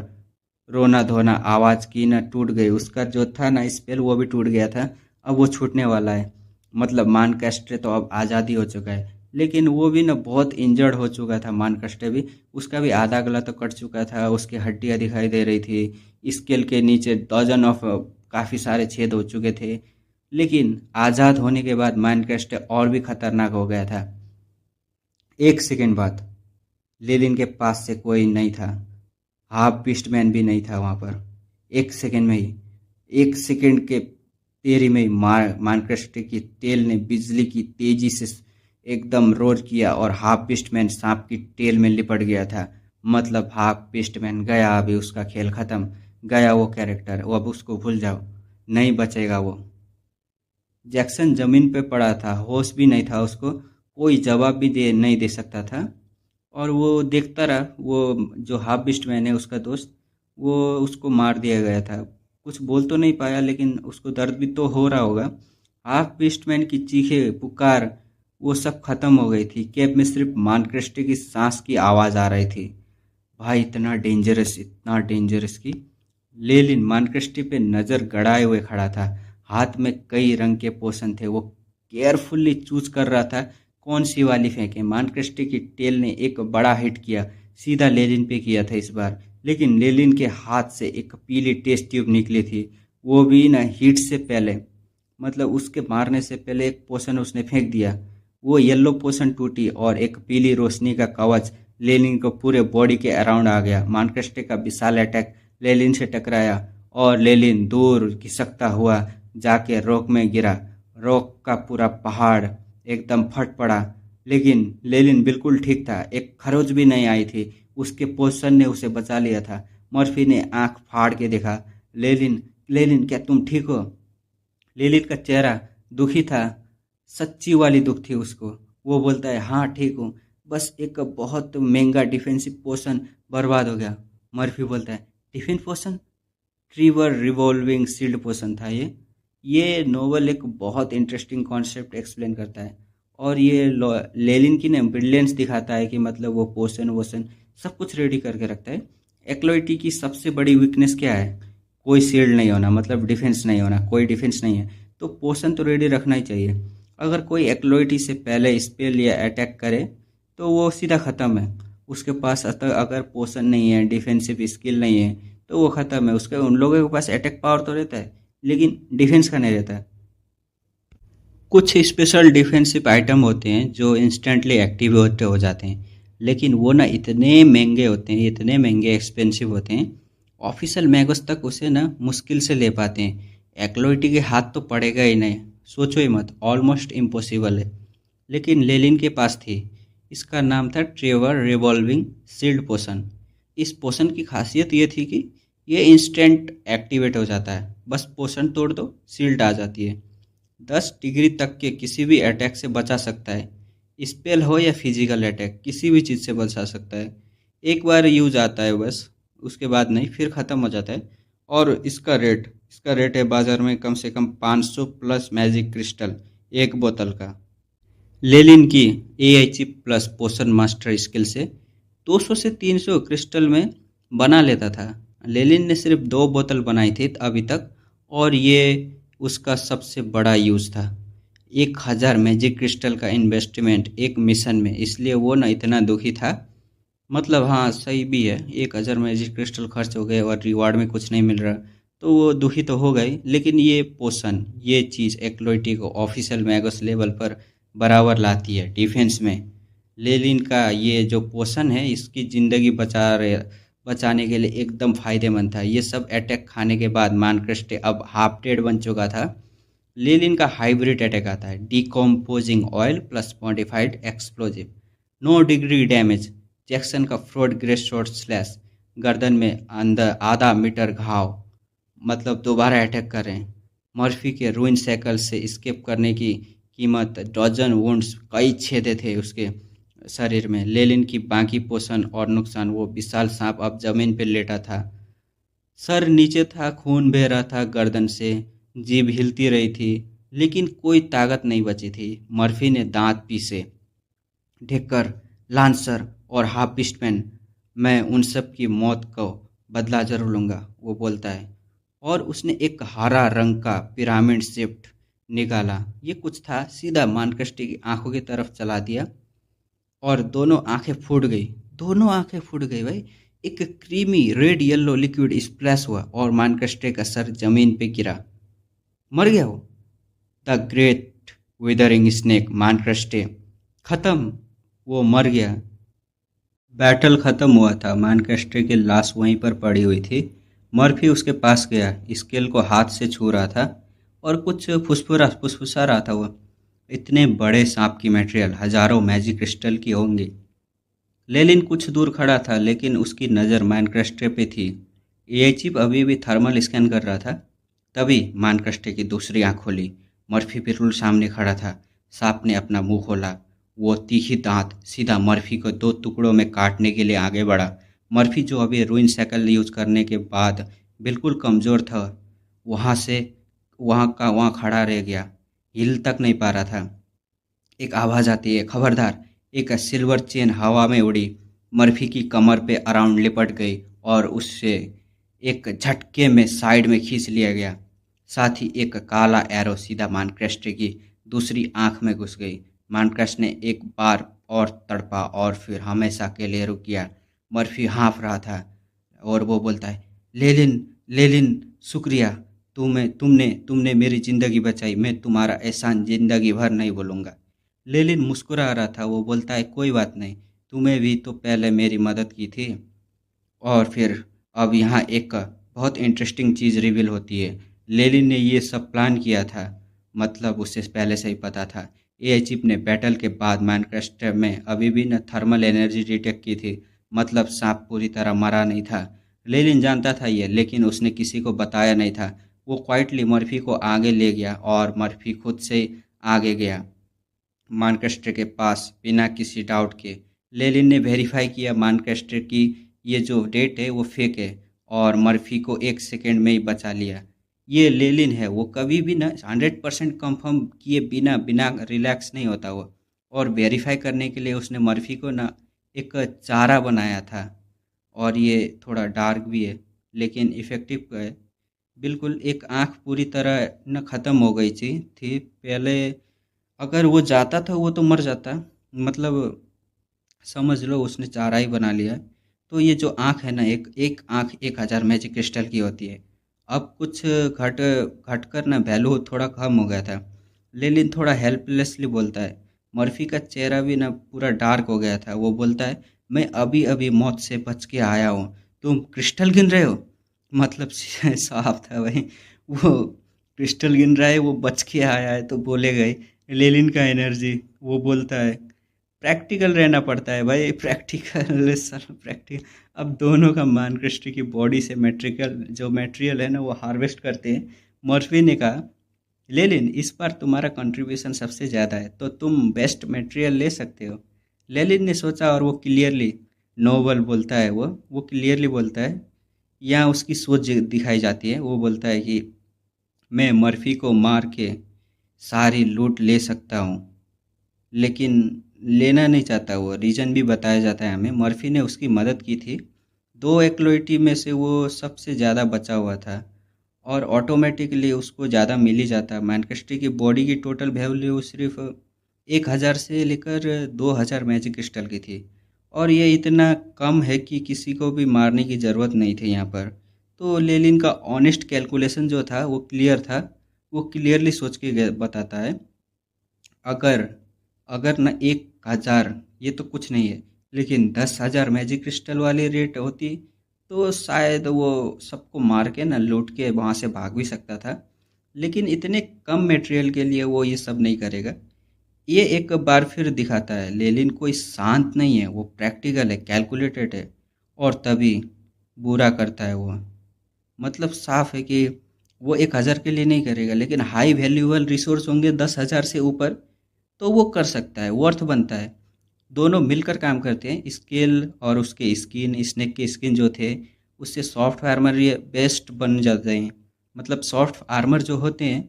रोना धोना आवाज़ की ना, टूट गई। उसका जो था ना स्पेल वो भी टूट गया था। अब वो छूटने वाला है। मतलब मानकास्टे तो अब आज़ादी हो चुका है, लेकिन वो भी ना बहुत इंजर्ड हो चुका था। मानकास्टे भी, उसका भी आधा गला तो कट चुका था। उसकी हड्डियाँ दिखाई दे रही थी। स्केल के नीचे डजन ऑफ काफ़ी सारे छेद हो चुके थे। लेकिन आज़ाद होने के बाद माइनक्राफ्ट और भी खतरनाक हो गया था। एक सेकेंड बाद लेलिन के पास से कोई नहीं था। हाफ बीस्टमैन भी नहीं था वहाँ पर। एक सेकेंड में ही, एक सेकेंड के देरी में ही माइनक्राफ्ट की टेल ने बिजली की तेजी से एकदम रोर किया और हाफ बीस्टमैन सांप की टेल में लिपट गया था। मतलब हाफ बीस्टमैन गया, अभी उसका खेल ख़त्म। गया वो कैरेक्टर, वो अब उसको भूल जाओ, नहीं बचेगा वो। जैक्सन जमीन पे पड़ा था, होश भी नहीं था उसको। कोई जवाब भी नहीं दे सकता था। और वो देखता रहा। वो जो हाफ बिस्ट मैन है उसका दोस्त, वो उसको मार दिया गया था। कुछ बोल तो नहीं पाया, लेकिन उसको दर्द भी तो हो रहा होगा। हाफ बिस्ट मैन की चीखें पुकार वो सब खत्म हो गई थी। कैब में सिर्फ मानकृष्ण की सांस की आवाज़ आ रही थी। भाई इतना डेंजरस, इतना डेंजरस की लेलिन मानकृष्ण पे नज़र गड़ाए हुए खड़ा था। हाथ में कई रंग के पोषण थे। वो केयरफुल्ली चूज कर रहा था कौन सी वाली फेंके। मानक्रेस्टे की टेल ने एक बड़ा हिट किया, सीधा लेलिन पे किया था इस बार, लेकिन लेलिन के हाथ से एक पीली टेस्ट ट्यूब निकली थी, वो भी ना हिट से पहले, मतलब उसके मारने से पहले एक पोशन उसने फेंक दिया। वो येलो पोशन टूटी और एक पीली रोशनी का कवच लेलिन को पूरे बॉडी के अराउंड आ गया। मानक्रेस्टे का विशाल अटैक लेलिन से टकराया और लेलिन दूर खिसकता हुआ जाके रॉक में गिरा। रॉक का पूरा पहाड़ एकदम फट पड़ा, लेकिन लेलिन बिल्कुल ठीक था, एक खरोच भी नहीं आई थी। उसके पोशन ने उसे बचा लिया था। मर्फी ने आंख फाड़ के देखा, लेलिन लेलिन क्या तुम ठीक हो? लेलिन का चेहरा दुखी था, सच्ची वाली दुख थी उसको। वो बोलता है, हाँ ठीक हूँ, बस एक बहुत महंगा डिफेंसिव पोशन बर्बाद हो गया। मर्फी बोलता है, डिफेंस पोशन? ट्रिवर रिवॉल्विंग शील्ड पोशन था ये नोवेल एक बहुत इंटरेस्टिंग कॉन्सेप्ट एक्सप्लेन करता है, और ये लेलिन की ने ब्रिलियंस दिखाता है कि मतलब वो पोशन वोशन सब कुछ रेडी करके रखता है। एक्लोइटी की सबसे बड़ी वीकनेस क्या है? कोई शील्ड नहीं होना, मतलब डिफेंस नहीं होना, कोई डिफेंस नहीं है, तो पोशन तो रेडी रखना ही चाहिए। अगर कोई एक्लोइटी से पहले स्पेल या अटैक करे तो वो सीधा ख़त्म है। उसके पास अगर पोशन नहीं है, डिफेंसिव स्किल नहीं है, तो वो ख़त्म है। उसके उन लोगों के पास अटैक पावर तो रहता है, लेकिन डिफेंस का नहीं रहता है। कुछ स्पेशल डिफेंसिव आइटम होते हैं जो इंस्टेंटली एक्टिवेट हो जाते हैं, लेकिन वो ना इतने महंगे होते हैं, इतने महंगे एक्सपेंसिव होते हैं, ऑफिशियल मैगोस तक उसे ना मुश्किल से ले पाते हैं। एक्लोइटी के हाथ तो पड़ेगा ही नहीं, सोचो ही मत, ऑलमोस्ट इम्पॉसिबल है। लेकिन लेलिन के पास थी। इसका नाम था ट्रेवर रिवॉल्विंग शील्ड पोशन। इस पोशन की खासियत ये थी कि ये इंस्टेंट एक्टिवेट हो जाता है, बस पोशन तोड़ दो शील्ड आ जाती है। 10 डिग्री तक के किसी भी अटैक से बचा सकता है, स्पेल हो या फिजिकल अटैक, किसी भी चीज़ से बचा सकता है। एक बार यूज आता है बस, उसके बाद नहीं, फिर ख़त्म हो जाता है। और इसका रेट है बाज़ार में कम से कम 500 प्लस मैजिक क्रिस्टल एक बोतल का। लेलिन की एआई चिप प्लस पोशन मास्टर स्किल से 200 से 300 क्रिस्टल में बना लेता था। लेलिन ने सिर्फ 2 बोतल बनाई थी अभी तक, और ये उसका सबसे बड़ा यूज़ था। 1000 मैजिक क्रिस्टल का इन्वेस्टमेंट एक मिशन में, इसलिए वो ना इतना दुखी था। मतलब हाँ सही भी है, 1000 मैजिक क्रिस्टल खर्च हो गए और रिवार्ड में कुछ नहीं मिल रहा, तो वो दुखी तो हो गई। लेकिन ये पोशन, ये चीज़ एक्लोइटी को ऑफिशियल मैगस लेवल पर बराबर लाती है डिफेंस में। लेलिन का ये जो पोशन है, इसकी ज़िंदगी बचाने के लिए एकदम फ़ायदेमंद था। ये सब अटैक खाने के बाद मानक्रेस्टे अब हाफ डेड बन चुका था। लेलिन का हाइब्रिड अटैक आता है, decomposing oil plus modified explosive, 9 degree damage. Jackson का फ्रॉड ग्रे शॉर्ट स्लैश, गर्दन में अंदर आधा मीटर घाव, मतलब दोबारा अटैक कर रहे हैं। मर्फी के रूइन साइकिल से स्केप करने की कीमत डजन वुंड्स, कई छेदे थे उसके शरीर में। लेलिन की बाकी पोषण और नुकसान, वो विशाल सांप अब जमीन पर लेटा था, सर नीचे था, खून बह रहा था गर्दन से, जीभ हिलती रही थी, लेकिन कोई ताकत नहीं बची थी। मर्फी ने दांत पीसे, ढेकर, लांसर और हाफ बिस्टमैन, मैं उन सब की मौत को बदला जरूर लूँगा, वो बोलता है। और उसने एक हरा रंग का पिरामिड शेप्ड निकाला। ये कुछ था, सीधा मानक्रेस्टे की आंखों की तरफ चला दिया और दोनों आंखें फूट गई भाई। एक creamy red yellow liquid splash हुआ और मानक्रेस्टे का सर जमीन पे गिरा, मर गया वो। द ग्रेट विदरिंग स्नेक मानक्रेस्टे खत्म, वो मर गया। बैटल खत्म हुआ था, मानक्रेस्टे की लाश वहीं पर पड़ी हुई थी। मर्फी उसके पास गया, स्केल को हाथ से छू रहा था और कुछ फुसफुसा रहा था। वो इतने बड़े सांप की मटेरियल हजारों मैजिक क्रिस्टल की होंगी। लेलिन कुछ दूर खड़ा था, लेकिन उसकी नज़र मानक्रेस्टे पे थी। एआई चिप अभी भी थर्मल स्कैन कर रहा था। तभी मानक्रेस्टे की दूसरी आंख खोली। मर्फी बिल्कुल सामने खड़ा था। सांप ने अपना मुंह खोला, वो तीखी दांत सीधा मर्फी को 2 टुकड़ों में काटने के लिए आगे बढ़ा। मर्फी जो अभी रूइन साइकिल यूज करने के बाद बिल्कुल कमज़ोर था, वहाँ खड़ा रह गया, हिल तक नहीं पा रहा था। एक आवाज़ आती है, खबरदार। एक सिल्वर चेन हवा में उड़ी, मर्फी की कमर पे अराउंड लिपट गई और उससे एक झटके में साइड में खींच लिया गया। साथ ही एक काला एरो सीधा मानक्रेस्टे की दूसरी आंख में घुस गई। मार्कस ने एक बार और तड़पा और फिर हमेशा के लिए रुक गया। मर्फी हाँफ रहा था और वो बोलता है, लेलिन, लेलिन, शुक्रिया, तुमने तुमने मेरी ज़िंदगी बचाई। मैं तुम्हारा एहसान ज़िंदगी भर नहीं भूलूंगा। लेलिन मुस्कुरा रहा था। वो बोलता है, कोई बात नहीं, तुम्हें भी तो पहले मेरी मदद की थी। और फिर अब यहाँ एक बहुत इंटरेस्टिंग चीज़ रिवील होती है। लेनिन ने ये सब प्लान किया था, मतलब उसे पहले से ही पता था। एआई चिप ने बैटल के बाद माइनक्राफ्ट में अभी भी न थर्मल एनर्जी डिटेक्ट की थी, मतलब सांप पूरी तरह मरा नहीं था। लेनिन जानता था ये, लेकिन उसने किसी को बताया नहीं था। वो क्वाइटली मर्फी को आगे ले गया और मर्फी खुद से आगे गया मानकेस्टर के पास बिना किसी डाउट के। लेनिन ने वेरीफाई किया मानकेस्टर की ये जो डेट है वो फेक है, और मर्फी को 1 सेकेंड में ही बचा लिया। ये लेनिन है, वो कभी भी ना 100% कंफर्म किए बिना बिना रिलैक्स नहीं होता वो। और वेरीफाई करने के लिए उसने मर्फी को ना एक चारा बनाया था, और ये थोड़ा डार्क भी है लेकिन इफ़ेक्टिव है। बिल्कुल एक आँख पूरी तरह न ख़त्म हो गई थी पहले। अगर वो जाता था वो तो मर जाता, मतलब समझ लो उसने चारा ही बना लिया। तो ये जो आँख है ना, एक एक आँख 1000 मैजिक क्रिस्टल की होती है। अब कुछ घट घट कर ना वैल्यू थोड़ा कम हो गया था। लेनिन थोड़ा हेल्पलेसली बोलता है। मर्फी का चेहरा भी ना पूरा डार्क हो गया था। वो बोलता है, मैं अभी अभी मौत से बच के आया हूँ, तुम क्रिस्टल गिन रहे हो? मतलब साफ था भाई, वो क्रिस्टल गिन रहा है, वो बच के आया है तो बोले गए लेनिन का एनर्जी। वो बोलता है, प्रैक्टिकल रहना पड़ता है भाई, प्रैक्टिकल साला प्रैक्टिकल। अब दोनों का मान क्रिस्टी की बॉडी से मेट्रिकल जो मटेरियल है ना वो हार्वेस्ट करते हैं। मर्फी ने कहा, लेनिन इस बार तुम्हारा कंट्रीब्यूशन सबसे ज़्यादा है तो तुम बेस्ट मटेरियल ले सकते हो। लेनिन ने सोचा और वो क्लियरली नोबल बोलता है, वो क्लियरली बोलता है, यहाँ उसकी सोच दिखाई जाती है। वो बोलता है कि मैं मर्फी को मार के सारी लूट ले सकता हूँ, लेकिन लेना नहीं चाहता। वो रीज़न भी बताया जाता है हमें। मर्फी ने उसकी मदद की थी, 2 एक्लोइटी में से वो सबसे ज़्यादा बचा हुआ था, और ऑटोमेटिकली उसको ज़्यादा मिल ही जाता। मैनकेस्ट्री की बॉडी की टोटल वैल्यू सिर्फ 1000 से लेकर 2000 मैजिक क्रिस्टल की थी, और ये इतना कम है कि किसी को भी मारने की ज़रूरत नहीं थी यहाँ पर। तो लेनिन का ऑनेस्ट कैलकुलेशन जो था वो क्लियर था। वो क्लियरली सोच के बताता है, अगर अगर ना 1000 ये तो कुछ नहीं है, लेकिन 10,000 मैजिक क्रिस्टल वाली रेट होती तो शायद वो सबको मार के ना लूट के वहाँ से भाग भी सकता था। लेकिन इतने कम मटेरियल के लिए वो ये सब नहीं करेगा। ये एक बार फिर दिखाता है लेनिन कोई शांत नहीं है, वो प्रैक्टिकल है, कैलकुलेटेड है, और तभी बुरा करता है वो। मतलब साफ है कि वो 1000 के लिए नहीं करेगा, लेकिन हाई वैल्यूएबल रिसोर्स होंगे 10,000 से ऊपर तो वो कर सकता है, वर्थ बनता है। दोनों मिलकर काम करते हैं। स्केल और उसके स्किन, स्नेक के स्किन जो थे उससे सॉफ्ट आर्मर ये बेस्ट बन जाते हैं। मतलब सॉफ्ट आर्मर जो होते हैं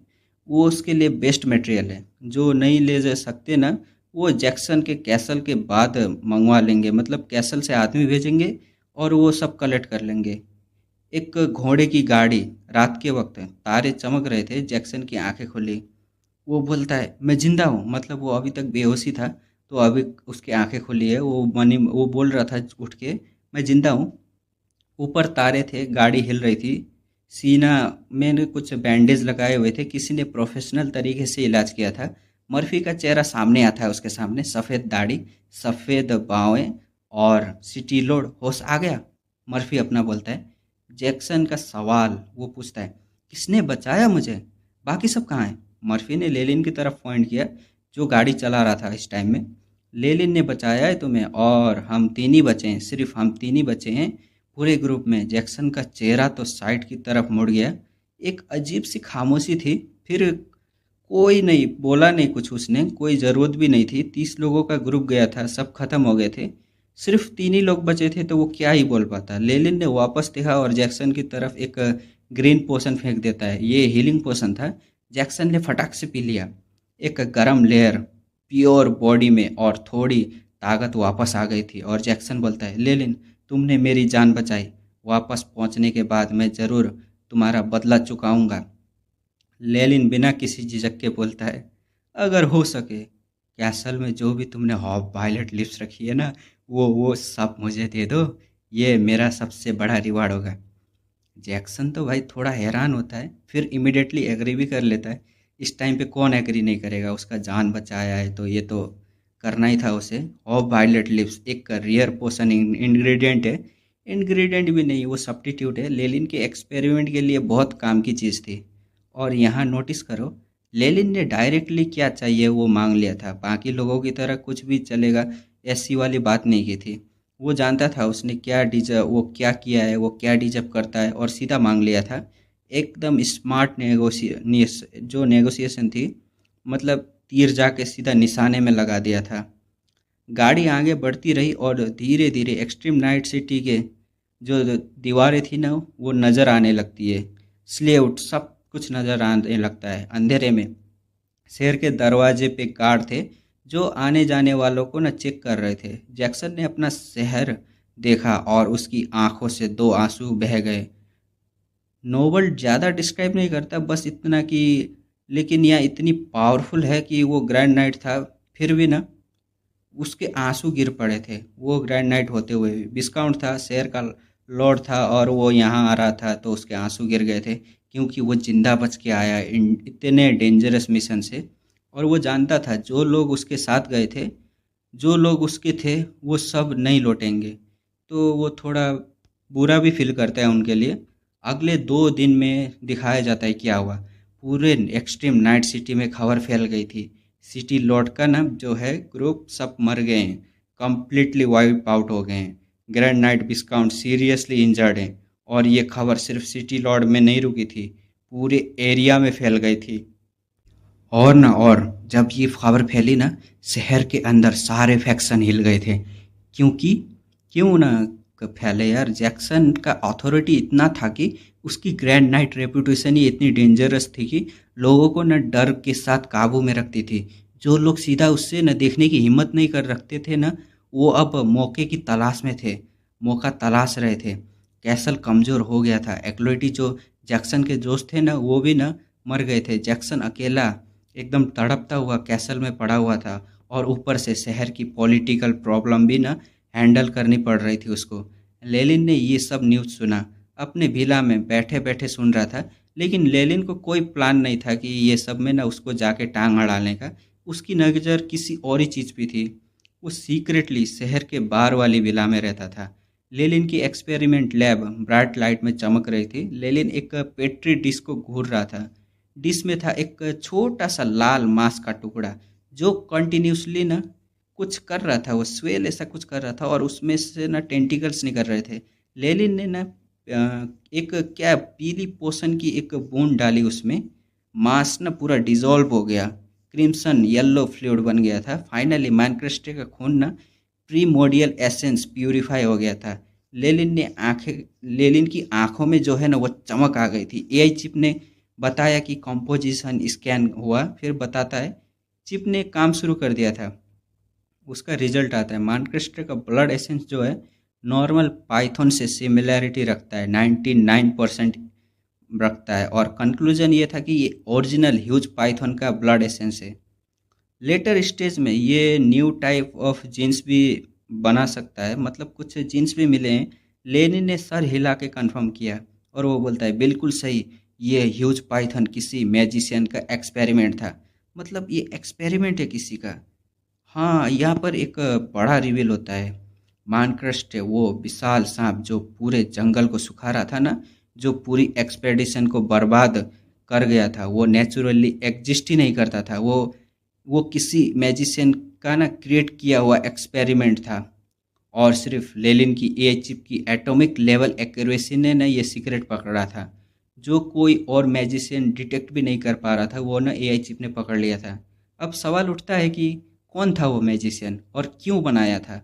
वो उसके लिए बेस्ट मटेरियल है। जो नहीं ले जा सकते ना, वो जैक्सन के कैसल के बाद मंगवा लेंगे, मतलब कैसल से आदमी भेजेंगे और वो सब कलेक्ट कर लेंगे। एक घोड़े की गाड़ी, रात के वक्त तारे चमक रहे थे, जैक्सन की आंखें खुली। वो बोलता है, मैं जिंदा हूँ, मतलब वो अभी तक बेहोशी था तो अभी उसकी आंखें खुली है। वो बोल रहा था उठ के, मैं जिंदा हूँ। ऊपर तारे थे, गाड़ी हिल रही थी, सीना में कुछ बैंडेज लगाए हुए थे, किसी ने प्रोफेशनल तरीके से इलाज किया था। मर्फी का चेहरा सामने आता है उसके सामने, सफ़ेद दाढ़ी, सफ़ेद बावें और सिटी लोड। होश आ गया? मर्फी अपना बोलता है। जैक्सन का सवाल वो पूछता है, किसने बचाया मुझे, बाकी सब कहाँ हैं? मर्फी ने लेलिन की तरफ पॉइंट किया, जो गाड़ी चला रहा था इस टाइम में। लेलिन ने बचाया है तुम्हें, और हम 3 ही बचे हैं, सिर्फ हम 3 ही बचे हैं पूरे ग्रुप में। जैक्सन का चेहरा तो साइड की तरफ मुड़ गया। एक अजीब सी खामोशी थी। फिर कोई नहीं बोला, नहीं कुछ उसने, कोई ज़रूरत भी नहीं थी। 30 लोगों का ग्रुप गया था, सब खत्म हो गए थे, सिर्फ 3 ही लोग बचे थे तो वो क्या ही बोल पाता। लेलिन ने वापस देखा और जैक्सन की तरफ एक ग्रीन पोशन फेंक देता है। ये हीलिंग पोशन था। जैक्सन ने फटाक से पी लिया। एक गरम लेयर प्योर बॉडी में और थोड़ी ताकत वापस आ गई थी। और जैक्सन बोलता है, लेलिन तुमने मेरी जान बचाई, वापस पहुंचने के बाद मैं ज़रूर तुम्हारा बदला चुकाऊंगा। लेलिन बिना किसी झिझक के बोलता है, अगर हो सके कैसल में जो भी तुमने हॉप वायलेट लिप्स रखी है ना, वो सब मुझे दे दो। ये मेरा सबसे बड़ा रिवार्ड होगा। जैक्सन तो भाई थोड़ा हैरान होता है, फिर इमिडिएटली एग्री भी कर लेता है। इस टाइम पे कौन एग्री नहीं करेगा, उसका जान बचाया है तो ये तो करना ही था उसे। हॉप वायलेट लिप्स एक रेयर पोशन इंग्रेडिएंट है। इंग्रेडिएंट भी नहीं, वो सब्स्टिट्यूट है। लेलिन के एक्सपेरिमेंट के लिए बहुत काम की चीज़ थी। और यहाँ नोटिस करो, लेलिन ने डायरेक्टली क्या चाहिए वो मांग लिया था। बाकी लोगों की तरह कुछ भी चलेगा ऐसी वाली बात नहीं की थी। वो जानता था उसने क्या डिजर्व, वो क्या किया है, वो क्या डिजर्व करता है, और सीधा मांग लिया था। एकदम स्मार्ट जो नेगोशिएशन थी, मतलब तीर जाके सीधा निशाने में लगा दिया था। गाड़ी आगे बढ़ती रही और धीरे धीरे एक्सट्रीम नाइट सिटी के जो दीवारें थी ना वो नज़र आने लगती है। स्लेउट सब कुछ नज़र आने लगता है अंधेरे में। शहर के दरवाजे पे गार्ड थे जो आने जाने वालों को न चेक कर रहे थे। जैक्सन ने अपना शहर देखा और उसकी आंखों से दो आंसू बह गए। नोवेल ज़्यादा डिस्क्राइब नहीं करता, बस इतना कि लेकिन यह इतनी पावरफुल है कि वो ग्रैंड नाइट था, फिर भी ना उसके आंसू गिर पड़े थे। वो ग्रैंड नाइट होते हुए भी विस्काउंट था, शहर का लॉर्ड था, और वो यहाँ आ रहा था तो उसके आंसू गिर गए थे क्योंकि वो जिंदा बच के आया इतने डेंजरस मिशन से। और वो जानता था जो लोग उसके साथ गए थे, जो लोग उसके थे, वो सब नहीं लौटेंगे। तो वो थोड़ा बुरा भी फील करता है उनके लिए। अगले 2 दिन में दिखाया जाता है क्या हुआ। पूरे एक्सट्रीम नाइट सिटी में खबर फैल गई थी, सिटी लॉर्ड का ना जो है ग्रुप सब मर गए हैं, कम्प्लीटली वाइप आउट हो गए हैं। ग्रैंड नाइट विस्काउंट सीरियसली इंजर्ड हैं। और ये खबर सिर्फ सिटी लॉर्ड में नहीं रुकी थी, पूरे एरिया में फैल गई थी। और ना और जब ये खबर फैली ना, शहर के अंदर सारे फैक्शन हिल गए थे। क्योंकि क्यों ना फैले यार, जैक्सन का अथॉरिटी इतना था कि उसकी ग्रैंड नाइट रेपुटेशन ही इतनी डेंजरस थी कि लोगों को न डर के साथ काबू में रखती थी। जो लोग सीधा उससे न देखने की हिम्मत नहीं कर रखते थे ना, वो अब मौके की तलाश में थे, मौका तलाश रहे थे। कैसल कमज़ोर हो गया था। एक्लोइटी जो जैक्सन के दोस्त थे ना वो भी ना मर गए थे। जैक्सन अकेला एकदम तड़पता हुआ कैसल में पड़ा हुआ था, और ऊपर से शहर की पॉलिटिकल प्रॉब्लम भी ना हैंडल करनी पड़ रही थी उसको। लेलिन ने ये सब न्यूज़ सुना, अपने विला में बैठे बैठे सुन रहा था। लेकिन लेलिन को कोई प्लान नहीं था कि ये सब में ना उसको जाके टांग अड़ाने का। उसकी नज़र किसी और ही चीज़ पे थी। वो सीक्रेटली शहर के बाहर वाली विला में रहता था। लेलिन की एक्सपेरिमेंट लैब ब्राइट लाइट में चमक रही थी। लेलिन एक पेट्री डिश को घूर रहा था। डिश में था एक छोटा सा लाल मांस का टुकड़ा जो कंटिन्यूसली ना कुछ कर रहा था। वो स्वेल ऐसा कुछ कर रहा था और उसमें से ना टेंटिकल्स निकल रहे थे। लेलिन ने ना एक क्या पीली पोशन की एक बूंद डाली उसमें। मांस ना पूरा डिजॉल्व हो गया, क्रिम्सन येलो फ्लूइड बन गया था। फाइनली माइनक्रेस्टे का खून ना प्रीमोडियल एसेंस प्यूरिफाई हो गया था। लेलिन की आंखों में जो है ना वो चमक आ गई थी। एआई चिप ने बताया कि कंपोजिशन स्कैन हुआ, फिर बताता है चिप ने काम शुरू कर दिया था। उसका रिजल्ट आता है, मानक्रेस्टर का ब्लड एसेंस जो है नॉर्मल पाइथन से सिमिलैरिटी रखता है, 99% रखता है। और कंक्लूजन ये था कि ये ओरिजिनल ह्यूज पाइथन का ब्लड एसेंस है। लेटर स्टेज में ये न्यू टाइप ऑफ जीन्स भी बना सकता है, मतलब कुछ जीन्स भी मिले हैं। लेनिन ने सर हिला के कंफर्म किया और वो बोलता है बिल्कुल सही, ये ह्यूज पाइथन किसी मैजिशियन का एक्सपेरिमेंट था। मतलब ये एक्सपेरिमेंट है किसी का। हाँ, यहाँ पर एक बड़ा रिवील होता है। मानक्रस्ट है वो विशाल सांप जो पूरे जंगल को सुखा रहा था ना, जो पूरी एक्सपेडिशन को बर्बाद कर गया था, वो नेचुरली एग्जिस्ट ही नहीं करता था। वो किसी मैजिशियन का ना क्रिएट किया हुआ एक्सपेरिमेंट था। और सिर्फ लेलिन की एआई चिप की एटॉमिक लेवल एक्यूरेसी ने ना ये सीक्रेट पकड़ा था, जो कोई और मैजिशियन डिटेक्ट भी नहीं कर पा रहा था, वो ना एआई चिप ने पकड़ लिया था। अब सवाल उठता है कि कौन था वो मैजिशियन और क्यों बनाया था?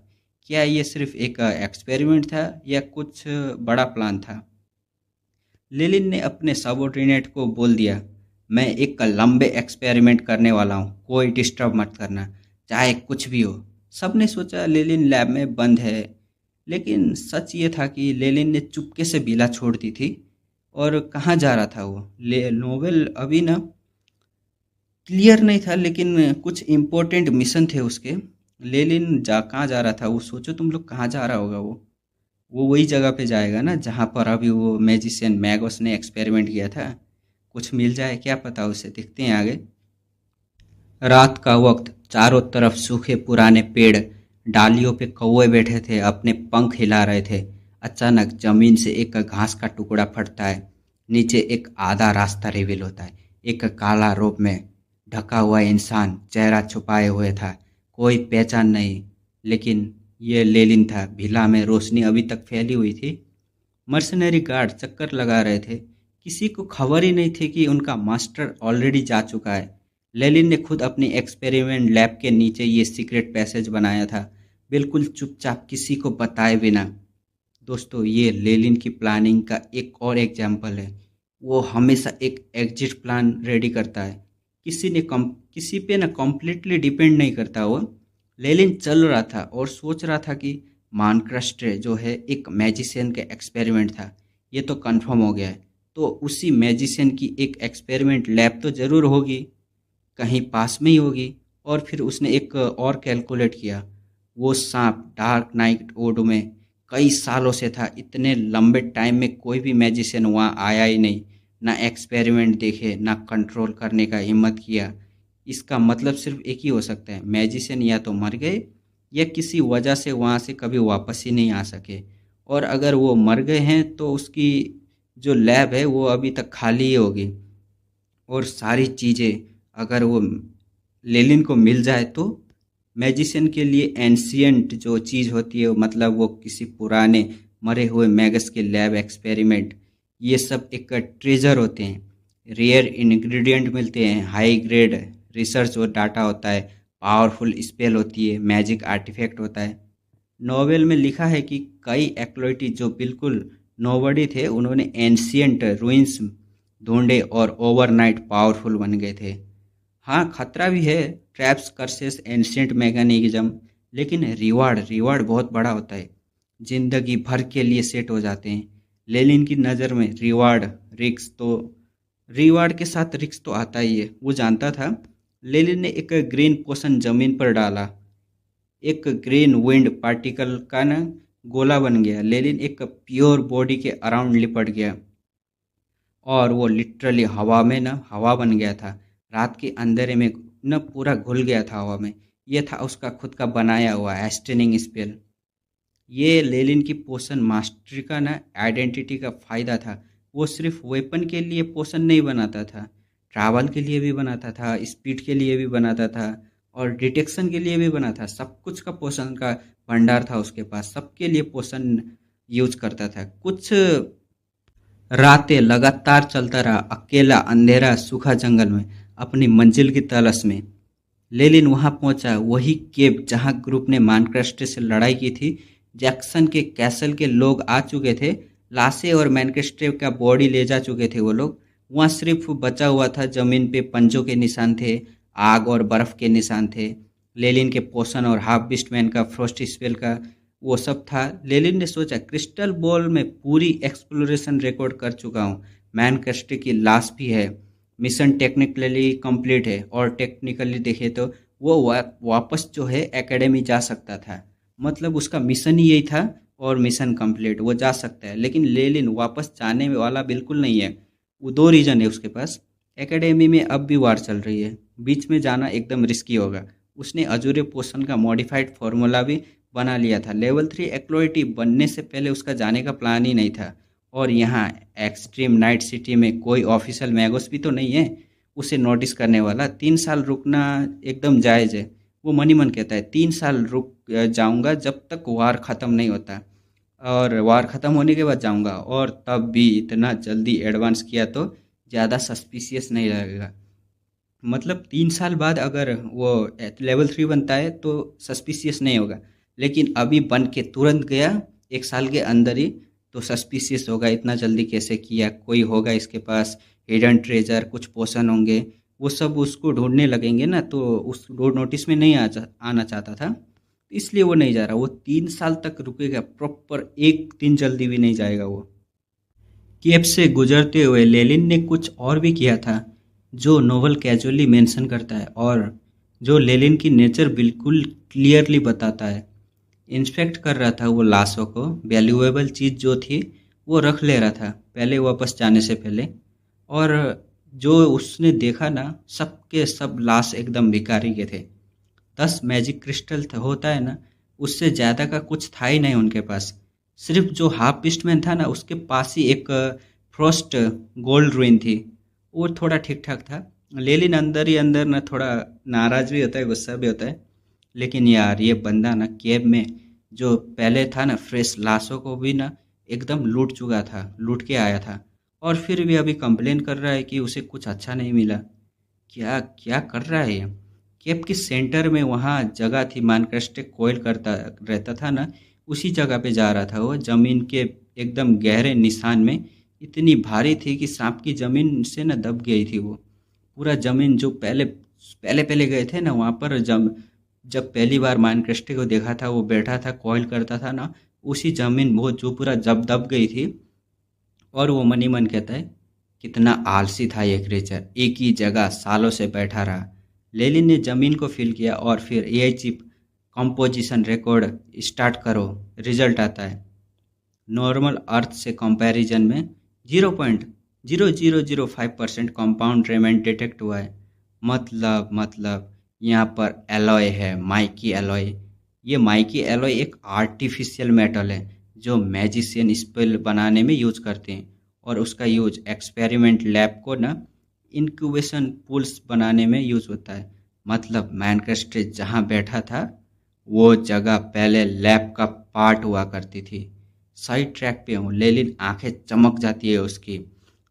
क्या ये सिर्फ एक एक्सपेरिमेंट था या कुछ बड़ा प्लान था? लेलिन ने अपने सबऑर्डिनेट को बोल दिया, मैं एक लंबे एक्सपेरिमेंट करने वाला हूँ, कोई डिस्टर्ब मत करना, चाहे कुछ भी हो। सबने सोचा लेलिन लैब में बंद है, लेकिन सच ये था कि लेलिन ने चुपके से बिला छोड़ दी थी। और कहाँ जा रहा था वो? नोवेल अभी ना क्लियर नहीं था, लेकिन कुछ इम्पोर्टेंट मिशन थे उसके। लेलिन कहाँ जा रहा था वो, सोचो तुम लोग, कहाँ जा रहा होगा वो वही जगह पे जाएगा ना जहाँ पर अभी वो मैजिशियन मैगोस ने एक्सपेरिमेंट किया था। कुछ मिल जाए क्या पता उसे, देखते हैं आगे। रात का वक्त, चारों तरफ सूखे पुराने पेड़, डालियों पे कौवे बैठे थे, अपने पंख हिला रहे थे। अचानक जमीन से एक घास का टुकड़ा फटता है। नीचे एक आधा रास्ता रिवील होता है। एक काला रूप में ढका हुआ इंसान चेहरा छुपाए हुए था। कोई पहचान नहीं, लेकिन ये लेलिन था। भिला में रोशनी अभी तक फैली हुई थी। मर्सनरी गार्ड चक्कर लगा रहे थे। किसी को खबर ही नहीं थी कि उनका मास्टर ऑलरेडी जा चुका है। लेलिन ने खुद अपनी एक्सपेरिमेंट लैब के नीचे ये सीक्रेट पैसेज बनाया था, बिल्कुल चुपचाप, किसी को बताए बिना। दोस्तों, ये लेलिन की प्लानिंग का एक और एग्जाम्पल है। वो हमेशा एक एग्जिट प्लान रेडी करता है। किसी पे ना कम्प्लीटली डिपेंड नहीं करता वो। लेलिन चल रहा था और सोच रहा था कि मानक्रस्ट जो है एक मैजिशियन का एक्सपेरिमेंट था, ये तो कंफर्म हो गया है। तो उसी मैजिशियन की एक एक्सपेरिमेंट लैब तो ज़रूर होगी, कहीं पास में ही होगी। और फिर उसने एक और कैलकुलेट किया। वो सांप डार्क नाइट वुड में कई सालों से था। इतने लंबे टाइम में कोई भी मैजिशियन वहाँ आया ही नहीं, ना एक्सपेरिमेंट देखे, ना कंट्रोल करने का हिम्मत किया। इसका मतलब सिर्फ एक ही हो सकता है, मैजिशियन या तो मर गए या किसी वजह से वहाँ से कभी वापस ही नहीं आ सके। और अगर वो मर गए हैं तो उसकी जो लैब है वो अभी तक खाली ही होगी। और सारी चीज़ें अगर वो लेलिन को मिल जाए तो मैजिशियन के लिए एंशियंट जो चीज़ होती है, मतलब वो किसी पुराने मरे हुए मैगस के लैब एक्सपेरिमेंट, ये सब एक ट्रेजर होते हैं। रेयर इंग्रेडिएंट मिलते हैं, हाई ग्रेड रिसर्च और डाटा होता है, पावरफुल स्पेल होती है, मैजिक आर्टिफैक्ट होता है। नॉवेल में लिखा है कि कई एक्लोइटी जो बिल्कुल नोबडी थे, उन्होंने एंशियंट रूइंस ढूंढे और ओवरनाइट पावरफुल बन गए थे। हाँ, खतरा भी है, ट्रैप्स, कर्सेस, एंशियंट मैकेनिज्म, लेकिन रिवार्ड रिवार्ड बहुत बड़ा होता है। जिंदगी भर के लिए सेट हो जाते हैं। लेलिन की नज़र में रिवार्ड के साथ रिस्क तो आता ही है, वो जानता था। लेलिन ने एक ग्रीन पोशन जमीन पर डाला। एक ग्रीन विंड पार्टिकल का ना गोला बन गया। लेलिन एक प्योर बॉडी के अराउंड लिपट गया और वो लिटरली हवा बन गया था। रात के अंधेरे में न पूरा घुल गया था हवा में। यह था उसका खुद का बनाया हुआ एस्टेनिंग स्पेल। ये लेलिन की पोशन मास्टरी का ना आइडेंटिटी का फ़ायदा था। वो सिर्फ वेपन के लिए पोशन नहीं बनाता था, ट्रैवल के लिए भी बनाता था, स्पीड के लिए भी बनाता था और डिटेक्शन के लिए भी बना था। सब कुछ का पोशन का भंडार था उसके पास, सबके लिए पोशन यूज करता था। कुछ रातें लगातार चलता रहा, अकेला, अंधेरा, सूखा जंगल में, अपनी मंजिल की तलाश में। लेलिन वहां पहुंचा, वही केव जहां ग्रुप ने मानक्रेस्ट से लड़ाई की थी। जैक्सन के कैसल के लोग आ चुके थे, लाशें और मैनक्रेस्ट का बॉडी ले जा चुके थे वो लोग। वहाँ सिर्फ बचा हुआ था, जमीन पे पंजों के निशान थे, आग और बर्फ के निशान थे। लेलिन के पोषण और हाफ बिस्ट मैन का फ्रोस्ट स्पेल का वो सब था। लेलिन ने सोचा, क्रिस्टल बॉल में पूरी एक्सप्लोरेशन रिकॉर्ड कर चुका हूँ, मैनक्रेस्ट की लाश भी है, मिशन टेक्निकली कंप्लीट है और टेक्निकली देखे तो वो वापस जो है एकेडमी जा सकता था। मतलब उसका मिशन ही यही था और मिशन कंप्लीट, वो जा सकता है। लेकिन लेलिन वापस जाने वाला बिल्कुल नहीं है। वो दो रीज़न है उसके पास। एकेडमी में अब भी वार चल रही है, बीच में जाना एकदम रिस्की होगा। उसने अजूरे पोशन का मॉडिफाइड फार्मूला भी बना लिया था। लेवल 3 एक्लोइटी बनने से पहले उसका जाने का प्लान ही नहीं था। और यहाँ एक्सट्रीम नाइट सिटी में कोई ऑफिशियल मैगोस भी तो नहीं है उसे नोटिस करने वाला। 3 साल रुकना एकदम जायज़ है। वो मनी मन कहता है 3 साल रुक जाऊंगा जब तक वार ख़त्म नहीं होता, और वार ख़त्म होने के बाद जाऊंगा, और तब भी इतना जल्दी एडवांस किया तो ज़्यादा सस्पिशियस नहीं लगेगा। मतलब 3 साल बाद अगर वो लेवल 3 बनता है तो सस्पिशियस नहीं होगा, लेकिन अभी बन के तुरंत गया 1 साल के अंदर ही, तो सस्पिशियस होगा। इतना जल्दी कैसे किया, कोई होगा इसके पास हिडन ट्रेजर, कुछ पोशन होंगे, वो सब उसको ढूंढने लगेंगे ना। तो उस रोड नोटिस में नहीं आना चाहता था, इसलिए वो नहीं जा रहा। वो 3 साल तक रुकेगा प्रॉपर, एक दिन जल्दी भी नहीं जाएगा वो। केव से गुजरते हुए लेलिन ने कुछ और भी किया था। जो नोवेल कैजुअली मेंशन करता है और जो लेलिन की नेचर बिल्कुल क्लियरली बताता है। इंस्पेक्ट कर रहा था वो लाशों को, वैल्यूएबल चीज़ जो थी वो रख ले रहा था पहले वापस जाने से पहले। और जो उसने देखा ना, सबके सब लाश एकदम भिखारी के थे। 10 मैजिक क्रिस्टल होता है ना, उससे ज़्यादा का कुछ था ही नहीं उनके पास। सिर्फ जो हाफ बीस्टमैन था ना, उसके पास ही एक फ्रॉस्ट गोल्ड रुइन थी, वो थोड़ा ठीक ठाक था। लेकिन अंदर ही अंदर ना थोड़ा नाराज भी होता है, गुस्सा भी होता है। लेकिन यार ये बंदा ना केव में जो पहले था ना, फ्रेश लाशों को भी ना एकदम लूट चुका था, लूट के आया था। और फिर भी अभी कंप्लेन कर रहा है कि उसे कुछ अच्छा नहीं मिला। क्या क्या कर रहा है ये? केव के सेंटर में वहाँ जगह थी, मानक्रस्ट कोयल करता रहता था ना, उसी जगह पे जा रहा था वो। जमीन के एकदम गहरे निशान में इतनी भारी थी कि सांप की जमीन से ना दब गई थी वो। पूरा जमीन जो पहले पहले पहले गए थे ना वहाँ पर, जब जब पहली बार माइनक्राफ्ट को देखा था, वो बैठा था कॉइल करता था ना, उसी जमीन वो जो पूरा जब दब गई थी। और वो मनी मन कहता है, कितना आलसी था ये क्रिएचर, एक ही जगह सालों से बैठा रहा। लेलिन ने जमीन को फिल किया और फिर AI chip composition record start करो। रिजल्ट आता है नॉर्मल अर्थ से कंपैरिजन में 0.0005% कंपाउंड रेमेंट डिटेक्ट हुआ है। मतलब यहाँ पर एलॉय है, माइकी एलॉय। ये माइकी एलॉय एक आर्टिफिशियल मेटल है जो मैजिशियन स्पेल बनाने में यूज करते हैं। और उसका यूज एक्सपेरिमेंट लैब को ना इंक्यूबेशन पूल्स बनाने में यूज होता है। मतलब माइनक्राफ्ट जहाँ बैठा था वो जगह पहले लैब का पार्ट हुआ करती थी। सही ट्रैक पे हूँ। लेलिन आंखें चमक जाती है उसकी।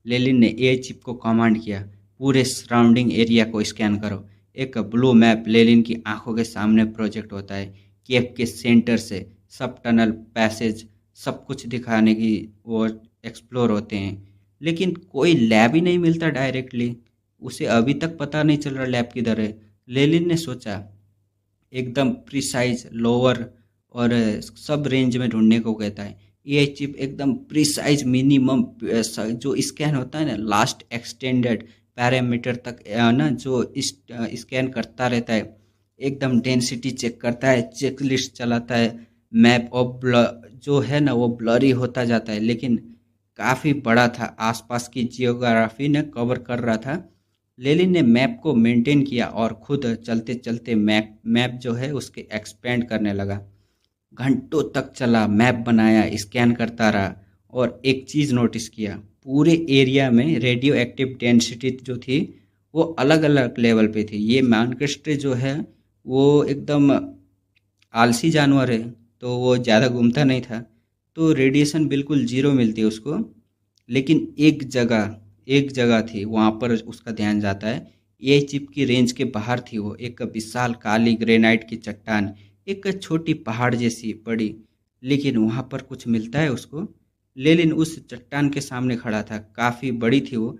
लेलिन ने ए चिप को कमांड किया, पूरे सराउंडिंग एरिया को स्कैन करो। एक ब्लू मैप लेलिन की आंखों के सामने प्रोजेक्ट होता है। केव के सेंटर से सब टनल, पैसेज, सब कुछ दिखाने की वो एक्सप्लोर होते हैं। लेकिन कोई लैब ही नहीं मिलता डायरेक्टली। उसे अभी तक पता नहीं चल रहा लैब किधर है। लेलिन ने सोचा, एकदम प्रिसाइज लोअर और सब रेंज में ढूंढने को कहता है। ये चिप एकदम प्रिसाइज मिनिमम जो स्कैन होता है ना, लास्ट एक्सटेंडेड पैरामीटर तक ना जो स्कैन करता रहता है। एकदम डेंसिटी चेक करता है, चेक लिस्ट चलाता है। मैप ऑफ जो है ना वो ब्लरी होता जाता है, लेकिन काफ़ी बड़ा था। आसपास की जियोग्राफी ने कवर कर रहा था। लेलिन ने मैप को मेंटेन किया और खुद चलते चलते मैप जो है उसके एक्सपेंड करने लगा। घंटों तक चला, मैप बनाया, स्कैन करता रहा। और एक चीज़ नोटिस किया, पूरे एरिया में रेडियो एक्टिव डेंसिटी जो थी वो अलग अलग लेवल पे थी। ये माइनक्राफ्ट जो है वो एकदम आलसी जानवर है, तो वो ज़्यादा घूमता नहीं था, तो रेडिएशन बिल्कुल ज़ीरो मिलती है उसको। लेकिन एक जगह थी, वहाँ पर उसका ध्यान जाता है। ये चिप की रेंज के बाहर थी वो, एक विशाल काली ग्रेनाइट की चट्टान, एक छोटी पहाड़ जैसी बड़ी। लेकिन वहाँ पर कुछ मिलता है उसको। लेलिन उस चट्टान के सामने खड़ा था, काफ़ी बड़ी थी वो,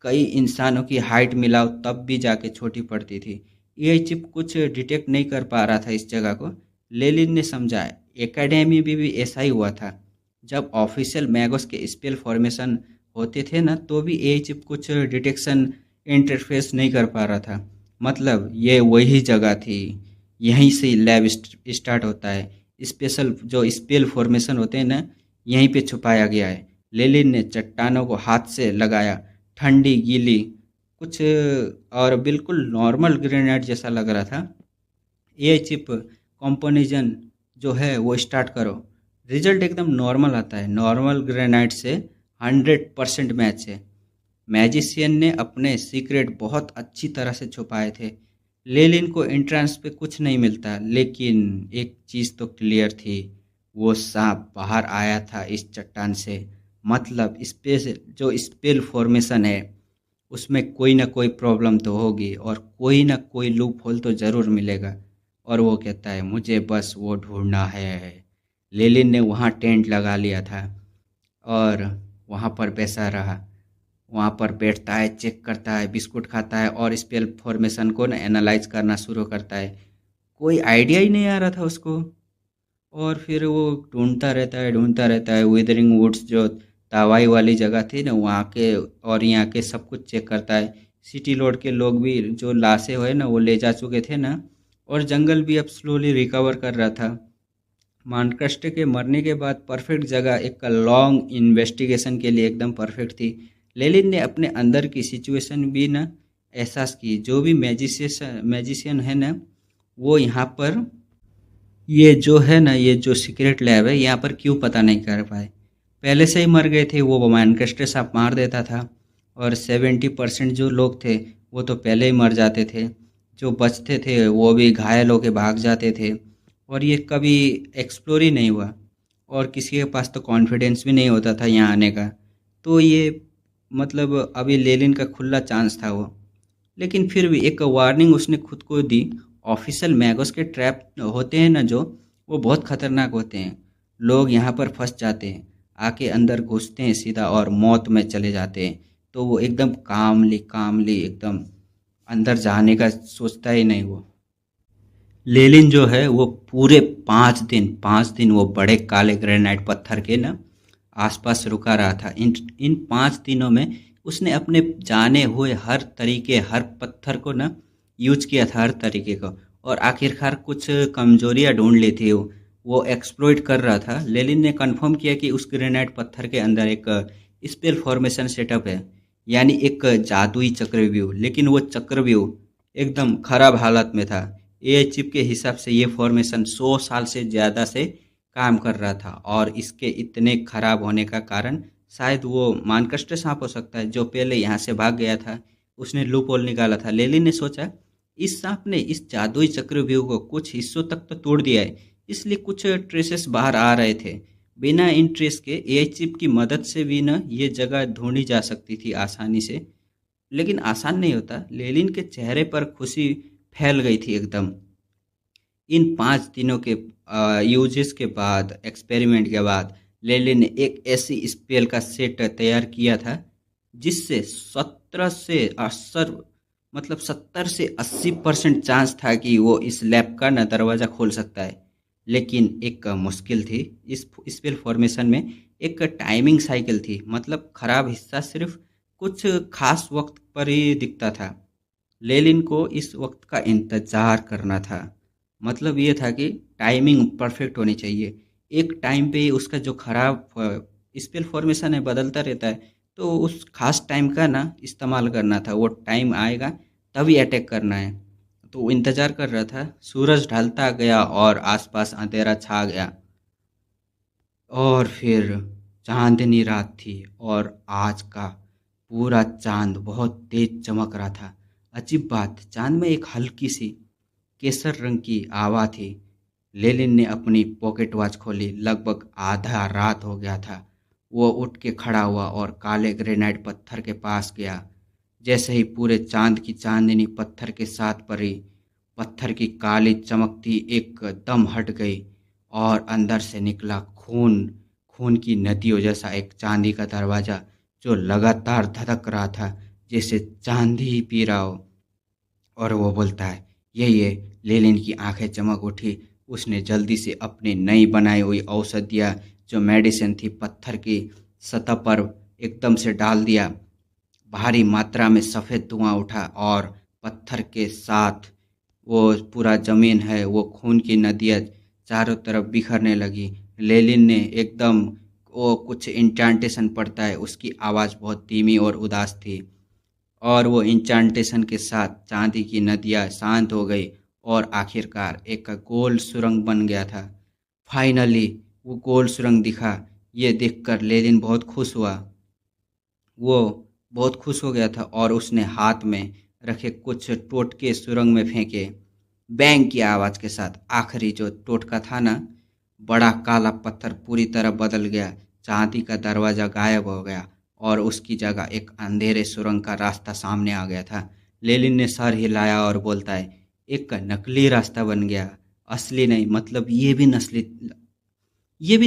कई इंसानों की हाइट मिलाओ तब भी जाके छोटी पड़ती थी। ये चिप कुछ डिटेक्ट नहीं कर पा रहा था इस जगह को। लेलिन ने समझा, एकेडमी में भी ऐसा ही हुआ था। जब ऑफिशियल मैगोस के स्पेल फॉर्मेशन होते थे ना, तो भी ये चिप कुछ डिटेक्शन इंटरफेस नहीं कर पा रहा था। मतलब ये वही जगह थी, यहीं से लैब स्टार्ट होता है। स्पेशल जो स्पेल फॉर्मेशन होते हैं ना, यहीं पे छुपाया गया है। लेलिन ने चट्टानों को हाथ से लगाया, ठंडी गीली कुछ, और बिल्कुल नॉर्मल ग्रेनाइट जैसा लग रहा था। ये चिप कंपोजिशन जो है वो स्टार्ट करो। रिजल्ट एकदम नॉर्मल आता है, नॉर्मल ग्रेनाइट से 100% मैच है। मैजिशियन ने अपने सीक्रेट बहुत अच्छी तरह से छुपाए थे। लेलिन को एंट्रेंस पे कुछ नहीं मिलता, लेकिन एक चीज़ तो क्लियर थी, वो सांप बाहर आया था इस चट्टान से। मतलब स्पेस जो स्पेल फॉर्मेशन है उसमें कोई ना कोई प्रॉब्लम तो होगी, और कोई ना कोई लूप होल तो ज़रूर मिलेगा। और वो कहता है, मुझे बस वो ढूंढना है। लेलिन ने वहाँ टेंट लगा लिया था और वहाँ पर बैसा रहा। वहाँ पर बैठता है, चेक करता है, बिस्कुट खाता है और स्पेल फॉर्मेशन को ना एनालाइज करना शुरू करता है। कोई आइडिया ही नहीं आ रहा था उसको। और फिर वो ढूंढता रहता है विदरिंग वुड्स जो दवाई वाली जगह थी ना, वहाँ के और यहाँ के सब कुछ चेक करता है। सिटी लोड के लोग भी जो लाशें हुए ना वो ले जा चुके थे ना, और जंगल भी अब स्लोली रिकवर कर रहा था। मानकष्ट के मरने के बाद परफेक्ट जगह एक लॉन्ग इन्वेस्टिगेशन के लिए एकदम परफेक्ट थी। लेलिन ने अपने अंदर की सिचुएशन भी ना एहसास की। जो भी मैजिशियन है ना, वो यहाँ पर ये जो है ना, ये जो सीक्रेट लैब है यहाँ पर क्यों पता नहीं कर पाए। पहले से ही मर गए थे, वो माइनक्राफ्ट साफ मार देता था। और 70% जो लोग थे वो तो पहले ही मर जाते थे। जो बचते थे वो भी घायल होके भाग जाते थे। और ये कभी एक्सप्लोर ही नहीं हुआ, और किसी के पास तो कॉन्फिडेंस भी नहीं होता था यहाँ आने का। तो ये मतलब अभी लेलिन का खुला चांस था वो। लेकिन फिर भी एक वार्निंग उसने खुद को दी। ऑफिशियल मैगोस के ट्रैप होते हैं ना जो, वो बहुत खतरनाक होते हैं। लोग यहाँ पर फंस जाते हैं, आके अंदर घुसते हैं सीधा और मौत में चले जाते हैं। तो वो एकदम कामली कामली एकदम अंदर जाने का सोचता ही नहीं वो। लेलिन जो है वो पूरे 5 दिन वो बड़े काले ग्रेनाइट पत्थर के ना आसपास रुका रहा था। इन 5 दिनों में उसने अपने जाने हुए हर तरीके, हर पत्थर को ना यूज किया था, हर तरीके को। और आखिरकार कुछ कमजोरियां ढूंढ ली थी वो एक्सप्लॉइट कर रहा था। लेलिन ने कंफर्म किया कि उस ग्रेनाइट पत्थर के अंदर एक स्पेल फॉर्मेशन सेटअप है, यानी एक जादुई चक्रव्यूह। लेकिन वो चक्रव्यूह एकदम खराब हालत में था। एआई चिप के हिसाब से ये फॉर्मेशन 100 साल से ज़्यादा से काम कर रहा था, और इसके इतने खराब होने का कारण शायद वो मानकष्ट सांप हो सकता है, जो पहले यहाँ से भाग गया था। उसने लूप होल निकाला था। लेलिन ने सोचा इस सांप ने इस जादुई चक्रव्यूह को कुछ हिस्सों तक तो तोड़ दिया है, इसलिए कुछ ट्रेसेस बाहर आ रहे थे। बिना इन ट्रेस के एआई चिप की मदद से भी ना ये जगह ढूंढी जा सकती थी आसानी से। लेकिन आसान नहीं होता। लेलिन के चेहरे पर खुशी फैल गई थी एकदम। इन 5 दिनों के यूजेस के बाद, एक्सपेरिमेंट के बाद, लेलिन ने एक ऐसी स्पेल का सेट तैयार किया था जिससे 70 से 80% चांस था कि वो इस लैब का ना दरवाज़ा खोल सकता है। लेकिन एक मुश्किल थी। इस स्पेल फॉर्मेशन में एक टाइमिंग साइकिल थी, मतलब खराब हिस्सा सिर्फ कुछ खास वक्त पर ही दिखता था। लेलिन को इस वक्त का इंतजार करना था। मतलब ये था कि टाइमिंग परफेक्ट होनी चाहिए। एक टाइम पे ही उसका जो खराब स्पेल फॉर्मेशन है बदलता रहता है, तो उस खास टाइम का ना इस्तेमाल करना था। वो टाइम आएगा तभी अटैक करना है। तो वो इंतजार कर रहा था। सूरज ढलता गया और आसपास अंधेरा छा गया। और फिर चांदनी रात थी, और आज का पूरा चांद बहुत तेज चमक रहा था। अजीब बात, चांद में एक हल्की सी केसर रंग की आवा थी। लेलिन ने अपनी पॉकेट वॉच खोली। लगभग आधा रात हो गया था। वो उठ के खड़ा हुआ और काले ग्रेनाइट पत्थर के पास गया। जैसे ही पूरे चांद की चांदनी पत्थर के साथ पड़ी, पत्थर की काली चमकती एकदम हट गई, और अंदर से निकला खून। खून की नदियों जैसा एक चांदी का दरवाज़ा जो लगातार धड़क रहा था, जैसे चांदी ही पी रहा हो। और वो बोलता है, यही है। लेलिन की आंखें चमक उठी। उसने जल्दी से अपनी नई बनाई हुई औषधियाँ, जो मेडिसिन थी, पत्थर की सतह पर एकदम से डाल दिया। भारी मात्रा में सफ़ेद धुआं उठा, और पत्थर के साथ वो पूरा ज़मीन है, वो खून की नदियाँ चारों तरफ बिखरने लगी। लेलिन ने एकदम वो कुछ इंचांटेशन पढ़ता है। उसकी आवाज़ बहुत धीमी और उदास थी, और वो इंचांटेशन के साथ चांदी की नदियाँ शांत हो गई, और आखिरकार एक गोल सुरंग बन गया था। फाइनली वो गोल सुरंग दिखा। ये देखकर लेलिन बहुत खुश हुआ। वो बहुत खुश हो गया था, और उसने हाथ में रखे कुछ टोटके सुरंग में फेंके। बैंग की आवाज़ के साथ आखिरी जो टोटका था ना, बड़ा काला पत्थर पूरी तरह बदल गया। चांदी का दरवाज़ा गायब हो गया, और उसकी जगह एक अंधेरे सुरंग का रास्ता सामने आ गया था। लेलिन ने सर हिलाया और बोलता है, एक नकली रास्ता बन गया, असली नहीं। मतलब ये भी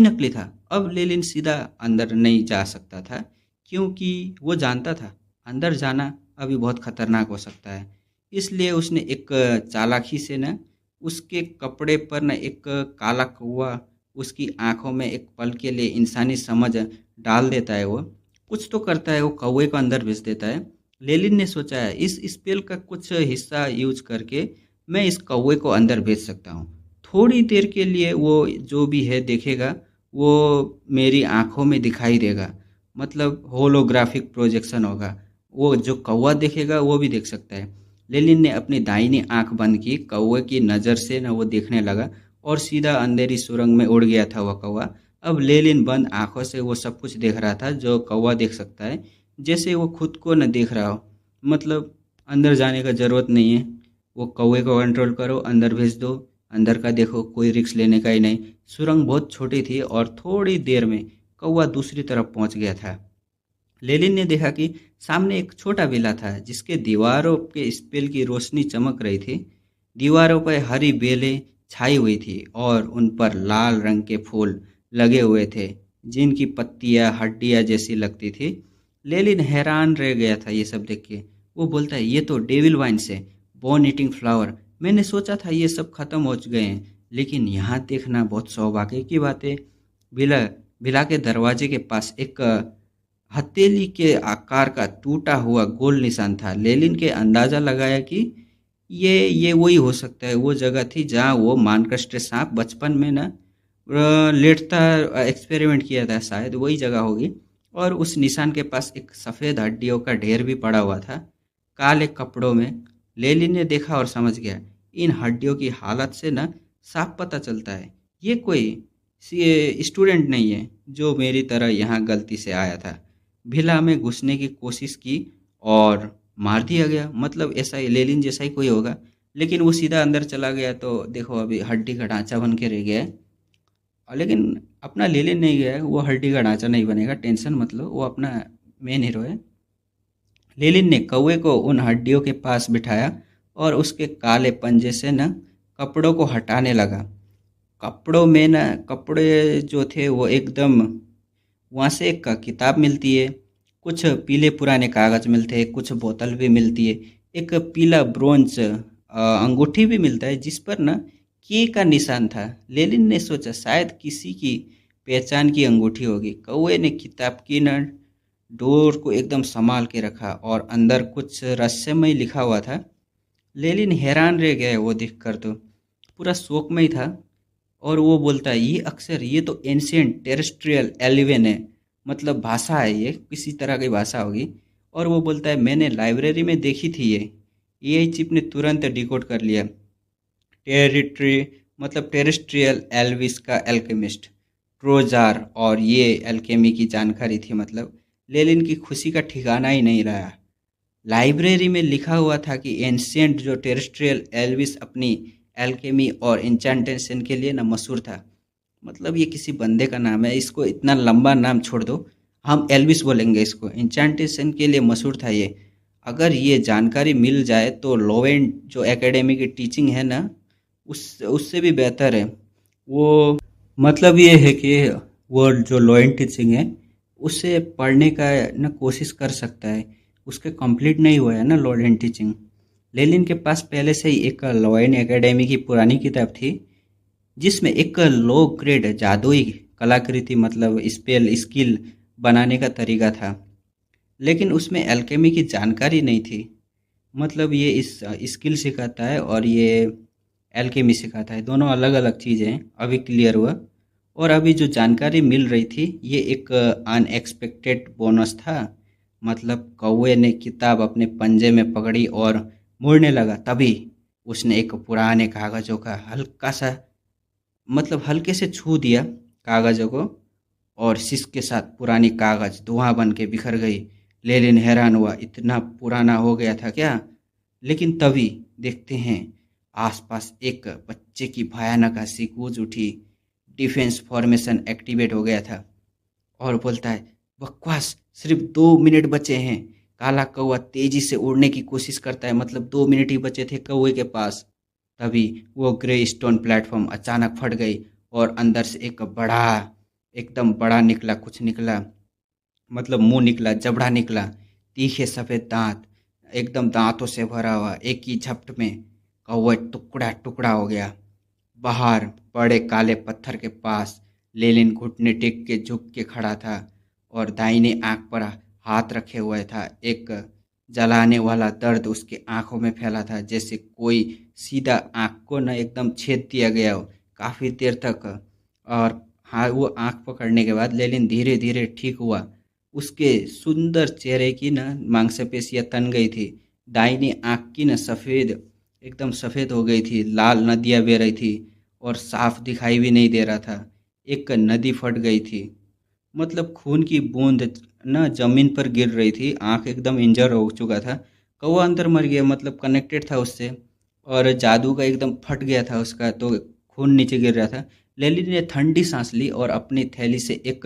नकली था। अब लेलिन सीधा अंदर नहीं जा सकता था, क्योंकि वो जानता था अंदर जाना अभी बहुत खतरनाक हो सकता है। इसलिए उसने एक चालाकी से न उसके कपड़े पर न एक काला कौवा उसकी आंखों में एक पल के लिए इंसानी समझ डाल देता है। वो कुछ तो करता है, वो कौवे को अंदर भेज देता है। लेलिन ने सोचा है इस स्पेल का कुछ हिस्सा यूज करके मैं इस कौवे को अंदर भेज सकता हूँ। थोड़ी देर के लिए वो जो भी है देखेगा, वो मेरी आंखों में दिखाई देगा, मतलब होलोग्राफिक प्रोजेक्शन होगा। वो जो कौवा देखेगा वो भी देख सकता है। लेलिन ने अपनी दाहिनी आंख बंद की, कौवे की नज़र से न वो देखने लगा और सीधा अंधेरी सुरंग में उड़ गया था वह कौवा। अब लेलिन बंद आंखों से वो सब कुछ देख रहा था जो कौवा देख सकता है, जैसे वो खुद को न देख रहा हो। मतलब अंदर जाने का ज़रूरत नहीं है, वो कौवे को कंट्रोल करो, अंदर भेज दो, अंदर का देखो, कोई रिस्क लेने का ही नहीं। सुरंग बहुत छोटी थी और थोड़ी देर में कौवा दूसरी तरफ पहुंच गया था। लेलिन ने देखा कि सामने एक छोटा बिल्ला था जिसके दीवारों के स्पेल की रोशनी चमक रही थी। दीवारों पर हरी बेलें छाई हुई थी और उन पर लाल रंग के फूल लगे हुए थे जिनकी पत्तियां हड्डियां जैसी लगती थी। लेलिन हैरान रह गया था ये सब देख के। वो बोलता है ये तो डेविल वाइन्स है, बोन ईटिंग फ्लावर। मैंने सोचा था ये सब खत्म हो गए हैं, लेकिन यहाँ देखना बहुत सौभाग्य की बात है। बिला बिला के दरवाजे के पास एक हथेली के आकार का टूटा हुआ गोल निशान था। लेलिन के अंदाजा लगाया कि ये वही हो सकता है, वो जगह थी जहाँ वो मानकष्ट सांप बचपन में ना लेटता एक्सपेरिमेंट किया था, शायद वही जगह होगी। और उस निशान के पास एक सफ़ेद हड्डियों का ढेर भी पड़ा हुआ था काले कपड़ों में। लेलिन ने देखा और समझ गया, इन हड्डियों की हालत से ना साफ पता चलता है ये कोई स्टूडेंट नहीं है जो मेरी तरह यहाँ गलती से आया था। भिला में घुसने की कोशिश की और मार दिया गया। मतलब ऐसा ही लेलिन जैसा ही कोई होगा, लेकिन वो सीधा अंदर चला गया तो देखो अभी हड्डी का ढांचा बन के रह गया है। लेकिन अपना लेलिन नहीं गया है, वो हड्डी का ढांचा नहीं बनेगा, टेंशन मतलब, वो अपना मेन हीरो है। लेलिन ने कौवे को उन हड्डियों के पास बिठाया और उसके काले पंजे से न कपड़ों को हटाने लगा। कपड़ों में न कपड़े जो थे वो एकदम, वहाँ से एक किताब मिलती है, कुछ पीले पुराने कागज मिलते हैं, कुछ बोतल भी मिलती है, एक पीला ब्रोंज अंगूठी भी मिलता है जिस पर न के का निशान था। लेलिन ने सोचा शायद किसी की पहचान की अंगूठी होगी। कौवे ने किताब की न डोर को एकदम संभाल के रखा और अंदर कुछ रहस्यमय लिखा हुआ था। लेलिन हैरान रह गया वो देखकर, तो पूरा शौक में ही था। और वो बोलता है ये अक्षर, ये तो एंशियंट टेरेस्ट्रियल एलिवेन है, मतलब भाषा है, ये किसी तरह की भाषा होगी। और वो बोलता है मैंने लाइब्रेरी में देखी थी ये। एआई चिप ने तुरंत डिकोड कर लिया। टेरिटरी मतलब टेरेस्ट्रियल एल्विस का एल्केमिस्ट ट्रोजार, और ये एल्केमी की जानकारी थी। मतलब लेलिन की खुशी का ठिकाना ही नहीं रहा। लाइब्रेरी में लिखा हुआ था कि एंशियंट जो टेरेस्ट्रियल एल्विस अपनी एल्केमी और इंचांटेशन के लिए ना मशहूर था। मतलब ये किसी बंदे का नाम है, इसको इतना लंबा नाम छोड़ दो, हम एल्विस बोलेंगे इसको। इंचांटेशन के लिए मशहूर था ये। अगर ये जानकारी मिल जाए तो लोवेंट जो एकेडमी की टीचिंग है ना, उससे भी बेहतर है वो। मतलब ये है कि वो जो लोएंट टीचिंग है उसे पढ़ने का ना कोशिश कर सकता है। उसके कंप्लीट नहीं हुआ है ना लोएंट टीचिंग। लेलिन के पास पहले से ही एक लोएंट एकेडमी की पुरानी किताब थी जिसमें एक लो ग्रेड जादुई कलाकृति मतलब स्पेल स्किल बनाने का तरीका था, लेकिन उसमें एल्केमी की जानकारी नहीं थी। मतलब ये इस स्किल सिखाता है और ये एल्केमी सिखाता है, दोनों अलग अलग चीज़ें हैं। अभी क्लियर हुआ। और अभी जो जानकारी मिल रही थी ये एक अनएक्सपेक्टेड बोनस था। मतलब कौवे ने किताब अपने पंजे में पकड़ी और मुड़ने लगा, तभी उसने एक पुराने कागज़ों का हल्का सा मतलब हल्के से छू दिया कागज़ों को, और शीश के साथ पुरानी कागज़ धुआं बन के बिखर गई। लेलिन हैरान हुआ, इतना पुराना हो गया था क्या? लेकिन तभी देखते हैं आसपास एक बच्चे की भयानक हंसी गूंज उठी। डिफेंस फॉर्मेशन एक्टिवेट हो गया था और बोलता है बकवास, सिर्फ 2 मिनट बचे हैं। काला कौवा तेजी से उड़ने की कोशिश करता है, मतलब 2 मिनट ही बचे थे कौवे के पास। तभी वो ग्रे स्टोन प्लेटफॉर्म अचानक फट गई और अंदर से एक बड़ा, एकदम बड़ा निकला, कुछ निकला, मतलब मुंह निकला, जबड़ा निकला, तीखे सफ़ेद दांत, एकदम दांतों से भरा हुआ। एक ही झपट में कौवा टुकड़ा टुकड़ा हो गया। बाहर बड़े काले पत्थर के पास लेलिन घुटने टेक के झुक के खड़ा था और दाहिने आंख पर हाथ रखे हुए था। एक जलाने वाला दर्द उसके आंखों में फैला था, जैसे कोई सीधा आंख को न एकदम छेद दिया गया हो काफ़ी देर तक। और हाँ, वो आंख पकड़ने के बाद लेलिन धीरे धीरे ठीक हुआ। उसके सुंदर चेहरे की न मांसपेशियां तन गई थी। दाहिनी आंख की न सफ़ेद, एकदम सफ़ेद हो गई थी, लाल नदियाँ बह रही थी और साफ दिखाई भी नहीं दे रहा था। एक नदी फट गई थी, मतलब खून की बूंद न जमीन पर गिर रही थी। आंख एकदम इंजर हो चुका था। कौवा अंदर मर गया, मतलब कनेक्टेड था उससे, और जादू का एकदम फट गया था उसका, तो खून नीचे गिर रहा था। लेली ने ठंडी सांस ली और अपनी थैली से एक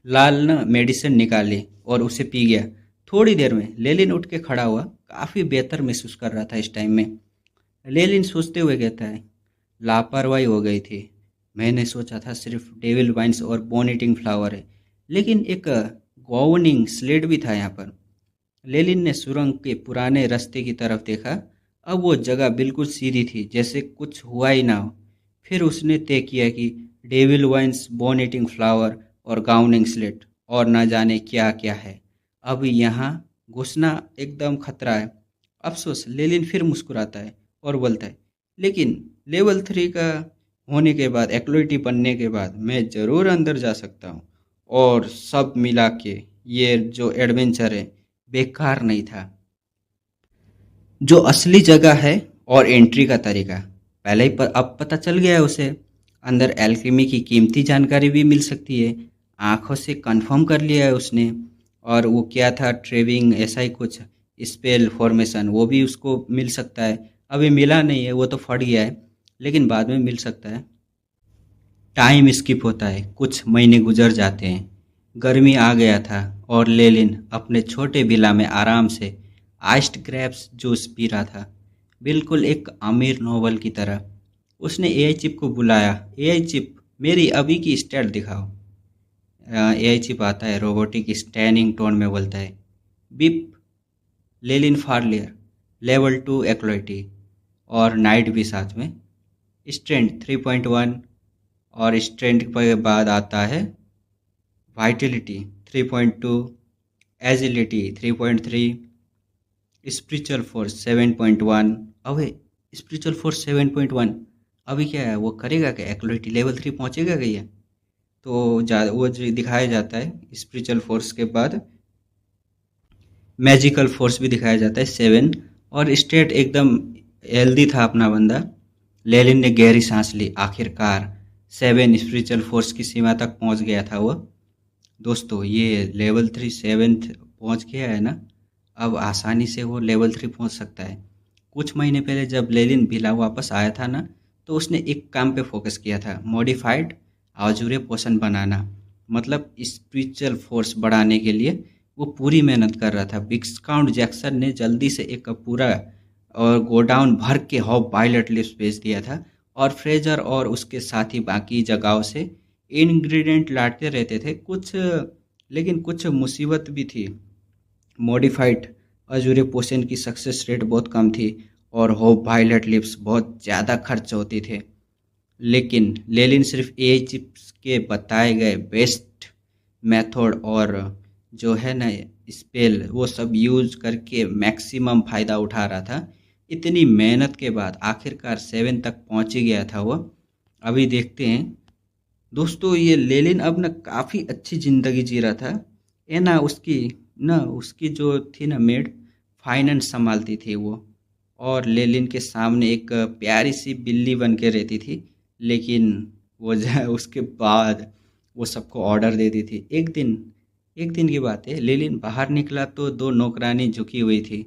लाल न मेडिसिन निकाली और उसे पी गया। थोड़ी देर में लेलिन उठ के खड़ा हुआ, काफ़ी बेहतर महसूस कर रहा था इस टाइम में। लेलिन सोचते हुए कहता है, लापरवाही हो गई थी। मैंने सोचा था सिर्फ डेविल वाइन्स और बोन ईटिंग फ्लावर है, लेकिन एक गवर्निंग स्लेट भी था यहाँ पर। लेलिन ने सुरंग के पुराने रास्ते की तरफ देखा। अब वो जगह बिल्कुल सीधी थी, जैसे कुछ हुआ ही ना हो। फिर उसने तय किया कि devil vines, bone eating flower और गाउनिंग स्लेट और न जाने क्या क्या है। अब यहाँ घुसना एकदम खतरा है। अफसोस, लेलिन फिर मुस्कुराता है और बोलता है, लेकिन लेवल 3 का होने के बाद, एक्लोइटी बनने के बाद मैं ज़रूर अंदर जा सकता हूँ। और सब मिला के ये जो एडवेंचर है बेकार नहीं था। जो असली जगह है और एंट्री का तरीका पहले ही अब पता चल गया है उसे। अंदर एल्केमी की कीमती जानकारी भी मिल सकती है। आंखों से कंफर्म कर लिया है उसने। और वो क्या था, ट्रेविंग ऐसा ही कुछ, स्पेल फॉर्मेशन, वो भी उसको मिल सकता है। अभी मिला नहीं है, वो तो फट गया है, लेकिन बाद में मिल सकता है। टाइम स्किप होता है, कुछ महीने गुजर जाते हैं। गर्मी आ गया था और लेलिन अपने छोटे विला में आराम से आइस्ड ग्रेप्स जूस पी रहा था, बिल्कुल एक अमीर नोबल की तरह। उसने एआई चिप को बुलाया। एआई चिप, मेरी अभी की स्टेट दिखाओ। एआई चिप आता है, रोबोटिक स्टैनिंग टोन में बोलता है, बिप। लेलिन फार्लियर, लेवल 2 एक्लोइटी और नाइट भी साथ में। स्ट्रेंथ 3.1 और स्ट्रेंथ के बाद आता है वाइटलिटी 3.2, एजिलिटी 3.3, स्पिरिचुअल फोर्स 7.1। अबे, स्पिरिचुअल फोर्स 7.1 अभी क्या है, वो करेगा क्या, एक्लोइटी लेवल 3 पहुंचेगा क्या ये? तो वो जो दिखाया जाता है स्पिरिचुअल फोर्स के बाद मैजिकल फोर्स भी दिखाया जाता है 7। और स्टेट एकदम हेल्दी था अपना बंदा। लेलिन ने गहरी सांस ली, आखिरकार 7 स्पिरिचुअल फोर्स की सीमा तक पहुंच गया था वो। दोस्तों, ये लेवल 3 7th पहुंच गया है ना, अब आसानी से वो लेवल 3 पहुंच सकता है। कुछ महीने पहले जब लेलिन भिला वापस आया था ना, तो उसने एक काम पे फोकस किया था, मॉडिफाइड आजुरे पोशन बनाना, मतलब स्पिरिचुअल फोर्स बढ़ाने के लिए वो पूरी मेहनत कर रहा था। विस्काउंट जैक्सन ने जल्दी से एक पूरा और गोडाउन भर के हॉप वायलेट लिप्स भेज दिया था, और फ्रेजर और उसके साथी बाकी जगहों से इंग्रेडिएंट लाते रहते थे कुछ। लेकिन कुछ मुसीबत भी थी। मॉडिफाइड अजूरे पोशन की सक्सेस रेट बहुत कम थी और होप वायलेट लिप्स बहुत ज़्यादा खर्च होते थे। लेकिन लेलिन सिर्फ एआई चिप्स के बताए गए बेस्ट मेथड और जो है ना स्पेल, वो सब यूज करके मैक्सिमम फ़ायदा उठा रहा था। इतनी मेहनत के बाद आखिरकार 7 तक पहुंच ही गया था वो। अभी देखते हैं दोस्तों, ये लेलिन अब ना काफ़ी अच्छी ज़िंदगी जी रहा था। ये ना उसकी जो थी ना मेड, फाइनेंस संभालती थी वो, और लेलिन के सामने एक प्यारी सी बिल्ली बन के रहती थी। लेकिन वो उसके बाद वो सबको ऑर्डर देती थी। एक दिन की बात है, लेलिन बाहर निकला तो 2 नौकरानी झुकी हुई थी।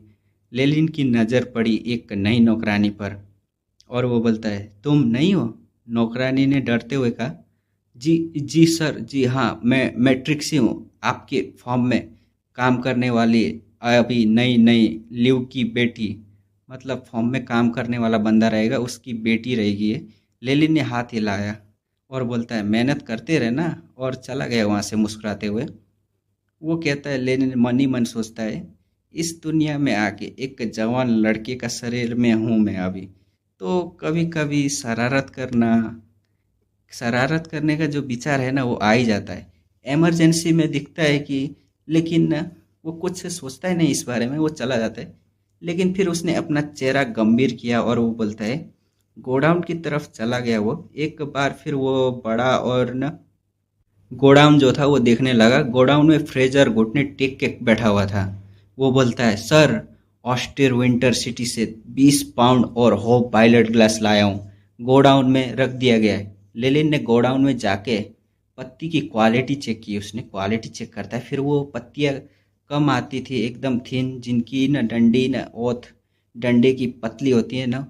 लेलिन की नज़र पड़ी एक नई नौकरानी पर और वो बोलता है, तुम नहीं हो? नौकरानी ने डरते हुए कहा, जी जी सर, जी हाँ, मैं ट्रिक्सी हूँ, आपके फॉर्म में काम करने वाली अभी नई नई लिव की बेटी। मतलब फॉर्म में काम करने वाला बंदा रहेगा, उसकी बेटी रहेगी ये। लेलिन ने हाथ हिलाया और बोलता है, मेहनत करते रहना, और चला गया वहाँ से मुस्कुराते हुए। वो कहता है, लेनिन मन ही मन सोचता है, इस दुनिया में आके एक जवान लड़के का शरीर में हूँ मैं अभी, तो कभी कभी शरारत करने का जो विचार है ना, वो आ ही जाता है। इमरजेंसी में दिखता है कि, लेकिन वो कुछ से सोचता है नहीं इस बारे में, वो चला जाता है। लेकिन फिर उसने अपना चेहरा गंभीर किया और वो बोलता है, गोडाउन की तरफ चला गया वो एक बार। फिर वो बड़ा और न गोडाउन जो था वो देखने लगा। गोडाउन में फ्रेजर घुटने टेक के बैठा हुआ था। वो बोलता है, सर, ऑस्टर विंटर सिटी से 20 पाउंड और होप पायलट ग्लास लाया हूँ, गोडाउन में रख दिया गया है। लेलिन ने गोडाउन में जाके पत्ती की क्वालिटी चेक की। उसने क्वालिटी चेक करता है, फिर वो पत्तियाँ कम आती थी, एकदम थिन, जिनकी न डंडी न ओथ डंडे की पतली होती है ना,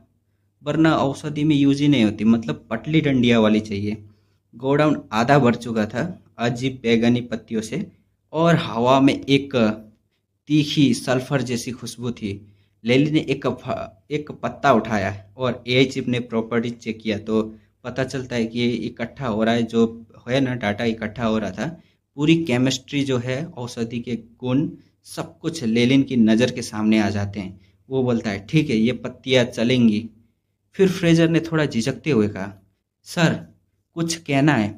वरना औषधि में यूज ही नहीं होती, मतलब पतली डंडिया वाली चाहिए। गोडाउन आधा भर चुका था अजीब बैगनी पत्तियों से, और हवा में एक तीखी सल्फर जैसी खुशबू थी। लेली ने एक पत्ता उठाया और एआई चिप ने प्रॉपर्टी चेक किया तो पता चलता है कि ये इकट्ठा हो रहा है, जो है ना डाटा इकट्ठा हो रहा था। पूरी केमिस्ट्री जो है, औषधि के गुण, सब कुछ लेलिन की नज़र के सामने आ जाते हैं। वो बोलता है, ठीक है, ये पत्तियाँ चलेंगी। फिर फ्रेजर ने थोड़ा झिझकते हुए कहा, सर, कुछ कहना है?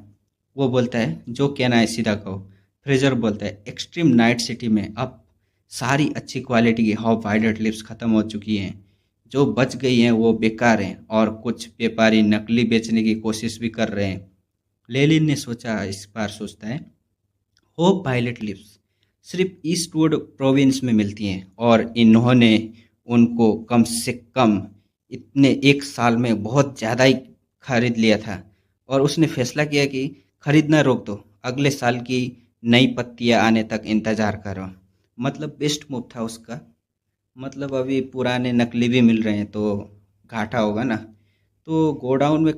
वो बोलता है, जो कहना है सीधा कहो। फ्रेजर बोलता है, एक्सट्रीम नाइट सिटी में अब सारी अच्छी क्वालिटी की हॉप वाइलेट लिप्स ख़त्म हो चुकी हैं। जो बच गई हैं वो बेकार हैं, और कुछ व्यापारी नकली बेचने की कोशिश भी कर रहे हैं। लेलिन ने सोचा, इस बार सोचता है, होप पायलट लिप्स सिर्फ ईस्टवुड प्रोविंस में मिलती हैं, और इन्होंने उनको कम से कम इतने एक साल में बहुत ज़्यादा ही खरीद लिया था। और उसने फैसला किया कि खरीदना रोक दो, अगले साल की नई पत्तियां आने तक इंतज़ार करो। मतलब बेस्ट मूव था उसका। मतलब अभी पुराने नकली भी मिल रहे हैं तो घाटा होगा ना। तो गोडाउन में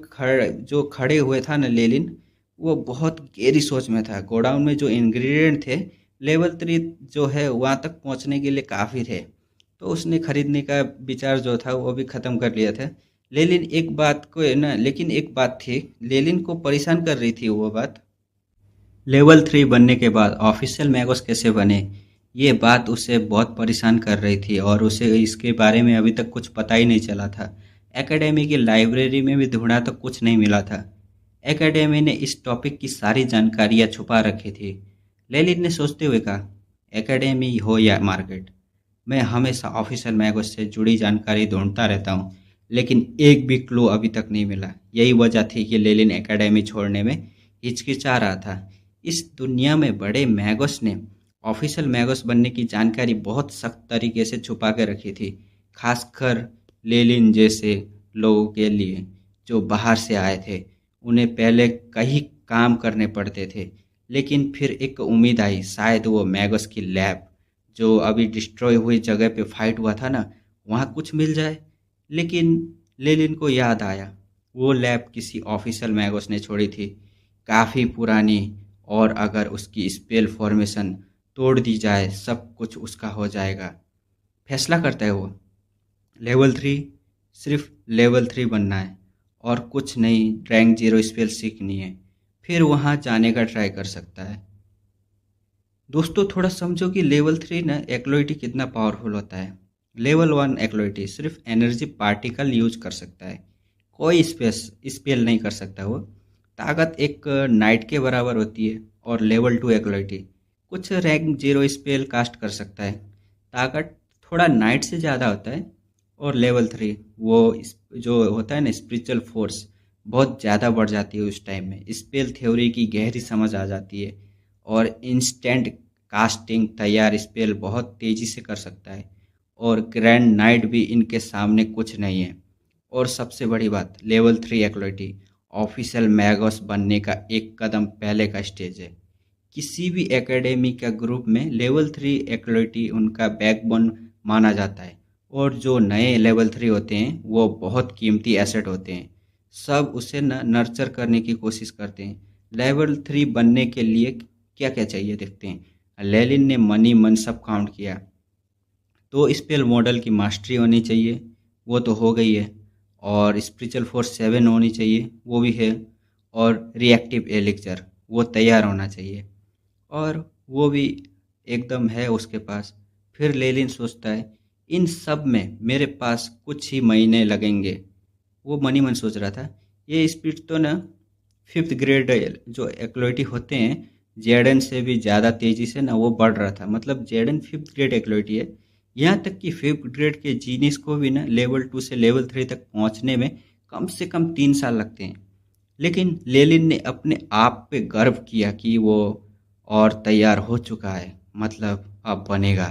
जो खड़े हुए था ना लेलिन, वो बहुत गहरी सोच में था। गोडाउन में जो इंग्रेडिएंट थे, लेवल 3 जो है वहाँ तक पहुँचने के लिए काफ़ी थे। तो उसने खरीदने का विचार जो था वो भी ख़त्म कर लिया था। लेलिन एक बात को है ना, लेकिन एक बात थी, लेलिन को परेशान कर रही थी वो बात। लेवल 3 बनने के बाद ऑफिशियल मैगोस कैसे बने, ये बात उसे बहुत परेशान कर रही थी, और उसे इसके बारे में अभी तक कुछ पता ही नहीं चला था। एकेडमी की लाइब्रेरी में भी ढूंढा तो कुछ नहीं मिला था। एकेडमी ने इस टॉपिक की सारी जानकारियाँ छुपा रखी थी। लेलिन ने सोचते हुए कहा, एकेडमी हो या मार्केट, मैं हमेशा ऑफिशियल मैगोस से जुड़ी जानकारी ढूंढता रहता हूँ, लेकिन एक भी क्लू अभी तक नहीं मिला। यही वजह थी कि लेलिन एकेडमी छोड़ने में हिचकिचा रहा था। इस दुनिया में बड़े मैगोस ने ऑफिशियल मैगोस बनने की जानकारी बहुत सख्त तरीके से छुपा के रखी थी, खासकर लेलिन जैसे लोगों के लिए जो बाहर से आए थे। उन्हें पहले कई काम करने पड़ते थे, लेकिन फिर एक उम्मीद आई, शायद वो मैगोस की लैब जो अभी डिस्ट्रॉय हुई जगह पे फाइट हुआ था ना, वहाँ कुछ मिल जाए। लेकिन लेलिन को याद आया, वो लैब किसी ऑफिशियल मैगोस ने छोड़ी थी, काफ़ी पुरानी, और अगर उसकी स्पेल फॉर्मेशन तोड़ दी जाए सब कुछ उसका हो जाएगा। फैसला करता है वो, लेवल 3, सिर्फ लेवल 3 बनना है और कुछ नहीं, रैंक 0 स्पेल सीखनी है, फिर वहाँ जाने का ट्राई कर सकता है। दोस्तों, थोड़ा समझो कि लेवल 3 ना एक्लोइटी कितना पावरफुल होता है। लेवल 1 एक्लोइटी सिर्फ एनर्जी पार्टिकल यूज कर सकता है, कोई स्पेल नहीं कर सकता वो। ताकत एक नाइट के बराबर होती है। और लेवल 2 एक्लोइटी कुछ रैंक 0 स्पेल कास्ट कर सकता है, ताकत थोड़ा नाइट से ज़्यादा होता है। और लेवल 3 वो जो होता है ना, स्पिरिचुअल फोर्स बहुत ज़्यादा बढ़ जाती है उस टाइम में। स्पेल थ्योरी की गहरी समझ आ जाती है, और इंस्टेंट कास्टिंग तैयार स्पेल बहुत तेज़ी से कर सकता है। और ग्रैंड नाइट भी इनके सामने कुछ नहीं है। और सबसे बड़ी बात, लेवल 3 एक्लोइटी ऑफिशियल मैगोस बनने का एक कदम पहले का स्टेज है। किसी भी एकेडमी का ग्रुप में लेवल 3 एक्लोइटी उनका बैकबोन माना जाता है। और जो नए लेवल 3 होते हैं वो बहुत कीमती एसेट होते हैं, सब उसे नर्चर करने की कोशिश करते हैं। लेवल 3 बनने के लिए क्या क्या चाहिए देखते हैं। लेलिन ने मनी मन सब काउंट किया। तो स्पेल मॉडल की मास्टरी होनी चाहिए, वो तो हो गई है। और स्पिरिचुअल फोर्स 7 होनी चाहिए, वो भी है। और रिएक्टिव एलिक्सर वो तैयार होना चाहिए, और वो भी एकदम है उसके पास। फिर लेलिन सोचता है, इन सब में मेरे पास कुछ ही महीने लगेंगे। वो मनी मन सोच रहा था, ये स्पिरिट तो ना 5th ग्रेड जो एक्लोइटी होते हैं जेडन से भी ज़्यादा तेज़ी से ना वो बढ़ रहा था। मतलब जेडन 5th ग्रेड एक्लोइटी है। यहाँ तक कि 5th ग्रेड के जीनिस को भी ना लेवल 2 से लेवल 3 तक पहुँचने में कम से कम 3 साल लगते हैं। लेकिन लेलिन ने अपने आप पे गर्व किया कि वो और तैयार हो चुका है, मतलब अब बनेगा।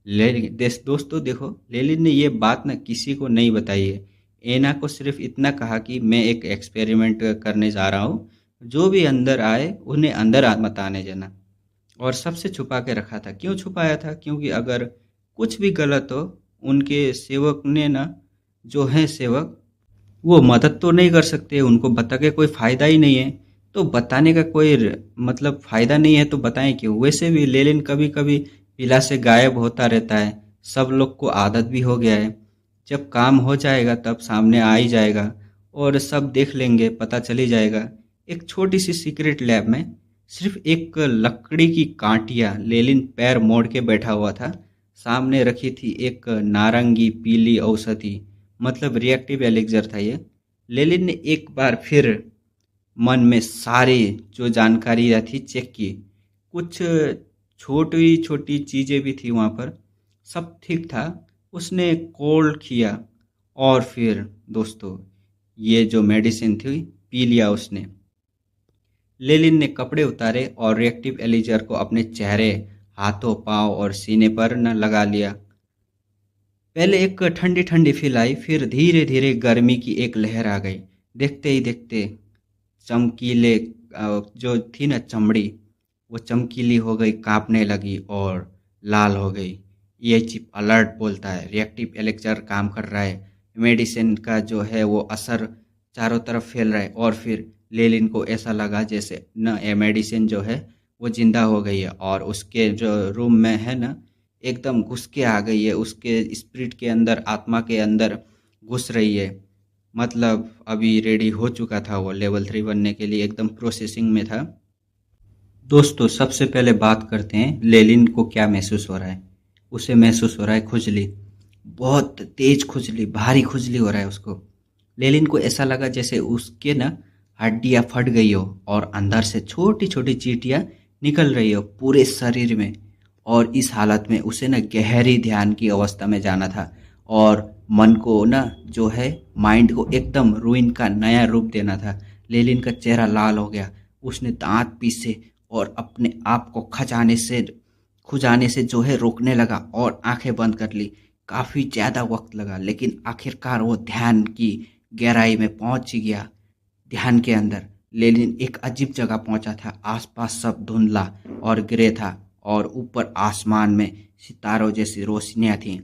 दोस्तों देखो, लेलिन ने ये बात ना किसी को नहीं बताई है। एना को सिर्फ इतना कहा कि मैं एक एक्सपेरिमेंट करने जा रहा हूँ, जो भी अंदर आए उन्हें अंदर मत आने देना। और सबसे छुपा के रखा था। क्यों छुपाया था? क्योंकि अगर कुछ भी गलत हो, उनके सेवक ने ना, जो है सेवक, वो मदद तो नहीं कर सकते, उनको बता के कोई फ़ायदा ही नहीं है। तो बताने का कोई मतलब फ़ायदा नहीं है तो बताएं क्यों? वैसे भी लेलिन कभी कभी पिला से गायब होता रहता है, सब लोग को आदत भी हो गया है। जब काम हो जाएगा तब सामने आ ही जाएगा और सब देख लेंगे, पता चली जाएगा। एक छोटी सी सीक्रेट लैब में सिर्फ एक लकड़ी की कांटिया लेलिन पैर मोड़ के बैठा हुआ था। सामने रखी थी एक नारंगी पीली औषधि, मतलब रिएक्टिव एलिक्सर था ये। लेलिन ने एक बार फिर मन में सारी जो जानकारी थी चेक की। कुछ छोटी छोटी चीज़ें भी थी वहाँ पर, सब ठीक था। उसने कोल्ड किया और फिर दोस्तों ये जो मेडिसिन थी पी लिया उसने। लेलिन ने कपड़े उतारे और रिएक्टिव एलिजर को अपने चेहरे, हाथों, पाँव और सीने पर न लगा लिया। पहले एक ठंडी ठंडी फील आई, फिर धीरे धीरे गर्मी की एक लहर आ गई। देखते ही देखते चमकीले जो थी ना चमड़ी, वो चमकीली हो गई, कांपने लगी और लाल हो गई। ये चिप अलर्ट बोलता है, रिएक्टिव एलेक्सर काम कर रहा है, मेडिसिन का जो है वो असर चारों तरफ फैल रहा है। और फिर लेलिन को ऐसा लगा जैसे न ये मेडिसिन जो है वो जिंदा हो गई है और उसके जो रूम में है ना एकदम घुस के आ गई है, उसके स्पिरिट के अंदर, आत्मा के अंदर घुस रही है। मतलब अभी रेडी हो चुका था, वो लेवल 3 बनने के लिए एकदम प्रोसेसिंग में था। दोस्तों सबसे पहले बात करते हैं लेलिन को क्या महसूस हो रहा है। उसे महसूस हो रहा है खुजली, बहुत तेज खुजली, भारी खुजली हो रहा है उसको। लेलिन को ऐसा लगा जैसे उसके ना हड्डियां फट गई हो और अंदर से छोटी छोटी चींटियां निकल रही हो पूरे शरीर में। और इस हालत में उसे ना गहरी ध्यान की अवस्था में जाना था और मन को ना जो है माइंड को एकदम रूइन का नया रूप देना था। लेलिन का चेहरा लाल हो गया, उसने दांत पीसे और अपने आप को खुजाने से जो है रोकने लगा और आंखें बंद कर ली। काफी ज्यादा वक्त लगा लेकिन आखिरकार वो ध्यान की गहराई में पहुंच ही गया। ध्यान के अंदर लेनिन एक अजीब जगह पहुंचा था। आसपास सब धुंधला और ग्रे था और ऊपर आसमान में सितारों जैसी रोशनियां थीं।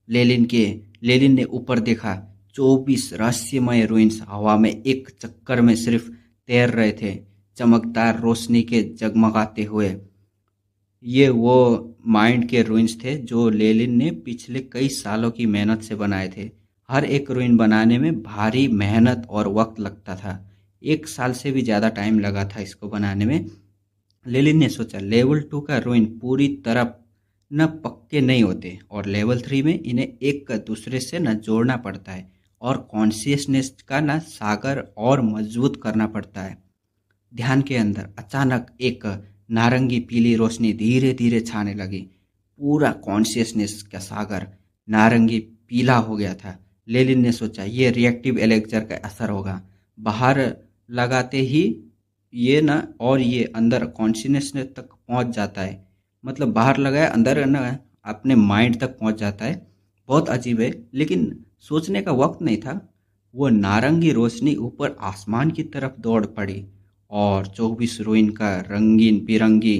लेनिन ने ऊपर देखा। 24 रहस्यमय रुइंस हवा में एक चक्कर में सिर्फ तैर रहे थे, चमकदार रोशनी के जगमगाते हुए। ये वो माइंड के रुइंस थे जो लेनिन ने पिछले कई सालों की मेहनत से बनाए थे। हर एक रुइन बनाने में भारी मेहनत और वक्त लगता था। 1 साल से भी ज़्यादा टाइम लगा था इसको बनाने में। लेनिन ने सोचा लेवल 2 का रुइन पूरी तरह न पक्के नहीं होते और लेवल 3 में इन्हें एक दूसरे से न जोड़ना पड़ता है और कॉन्शियसनेस का न सागर और मजबूत करना पड़ता है। ध्यान के अंदर अचानक एक नारंगी पीली रोशनी धीरे धीरे छाने लगी। पूरा कॉन्शियसनेस का सागर नारंगी पीला हो गया था। लेनिन ने सोचा ये रिएक्टिव एलेक्सर का असर होगा। बाहर लगाते ही ये ना और ये अंदर कॉन्शियसनेस तक पहुंच जाता है। मतलब बाहर लगाया अंदर ना अपने माइंड तक पहुंच जाता है। बहुत अजीब है, लेकिन सोचने का वक्त नहीं था। वो नारंगी रोशनी ऊपर आसमान की तरफ दौड़ पड़ी और 24 रुइन का रंगीन बिरंगी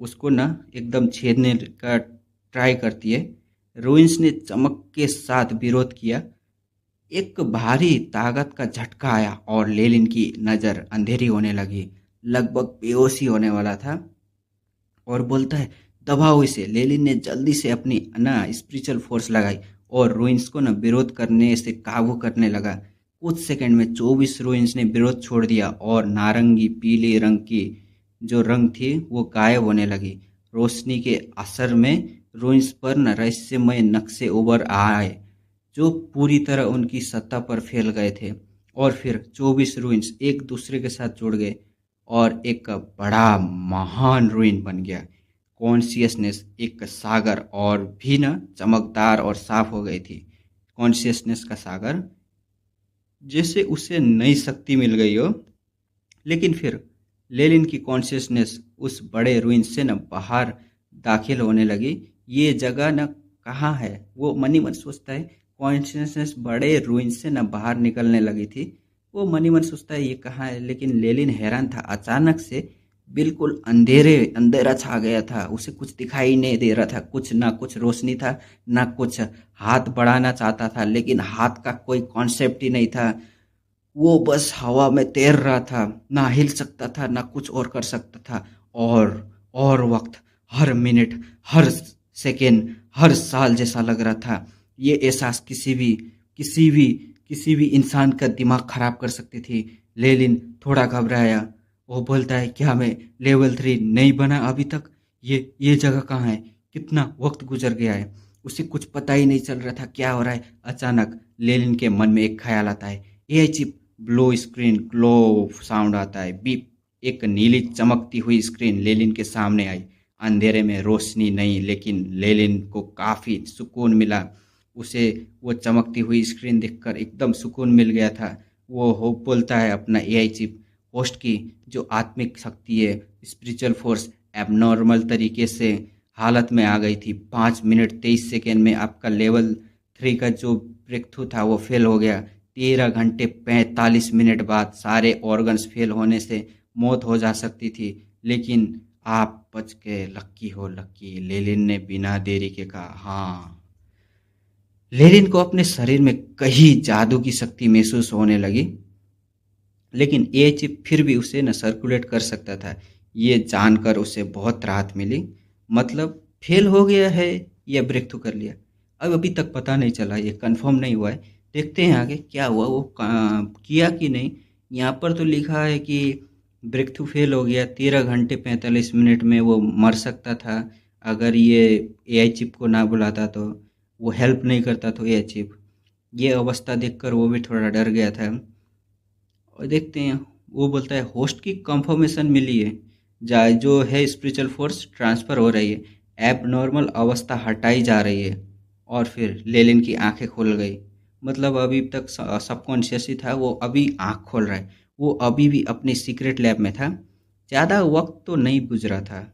उसको ना एकदम छेदने का ट्राई करती है। रुइंस ने चमक के साथ विरोध किया। एक भारी ताकत का झटका आया और लेनिन की नज़र अंधेरी होने लगी, लगभग बेहोशी होने वाला था और बोलता है दबाओ इसे। लेनिन ने जल्दी से अपनी ना स्पिरिचुअल फोर्स लगाई और रुइंस को ना विरोध करने से काबू करने लगा। कुछ सेकंड में 24 रुइंस ने विरोध छोड़ दिया और नारंगी पीले रंग की जो रंग थी वो गायब होने लगी। रोशनी के असर में रुइंस पर न रहस्यमय नक्शे उभर आए जो पूरी तरह उनकी सत्ता पर फैल गए थे। और फिर 24 रुइंस एक दूसरे के साथ जुड़ गए और एक बड़ा महान रूइन बन गया। कॉन्शियसनेस एक सागर और भी न चमकदार और साफ हो गई थी। कॉन्शियसनेस का सागर, जैसे उसे नई शक्ति मिल गई हो। लेकिन फिर लेलिन की कॉन्शियसनेस उस बड़े रूइन से न बाहर दाखिल होने लगी। ये जगह न कहाँ है, वो मन ही मन सोचता है। कॉन्शियसनेस बड़े रूइन से न बाहर निकलने लगी थी। वो मन ही मन सोचता है ये कहाँ है। लेकिन लेलिन हैरान था। अचानक से बिल्कुल अंधेरा छा गया था। उसे कुछ दिखाई नहीं दे रहा था। कुछ ना कुछ रोशनी था, ना कुछ। हाथ बढ़ाना चाहता था लेकिन हाथ का कोई कॉन्सेप्ट ही नहीं था। वो बस हवा में तैर रहा था, ना हिल सकता था ना कुछ और कर सकता था। और वक्त, हर मिनट, हर सेकेंड, हर साल जैसा लग रहा था। ये एहसास किसी भी इंसान का दिमाग खराब कर सकती थी। लेलिन थोड़ा घबराया। वो बोलता है, क्या मैं लेवल 3 नहीं बना अभी तक? ये जगह कहाँ है? कितना वक्त गुजर गया है? उसे कुछ पता ही नहीं चल रहा था क्या हो रहा है। अचानक लेलिन के मन में एक ख्याल आता है। AI chip, blow screen, glow sound आता है, बीप। एक नीली चमकती हुई स्क्रीन लेलिन के सामने आई। अंधेरे में रोशनी नहीं, लेकिन लेलिन को काफी सुकून मिला। उसे वो चमकती हुई स्क्रीन देखकर एकदम सुकून मिल गया था। वो होप बोलता है अपना एआई चिप होस्ट की जो आत्मिक शक्ति है, स्पिरिचुअल फोर्स एबनॉर्मल तरीके से हालत में आ गई थी। 5 मिनट 23 सेकेंड में आपका लेवल 3 का जो ब्रेक थ्रू था वो फेल हो गया। 13 घंटे 45 मिनट बाद सारे ऑर्गन्स फेल होने से मौत हो जा सकती थी, लेकिन आप बच गए। लक्की हो लक्की, लेलिन ने बिना देरी के कहा। हाँ, लेलिन को अपने शरीर में कहीं जादू की शक्ति महसूस होने लगी। लेकिन ये चिप फिर भी उसे न सर्कुलेट कर सकता था। ये जानकर उसे बहुत राहत मिली। मतलब फेल हो गया है या ब्रेक थ्रू कर लिया, अब अभी तक पता नहीं चला, ये कंफर्म नहीं हुआ है। देखते हैं आगे क्या हुआ, वो किया कि नहीं। यहाँ पर तो लिखा है कि ब्रेक थ्रू फेल हो गया। 13 घंटे 45 मिनट में वो मर सकता था अगर ये एआई चिप को ना बुलाता, तो वो हेल्प नहीं करता तो एआई चिप। ये अवस्था देखकर वो भी थोड़ा डर गया था। और देखते हैं, वो बोलता है होस्ट की कंफर्मेशन मिली है, जो है स्पिरिचुअल फोर्स ट्रांसफ़र हो रही है, एब नॉर्मल अवस्था हटाई जा रही है। और फिर लेलिन की आंखें खुल गई। मतलब अभी तक सबकॉन्शियस ही था, वो अभी आंख खोल रहा है। वो अभी भी अपने सीक्रेट लैब में था। ज़्यादा वक्त तो नहीं गुजरा था,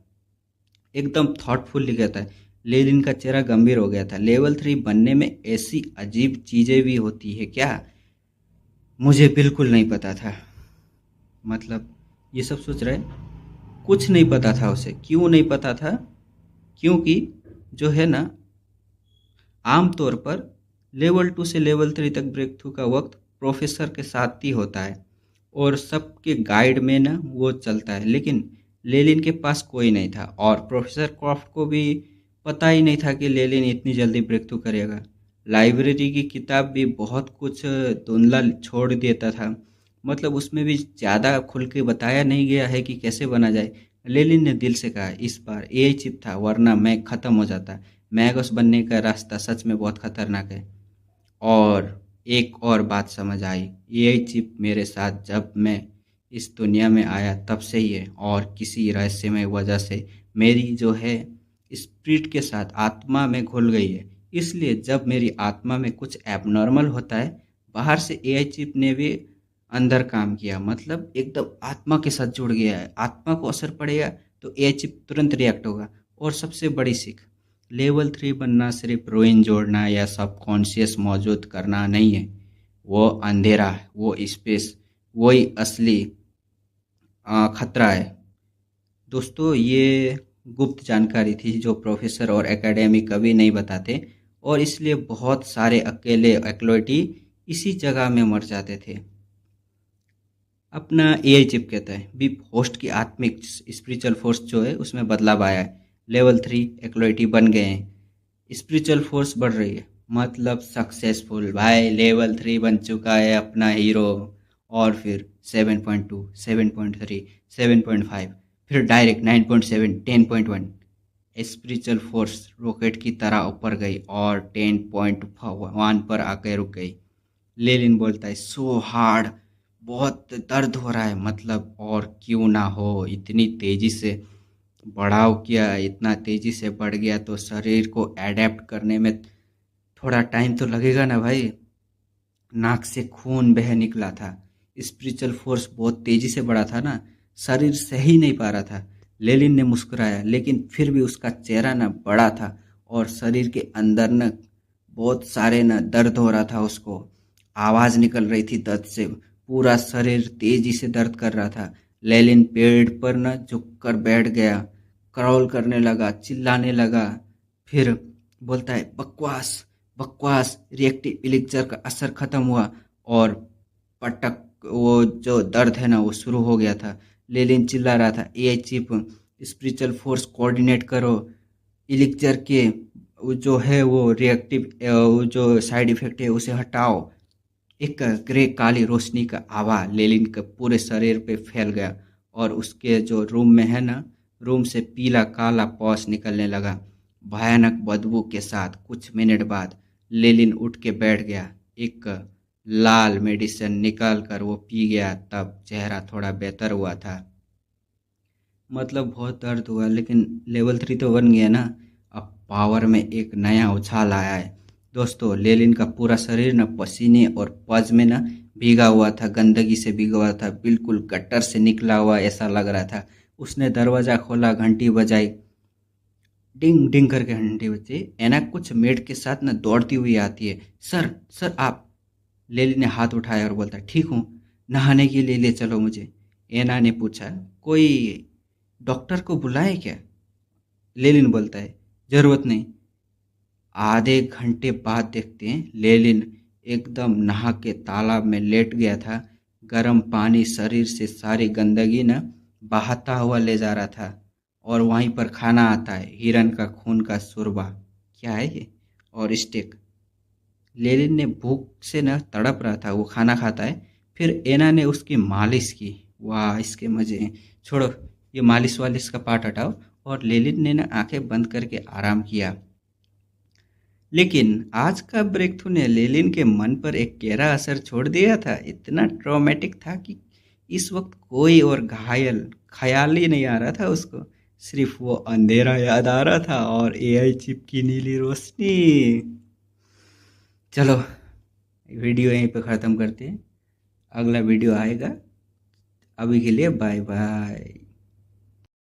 एकदम थॉटफुल लिखा था। लेलिन का चेहरा गंभीर हो गया था। लेवल 3 बनने में ऐसी अजीब चीज़ें भी होती है क्या? मुझे बिल्कुल नहीं पता था। मतलब ये सब सोच रहे, कुछ नहीं पता था उसे। क्यों नहीं पता था? क्योंकि जो है ना, आम तौर पर लेवल 2 से लेवल 3 तक ब्रेक थ्रू का वक्त प्रोफेसर के साथ ही होता है और सबके गाइड में ना वो चलता है। लेकिन लेलिन के पास कोई नहीं था और प्रोफेसर क्रॉफ्ट को भी पता ही नहीं था कि लेलिन इतनी जल्दी ब्रेक थ्रू करेगा। लाइब्रेरी की किताब भी बहुत कुछ धुंधला छोड़ देता था। मतलब उसमें भी ज़्यादा खुल के बताया नहीं गया है कि कैसे बना जाए। लेलिन ने दिल से कहा, इस बार एआई चिप था, वरना मैं ख़त्म हो जाता। मैगस बनने का रास्ता सच में बहुत खतरनाक है। और एक और बात समझ आई, एआई चिप मेरे साथ जब मैं इस दुनिया में आया तब से ही है, और किसी रहस्यमय वजह से मेरी जो है स्पिरिट के साथ आत्मा में घुल गई है। इसलिए जब मेरी आत्मा में कुछ एबनॉर्मल होता है, बाहर से एआई चिप ने भी अंदर काम किया। मतलब एकदम आत्मा के साथ जुड़ गया है। आत्मा को असर पड़ेगा तो एआई चिप तुरंत रिएक्ट होगा। और सबसे बड़ी सीख, लेवल 3 बनना सिर्फ रूइन जोड़ना या सबकॉन्शियस मौजूद करना नहीं है। वो अंधेरा है, वो स्पेस, वही असली खतरा है। दोस्तों, ये गुप्त जानकारी थी जो प्रोफेसर और एकेडमी कभी नहीं बताते, और इसलिए बहुत सारे अकेले एक्लोइटी इसी जगह में मर जाते थे। अपना एआई चिप कहता है बीप होस्ट की आत्मिक स्पिरिचुअल फोर्स जो है उसमें बदलाव आया है। लेवल 3 एक्लोइटी बन गए हैं, स्पिरिचुअल फोर्स बढ़ रही है। मतलब सक्सेसफुल भाई, लेवल 3 बन चुका है अपना हीरो। और फिर 7.2, 7.3, 7.5, फिर डायरेक्ट 9.7, 10.1। स्पिरिचुअल फोर्स रॉकेट की तरह ऊपर गई और 10.1 पर आकर रुक गई। लेलिन बोलता है, सो हार्ड, बहुत दर्द हो रहा है, मतलब और क्यों ना हो, इतनी तेजी से बढ़ाव किया, इतना तेजी से बढ़ गया तो शरीर को एडेप्ट करने में थोड़ा टाइम तो लगेगा ना भाई। नाक से खून बह निकला था। स्पिरिचुअल फोर्स बहुत तेजी से बढ़ा था ना, शरीर सह ही नहीं पा रहा था। लेलिन ने मुस्कुराया, लेकिन फिर भी उसका चेहरा न बड़ा था और शरीर के अंदर न बहुत सारे न दर्द हो रहा था उसको। आवाज निकल रही थी दर्द से, पूरा शरीर तेजी से दर्द कर रहा था। लेलिन पेड़ पर न झुककर बैठ गया, क्रॉल करने लगा, चिल्लाने लगा। फिर बोलता है, बकवास बकवास। रिएक्टिव इलिक्जर का असर खत्म हुआ और पटक वो जो दर्द है ना वो शुरू हो गया था। लेलिन चिल्ला रहा था, a chip, spiritual force coordinate करो। इलिक्जर के वो जो है वो रिएक्टिव वो जो साइड इफेक्ट है उसे हटाओ। एक ग्रे काली रोशनी का आवा लेलिन के पूरे शरीर पे फैल गया और उसके जो रूम में है ना, रूम से पीला काला पॉस निकलने लगा, भयानक बदबू के साथ। कुछ मिनट बाद लेलिन उठ के बैठ गया। एक लाल मेडिसिन निकाल कर वो पी गया, तब चेहरा थोड़ा बेहतर हुआ था। मतलब बहुत दर्द हुआ, लेकिन लेवल 3 तो बन गया ना। अब पावर में एक नया उछाल आया है। दोस्तों, लेलिन का पूरा शरीर न पसीने और पज में न भीगा हुआ था, गंदगी से भीगा हुआ था, बिल्कुल गटर से निकला हुआ ऐसा लग रहा था। उसने दरवाजा खोला, घंटी बजाई, डिंग डिंग करके घंटी बजी। एना कुछ मेड के साथ न दौड़ती हुई आती है। सर सर आप। लेली ने हाथ उठाया और बोलता, ठीक हूँ, नहाने के लिए ले चलो मुझे। एना ने पूछा, कोई डॉक्टर को बुलाए क्या? लेलिन बोलता है, जरूरत नहीं। आधे घंटे बाद देखते हैं लेलिन एकदम नहा के तालाब में लेट गया था। गर्म पानी शरीर से सारी गंदगी न बहाता हुआ ले जा रहा था। और वहीं पर खाना आता है, हिरन का खून का शोरबा। क्या है ये? और स्टेक। लेलिन ने भूख से न तड़प रहा था, वो खाना खाता है। फिर एना ने उसकी मालिश की। वाह, इसके मजे हैं। छोड़ो, ये मालिश वालिश का पार्ट हटाओ। और लेलिन ने न आंखें बंद करके आराम किया। लेकिन आज का ब्रेक थ्रू ने लेलिन के मन पर एक गहरा असर छोड़ दिया था। इतना ट्रॉमेटिक था कि इस वक्त कोई और घायल ख्याल ही नहीं आ रहा था उसको। सिर्फ वो अंधेरा याद आ रहा था और एआई चिप की नीली रोशनी। चलो, वीडियो यहीं पे ख़त्म करते हैं, अगला वीडियो आएगा। अभी के लिए बाय बाय।